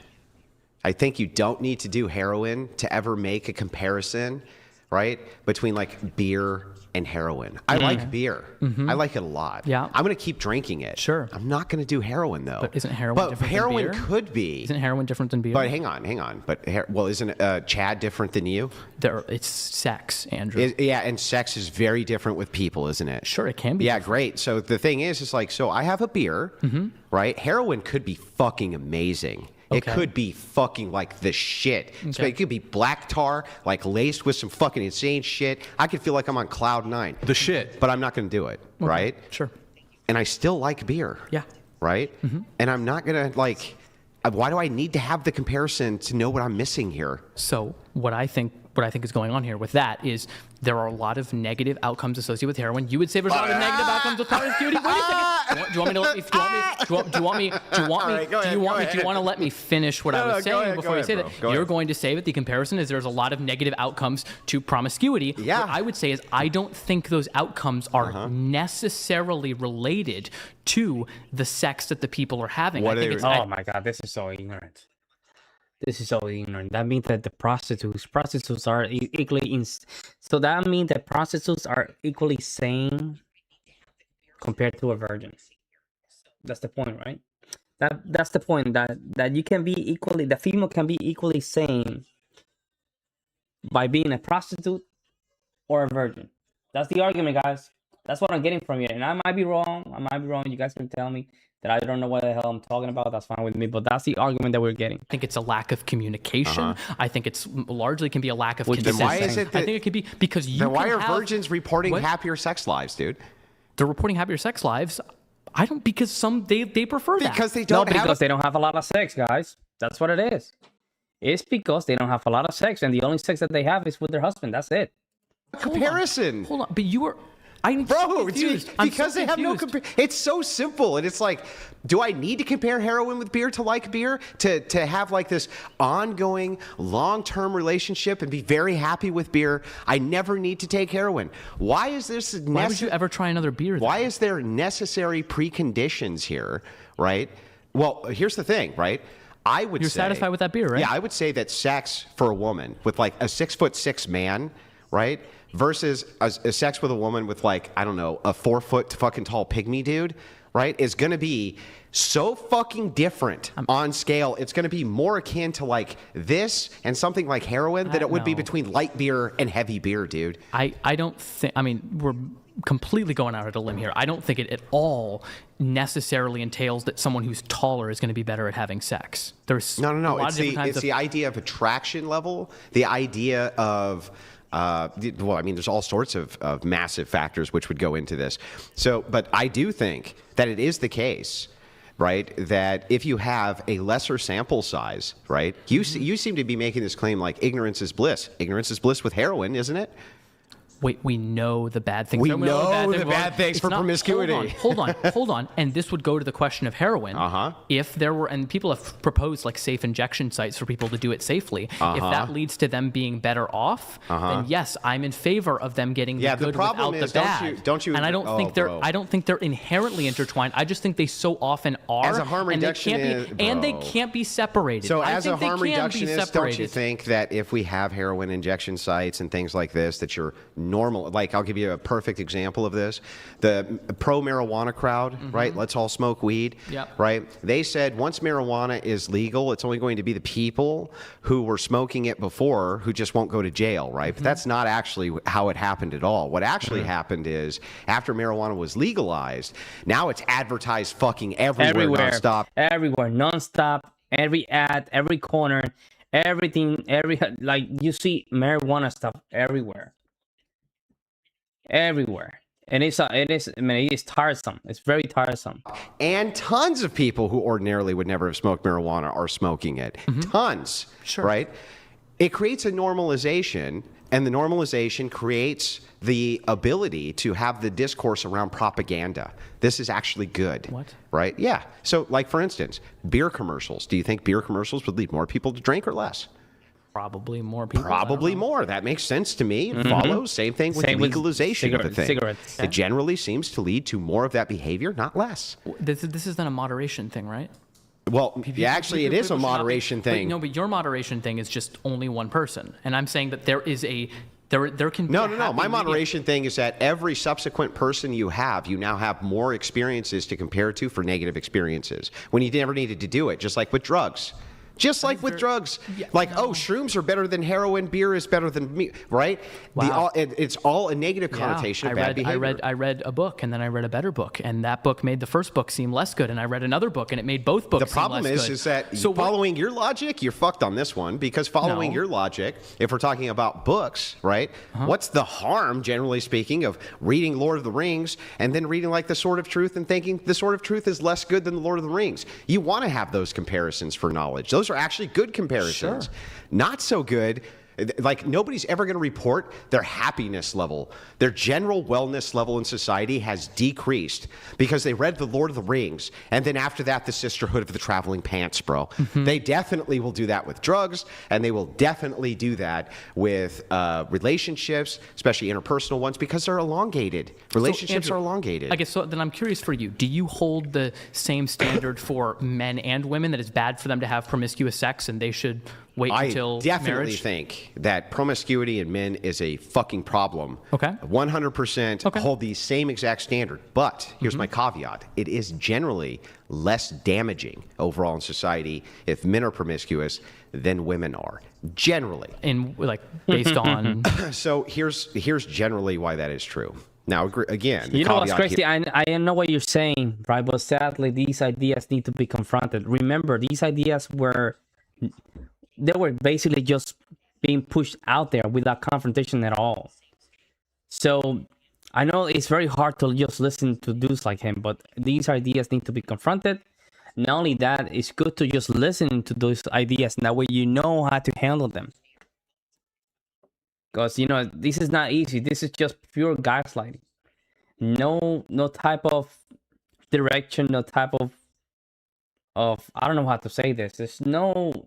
I think you don't need to do heroin to ever make a comparison, right, between like beer and heroin. I like beer. I like it a lot. Yeah. I'm going to keep drinking it. Sure. I'm not going to do heroin though. But isn't heroin But different heroin than beer? could be. Isn't heroin different than beer? But hang on. But isn't Chad different than you? It's sex, Andrew. Yeah, and sex is very different with people, isn't it? Sure, it can be. Yeah, great. So the thing is like, so I have a beer, right? Heroin could be fucking amazing. It Okay. could be fucking like the shit. So it could be black tar, like laced with some fucking insane shit. I could feel like I'm on cloud 9. The shit. But I'm not going to do it, right? Sure. And I still like beer. Yeah. Right? And I'm not going to like, why do I need to have the comparison to know what I'm missing here? So what I think is going on here with that is there are a lot of negative outcomes associated with heroin. You would say there's a lot of negative outcomes with promiscuity. Wait a second. Do you want me to let me? Do you want to let me finish what I was saying before you say that? You're going to say that the comparison is there's a lot of negative outcomes to promiscuity. Yeah. What I would say is I don't think those outcomes are necessarily related to the sex that the people are having. What I think are it's, Oh my god, this is so ignorant. This is so ignorant. That means that the prostitutes are equally so that means that prostitutes are equally sane compared to a virgin. That's the point, right? That's the point, that you can be equally, the female can be equally sane by being a prostitute or a virgin. That's the argument, guys. That's what I'm getting from you. And I might be wrong. You guys can tell me that I don't know what the hell I'm talking about. That's fine with me. But that's the argument that we're getting. I think it's a lack of communication. I think it's largely can be a lack of Then consistency. why is it that, I think it could be because you then why can are have- virgins reporting What? happier sex lives, dude? They're reporting happier sex lives. I don't, because they prefer that. Because they No, don't have because they don't have a lot of sex, guys. That's what it is. It's because they don't have a lot of sex, and the only sex that they have is with their husband. That's it. a comparison. Hold on, but you were. I'm so Bro, confused. I'm because so they have no confused. it's so simple, and it's like, do I need to compare heroin with beer to like beer to have like this ongoing long-term relationship and be very happy with beer? I never need to take heroin. Why is this? Why would you ever try another beer? Why is there necessary preconditions here, right? Well, here's the thing, right? I would You're say, satisfied with that beer, right? Yeah, I would say that sex for a woman with like a 6'6" man, right, versus a sex with a woman with like, I don't know, a 4 foot fucking tall pygmy dude, right, is going to be so fucking different on scale. It's going to be more akin to like this and something like heroin than it would be between light beer and heavy beer, dude. I don't think, I mean, we're completely going out on a limb here. I don't think it at all necessarily entails that someone who's taller is going to be better at having sex. There's No. A lot It's the idea of attraction level, the idea of well, I mean, there's all sorts of massive factors which would go into this. So, but I do think that it is the case, right, that if you have a lesser sample size, right, you seem to be making this claim like ignorance is bliss. Ignorance is bliss with heroin, isn't it? Wait, we know the bad things. We know the bad things for promiscuity. Hold on. And this would go to the question of heroin. If there were, and people have proposed like safe injection sites for people to do it safely. If that leads to them being better off, then yes, I'm in favor of them getting the good without the bad. Don't you? And I don't think they're inherently intertwined. I just think they so often are. As a harm reductionist, and they can't be separated. So as a harm reductionist, don't you think that if we have heroin injection sites and things like this, that you're normal, like I'll give you a perfect example of this. The pro-marijuana crowd, right? Let's all smoke weed, right? They said once marijuana is legal, it's only going to be the people who were smoking it before who just won't go to jail, right? But that's not actually how it happened at all. What actually happened is after marijuana was legalized, now it's advertised fucking everywhere nonstop. Everywhere, nonstop, every ad, every corner, everything, like you see marijuana stuff everywhere. Everywhere. And it is tiresome. It's very tiresome. And tons of people who ordinarily would never have smoked marijuana are smoking it. Tons. Sure. Right? It creates a normalization, and the normalization creates the ability to have the discourse around propaganda. This is actually good. What? Right? Yeah. So, like, for instance, beer commercials. Do you think beer commercials would lead more people to drink or less? Probably more people. Probably more. That makes sense to me. It follows. Same thing with legalization of the thing. Cigarettes. It generally seems to lead to more of that behavior, not less. This is then a moderation thing, right? Well, yeah, actually, it is a moderation thing. But your moderation thing is just only one person, and I'm saying that there is a there can be no. My moderation thing is that every subsequent person you now have more experiences to compare to for negative experiences when you never needed to do it, just like with drugs. Just like with drugs, shrooms are better than heroin, beer is better than me, right? Wow. It's all a negative connotation of bad behavior. I read a book, and then I read a better book, and that book made the first book seem less good, and I read another book, and it made both books seem less good. The problem is that following your logic, you're fucked on this one, because following your logic, if we're talking about books, right, what's the harm, generally speaking, of reading Lord of the Rings and then reading like The Sword of Truth and thinking The Sword of Truth is less good than The Lord of the Rings? You want to have those comparisons for knowledge. Those are actually good comparisons. Sure. Not so good. Like, nobody's ever going to report their happiness level. Their general wellness level in society has decreased because they read The Lord of the Rings, and then after that, The Sisterhood of the Traveling Pants, bro. They definitely will do that with drugs, and they will definitely do that with relationships, especially interpersonal ones, because they're elongated. Relationships are elongated. I guess so. Then I'm curious for you. Do you hold the same standard for men and women, that it's bad for them to have promiscuous sex and they should wait until marriage? I definitely think that promiscuity in men is a fucking problem. Okay. 100% hold the same exact standard. But here's my caveat. It is generally less damaging overall in society if men are promiscuous than women are. Generally. And like based on... So here's generally why that is true. Now, again, you know what's crazy? I know what you're saying, right? But sadly, these ideas need to be confronted. Remember, these ideas were basically just being pushed out there without confrontation at all. So I know it's very hard to just listen to dudes like him, but these ideas need to be confronted. Not only that, it's good to just listen to those ideas, and that way you know how to handle them. Because, this is not easy. This is just pure gaslighting. No type of direction, no type of I don't know how to say this. There's no...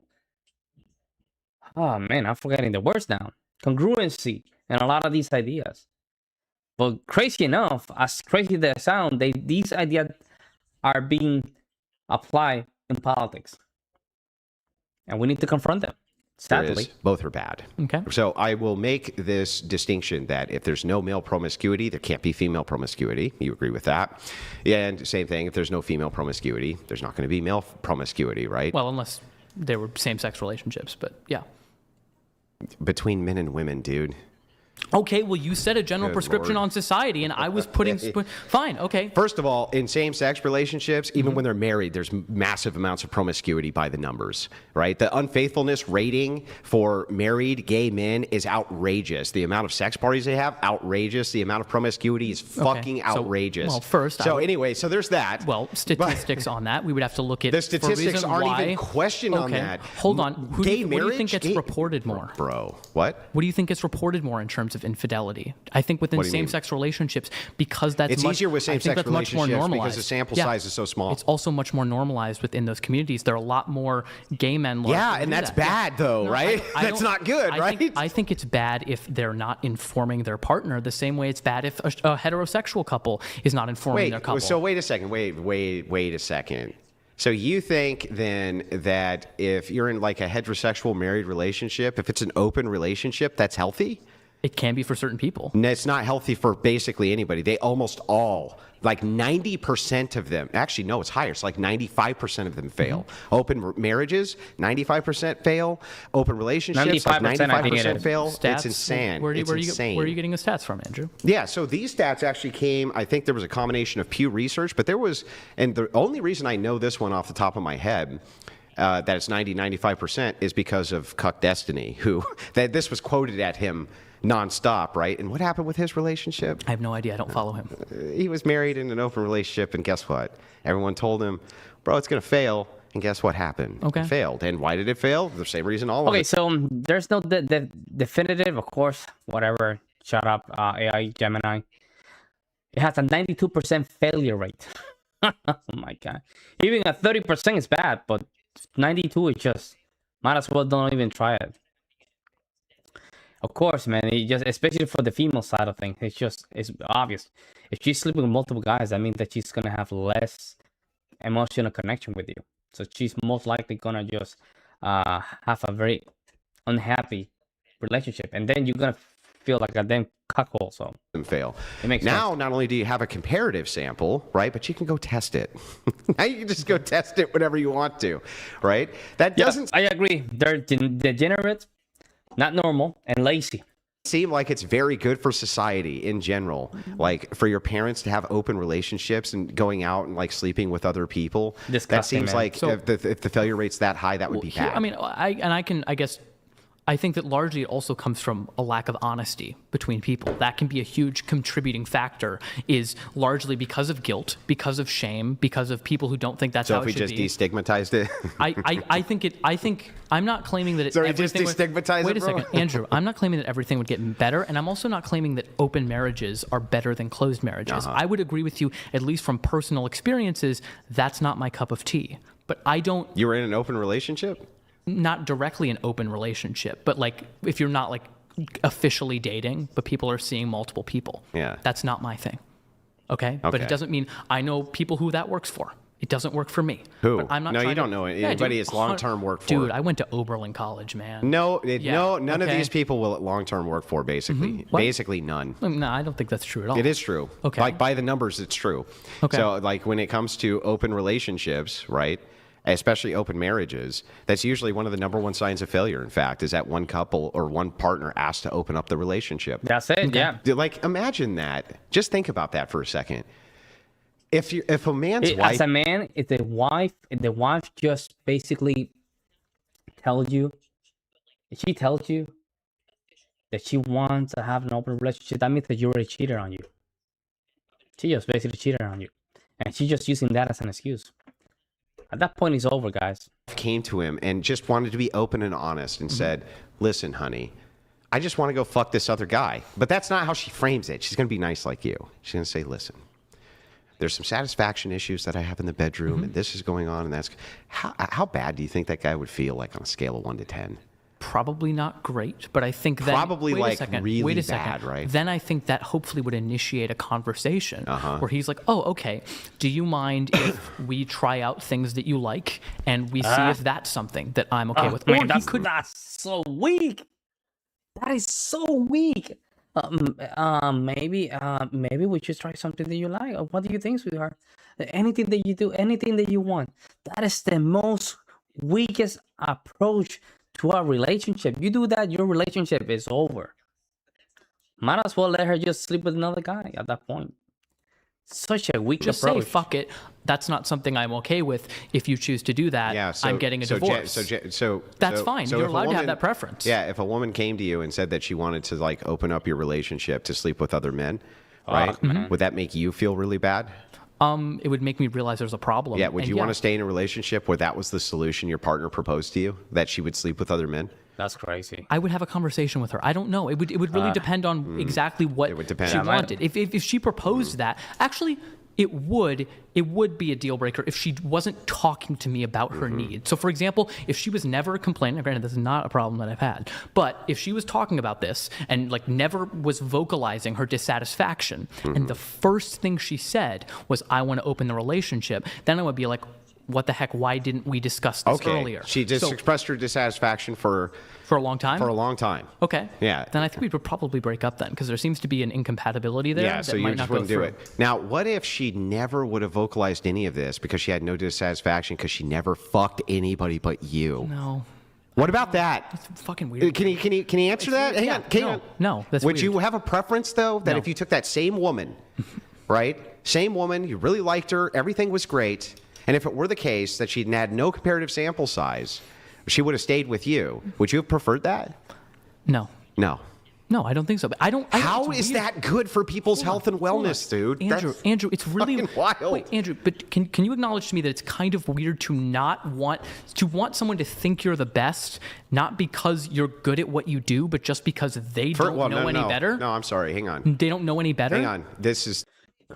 Oh man, I'm forgetting the words now. Congruency in a lot of these ideas. But crazy enough, as crazy as they sound, these ideas are being applied in politics. and we need to confront them. Sadly, both are bad. Okay. So I will make this distinction that if there's no male promiscuity, there can't be female promiscuity. You agree with that? And same thing, if there's no female promiscuity, there's not going to be male promiscuity, right? Well, unless they were same-sex relationships, but yeah. Between men and women, dude. Okay, well, you said a general Good prescription Lord. on society, and I was putting... Fine, okay. First of all, in same-sex relationships, even when they're married, there's massive amounts of promiscuity by the numbers, right? The unfaithfulness rating for married gay men is outrageous. The amount of sex parties they have, outrageous. The amount of promiscuity is fucking outrageous. Well, first... So anyway, so there's that. Well, statistics on that, we would have to look at... The statistics aren't even questioned on that. Hold on. What do you think gets gay- reported more? Bro, what? What do you think gets reported more in terms of infidelity? I think within What do you mean? same-sex relationships, because that's It's easier with same-sex much more relationships normalized. because the sample size is so small. It's also much more normalized within those communities. There are a lot more gay men. Yeah, and that's bad though, No, right? That's don't- not good, right? I think it's bad if they're not informing their partner the same way it's bad if a heterosexual couple is not informing their couple. So wait a second. Wait a second. So you think then that if you're in like a heterosexual married relationship, if it's an open relationship, that's healthy? It can be for certain people. No, it's not healthy for basically anybody. They almost all, like 90% of them, actually, no, it's higher. It's like 95% of them fail. Open marriages, 95% fail. Open relationships, like 95% I think it 95% is. fail. Stats, It's insane. Where are It's insane. you getting the stats from, Andrew? Yeah, so these stats actually came, I think there was a combination of Pew Research, but there was, and the only reason I know this one off the top of my head, that it's 95% is because of Cuck Destiny, who, that this was quoted at him nonstop, right? And what happened with his relationship? I have no idea. I don't follow him. He was married in an open relationship, and guess what? Everyone told him, bro, it's going to fail. And guess what happened? Okay. It failed. And why did it fail? The same reason all of Okay, it. so there's no definitive, of course, whatever. Shut up, AI, Gemini. It has a 92% failure rate. Oh my God. Even a 30% is bad, but 92 is just, might as well don't even try it. Of course, man, it just, especially for the female side of things, it's obvious. If she's sleeping with multiple guys, that means that she's going to have less emotional connection with you. So she's most likely going to just have a very unhappy relationship. And then you're going to feel like a damn cuckold. So fail. It makes now, sense. not only do you have a comparative sample, right, but you can go test it. Now you can just go test it whenever you want to, right? That doesn't I agree. They're degenerate, not normal, and lazy. seem like it's very good for society in general, like for your parents to have open relationships and going out and like sleeping with other people. That Disgusting, seems man. like So- if the failure rate's that high, that would be bad. I mean, I guess I think that largely it also comes from a lack of honesty between people. That can be a huge contributing factor, is largely because of guilt, because of shame, because of people who don't think that's so how if we it should just be. destigmatized it, I think I'm not claiming that it, So we just everything would- destigmatize Wait it, a bro? second, Andrew. I'm not claiming that everything would get better, and I'm also not claiming that open marriages are better than closed marriages. I would agree with you, at least from personal experiences. That's not my cup of tea. But I don't. you were in an open relationship? Not directly an open relationship, but like if you're not like officially dating, but people are seeing multiple people. Yeah. That's not my thing. Okay? But Okay. it doesn't mean I know people who that works for. It doesn't work for me. Who? But I'm not No, you trying don't to, know Yeah, anybody dude, it's long-term work for. Dude, I went to Oberlin College, man. No, Yeah, none of okay. these people will long-term work for, basically. What? Basically none. No, I don't think that's true at all. It is true. Okay. Like by the numbers, it's true. Okay. So like when it comes to open relationships, right? Especially open marriages, that's usually one of the number one signs of failure, in fact, is that one couple or one partner asked to open up the relationship. That's it. Yeah. Dude, like imagine that. Just think about that for a second. If a man's wife, As a man, if the wife just basically tells you, if she tells you that she wants to have an open relationship, that means that you already cheated on you. She just basically cheated on you, and she's just using that as an excuse. At that point, it's over, guys. came to him and just wanted to be open and honest and said, listen, honey, I just want to go fuck this other guy. But that's not how she frames it. She's going to be nice like you. She's going to say, listen, there's some satisfaction issues that I have in the bedroom and this is going on and that's... How bad do you think that guy would feel like on a scale of 1 to 10? Probably not great, but I think that Probably really bad, right? Then I think that hopefully would initiate a conversation where he's like, "Oh, okay. Do you mind if we try out things that you like and we see if that's something that I'm okay with?" Man, that's so weak. That is so weak. Maybe we should try something that you like. What do you think, sweetheart? Anything that you do, anything that you want. That is the most weakest approach to a relationship. You do that, your relationship is over. Might as well let her just sleep with another guy at that point. Such a weak just approach. Say, fuck it. That's not something I'm okay with. If you choose to do that, I'm getting a divorce. That's fine. You're allowed to have that preference. Yeah, if a woman came to you and said that she wanted to like open up your relationship to sleep with other men, right? Would that make you feel really bad? It would make me realize there's a problem. Yeah, would you want to stay in a relationship where that was the solution your partner proposed to you, that she would sleep with other men? That's crazy. I would have a conversation with her. I don't know. It would really depend on exactly what she wanted. If she proposed that, actually, it would be a deal breaker if she wasn't talking to me about her needs. So, for example, if she was never complaining, granted, this is not a problem that I've had, but if she was talking about this and like never was vocalizing her dissatisfaction, and the first thing she said was, "I want to open the relationship," then I would be like, what the heck? Why didn't we discuss this earlier? She just expressed her dissatisfaction for a long time? For a long time. Okay. Yeah. Then I think we would probably break up then, because there seems to be an incompatibility there. Yeah, so you just wouldn't do it. Now, what if she never would have vocalized any of this because she had no dissatisfaction because she never fucked anybody but you? No. What about that? It's fucking weird. Can you answer that? Hang on. No, that's Would weird. you have a preference, though, that if you took that same woman, right? Same woman, you really liked her, everything was great, and if it were the case that she had no comparative sample size, she would have stayed with you. Would you have preferred that? No. No. No, I don't think so. But How is that good for people's health and wellness, dude? Andrew, it's really wild. Wait, Andrew, but can you acknowledge to me that it's kind of weird to not want someone to think you're the best, not because you're good at what you do, but just because they don't know any better? No, I'm sorry. Hang on. They don't know any better? Hang on. This is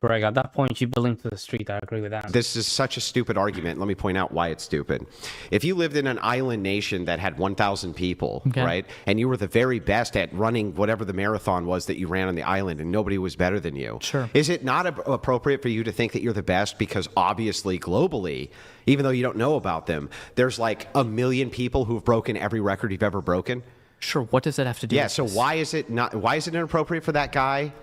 correct. At that point, you belong to the street. I agree with that. This is such a stupid argument. Let me point out why it's stupid. If you lived in an island nation that had 1,000 people, right, and you were the very best at running whatever the marathon was that you ran on the island and nobody was better than you, is it not appropriate for you to think that you're the best because obviously globally, even though you don't know about them, there's like 1 million people who've broken every record you've ever broken? Sure. What does that have to do with so this? why is it inappropriate for that guy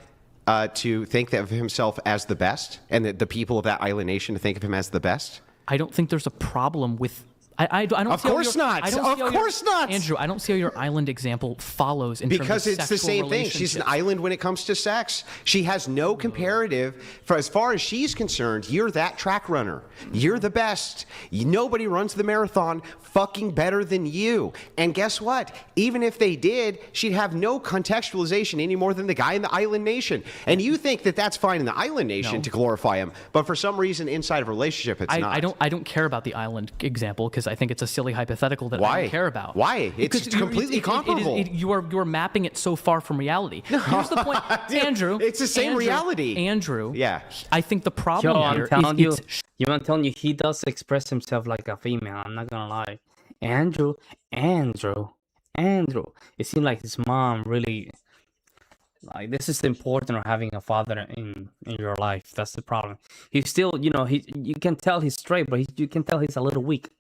to think of himself as the best, and the people of that island nation to think of him as the best? I don't think there's a problem with. I don't. Of course not. Of course not. Andrew, I don't see how your island example follows in terms of because it's the same thing. She's an island when it comes to sex. She has no comparative. For as far as she's concerned, you're that track runner. You're the best. Nobody runs the marathon fucking better than you. And guess what? Even if they did, she'd have no contextualization any more than the guy in the island nation. And you think that that's fine in the island nation to glorify him, but for some reason inside of a relationship, it's not. I don't care about the island example because I think it's a silly hypothetical that I don't care about. Why? It's completely comparable. You are mapping it so far from reality. Here's the point, Andrew. It's the same reality. Andrew. Yeah. I think the problem here is I'm telling you, he does express himself like a female. I'm not gonna lie. Andrew. It seems like his mom really. Like, this is the importance of having a father in your life. That's the problem. He's still, you can tell he's straight, but you can tell he's a little weak.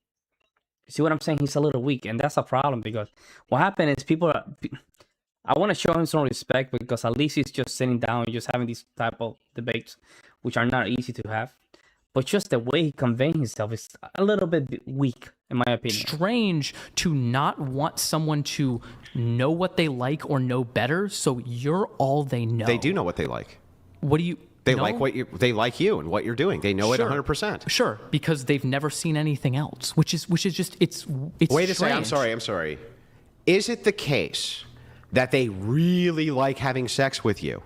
You see what I'm saying? He's a little weak, and that's a problem because what happened is I want to show him some respect because at least he's just sitting down and just having these type of debates, which are not easy to have. But just the way he conveys himself is a little bit weak, in my opinion. Strange to not want someone to know what they like or know better, so you're all they know. They do know what they like. What do you? They like you and what you're doing. They know it 100%. Sure, because they've never seen anything else, which is just it's. Wait a second. I'm sorry. Is it the case that they really like having sex with you?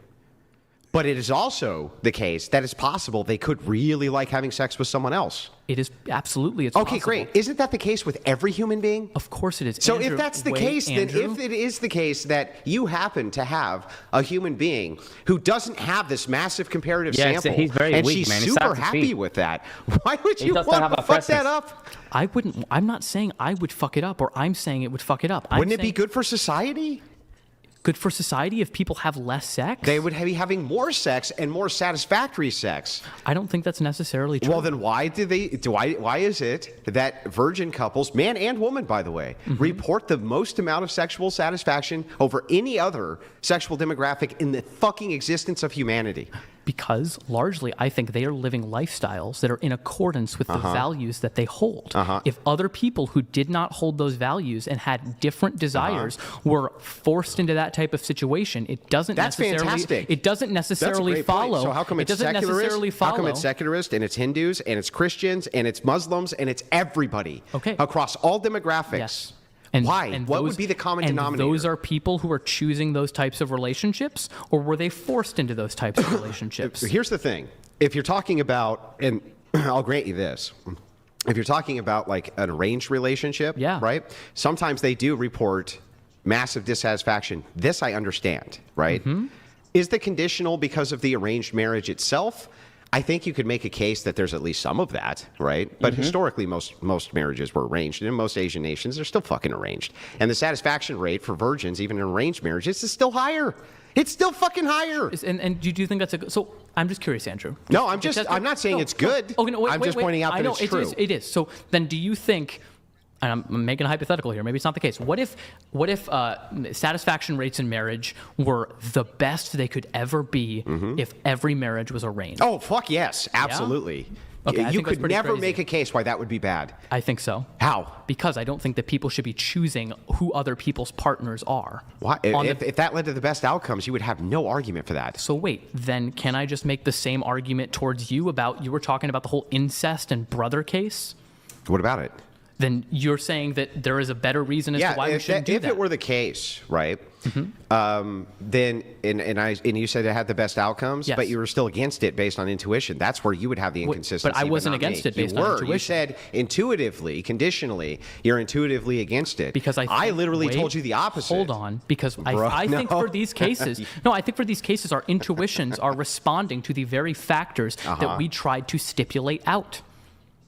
But it is also the case that it's possible they could really like having sex with someone else. It is absolutely. It's okay, possible. great. Isn't that the case with every human being? Of course it is. So Andrew, if that's the wait, case, Andrew? then if it is the case that you happen to have a human being who doesn't have this massive comparative sample, he's very and weak, she's man. It's super sad to happy see. with that, why would you doesn't want have to a fuck that presence. up? I wouldn't. I'm not saying I would fuck it up, or I'm saying it would fuck it up. Wouldn't it be good for society? Good for society if people have less sex? They would be having more sex and more satisfactory sex. I don't think that's necessarily true. Well, then why is it that virgin couples, man and woman, by the way, report the most amount of sexual satisfaction over any other sexual demographic in the fucking existence of humanity? Because largely, I think they are living lifestyles that are in accordance with the values that they hold. If other people who did not hold those values and had different desires were forced into that type of situation, it doesn't fantastic. It doesn't That's a necessarily great point. follow. So how come it it's doesn't necessarily secularist? follow. How come it's secularist and it's Hindus and it's Christians and it's Muslims and it's everybody across all demographics? Yes. Why? And what those, would be the common and denominator? those are people who are choosing those types of relationships, or were they forced into those types of relationships? Here's the thing. If you're talking about, and I'll grant you this, if you're talking about like an arranged relationship, right? Sometimes they do report massive dissatisfaction. This I understand, right? Is the conditional because of the arranged marriage itself? I think you could make a case that there's at least some of that, right? But historically, most marriages were arranged, and in most Asian nations, they're still fucking arranged. And the satisfaction rate for virgins, even in arranged marriages, is still higher. It's still fucking higher. And do you think that's a good? So I'm just curious, Andrew. No, I'm not saying it's good. Okay, no, wait, I'm just pointing out that it's true. It is. So then, do you think? And I'm making a hypothetical here. Maybe it's not the case. What if satisfaction rates in marriage were the best they could ever be if every marriage was arranged? Oh, fuck yes. Absolutely. Okay, you could never crazy. make a case why that would be bad. I think so. How? Because I don't think that people should be choosing who other people's partners are. Why? If that led to the best outcomes, you would have no argument for that. So wait, then can I just make the same argument towards you about, you were talking about the whole incest and brother case? What about it? Then you're saying that there is a better reason as to why we shouldn't do that. If it were the case, right, then, and you said it had the best outcomes, but you were still against it based on intuition. That's where you would have the inconsistency. But I wasn't against it based on intuition. You said intuitively, conditionally, you're intuitively against it. Because I literally told you the opposite. Hold on, because I think for these cases, I think for these cases, our intuitions are responding to the very factors that we tried to stipulate out.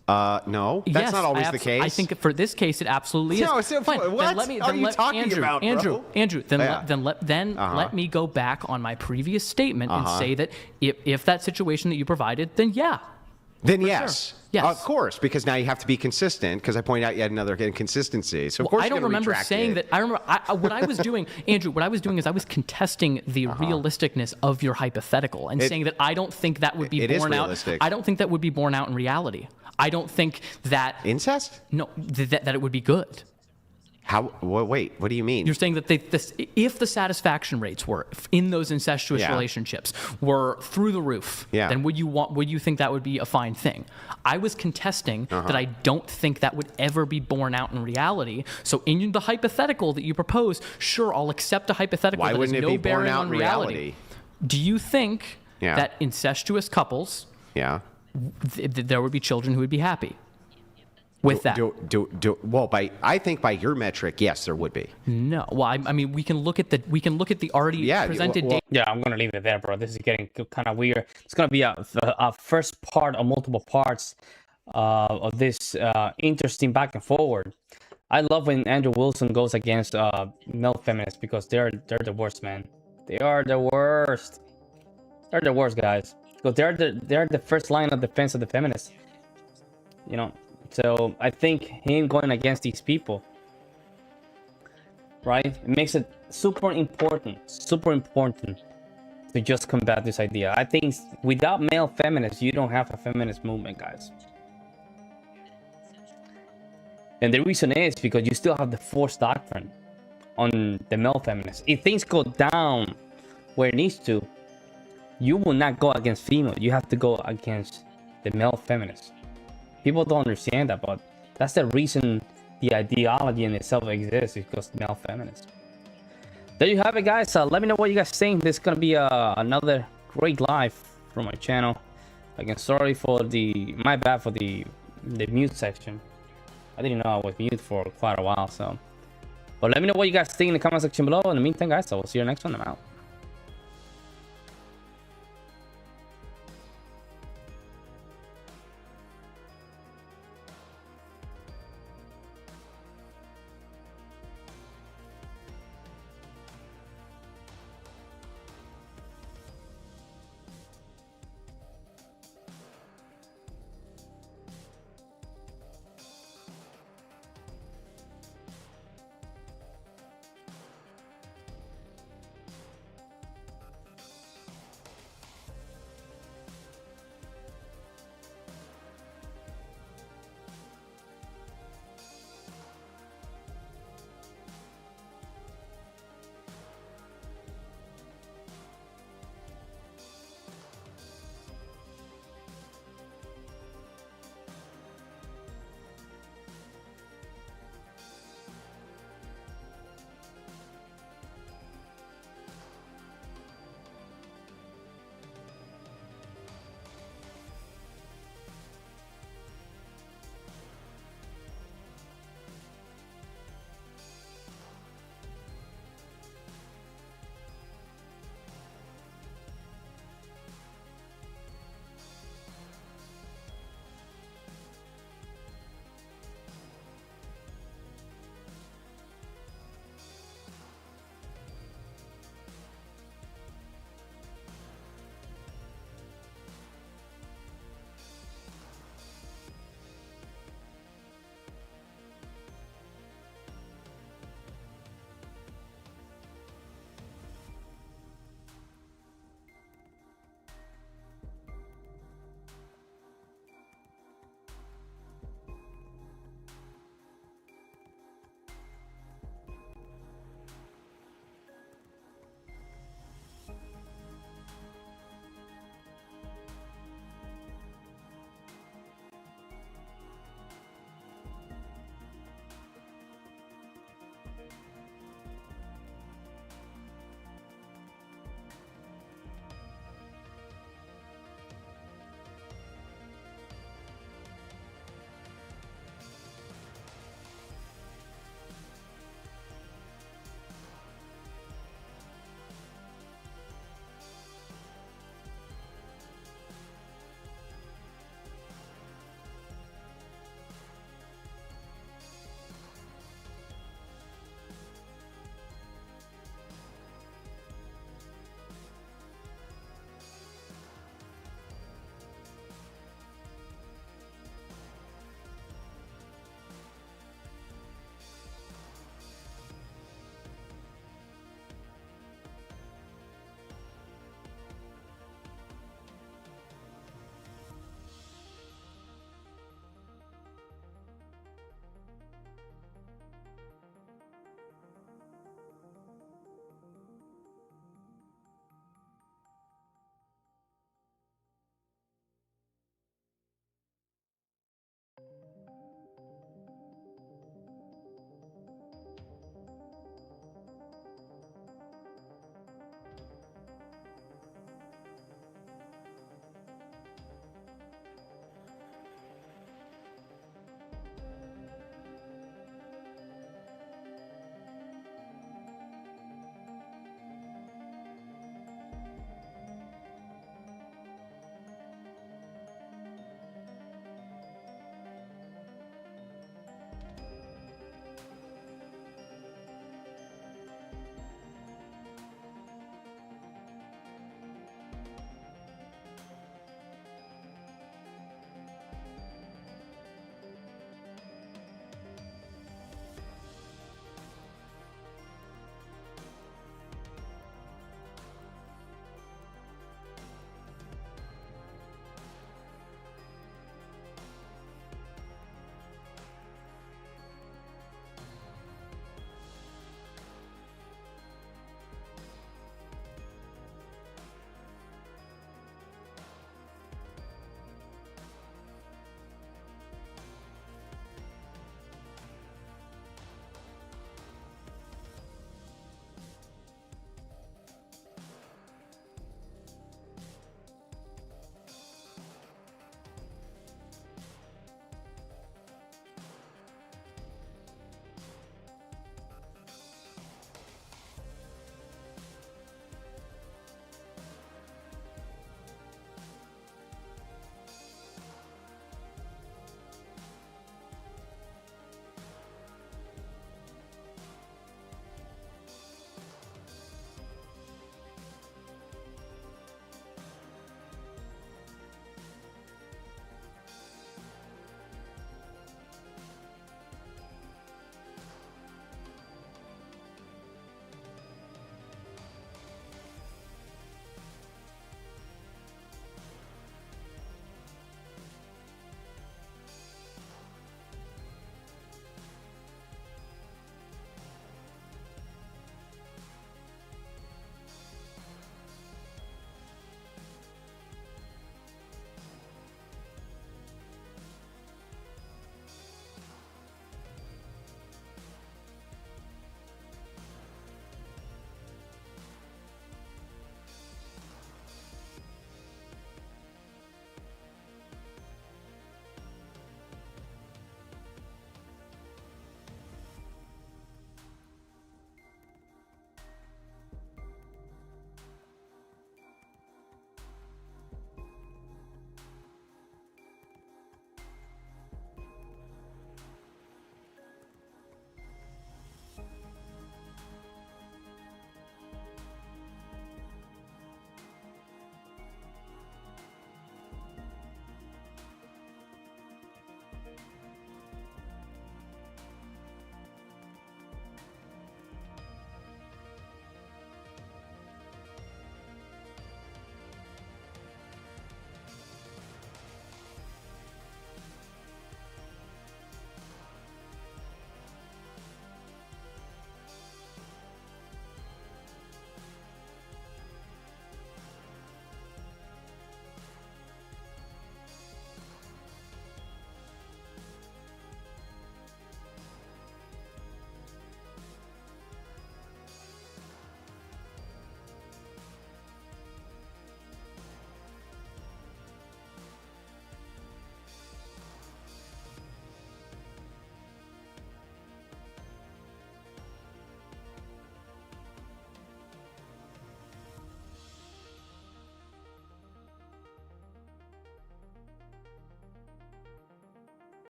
No, that's not always the case. I think for this case, it absolutely is. No, so fine. what are you talking about, bro? Andrew, let me go back on my previous statement and say that if that situation that you provided, then yeah. Then yes. Sure. Yes. Of course, because now you have to be consistent, because I pointed out you had another inconsistency. So of course I don't remember saying that. I remember what I was doing, Andrew, what I was doing is I was contesting the realisticness of your hypothetical and saying that I don't think that would be borne out. I don't think that would be borne out in reality. I don't think that incest? No, that it would be good. How? Well, wait. What do you mean? You're saying that if the satisfaction rates were in those incestuous relationships were through the roof, then would you think that would be a fine thing? I was contesting that I don't think that would ever be borne out in reality. So in the hypothetical that you propose, sure, I'll accept a hypothetical that has no bearing on reality. Do you think that incestuous couples, there would be children who would be happy with that? Well, I think by your metric, yes, there would be. No, well, I mean, we can look at the already presented data. Yeah, I'm gonna leave it there, bro. This is getting kind of weird. It's gonna be a first part of multiple parts of this interesting back and forward. I love when Andrew Wilson goes against male feminists because they're the worst, man. They are the worst. They're the worst, guys. Because they're the first line of defense of the feminists. You know. So I think him going against these people, right? It makes it super important to just combat this idea. I think without male feminists, you don't have a feminist movement, guys. And the reason is because you still have the forced doctrine on the male feminists. If things go down where it needs to, you will not go against female. You have to go against the male feminists. People don't understand that, but that's the reason the ideology in itself exists, is because male feminists. There you have it, guys. Let me know what you guys think. This is going to be another great live from my channel. Again, sorry for my bad for the mute section. I didn't know I was mute for quite a while, so. But let me know what you guys think in the comment section below. In the meantime, guys, I will see you next one. I'm out.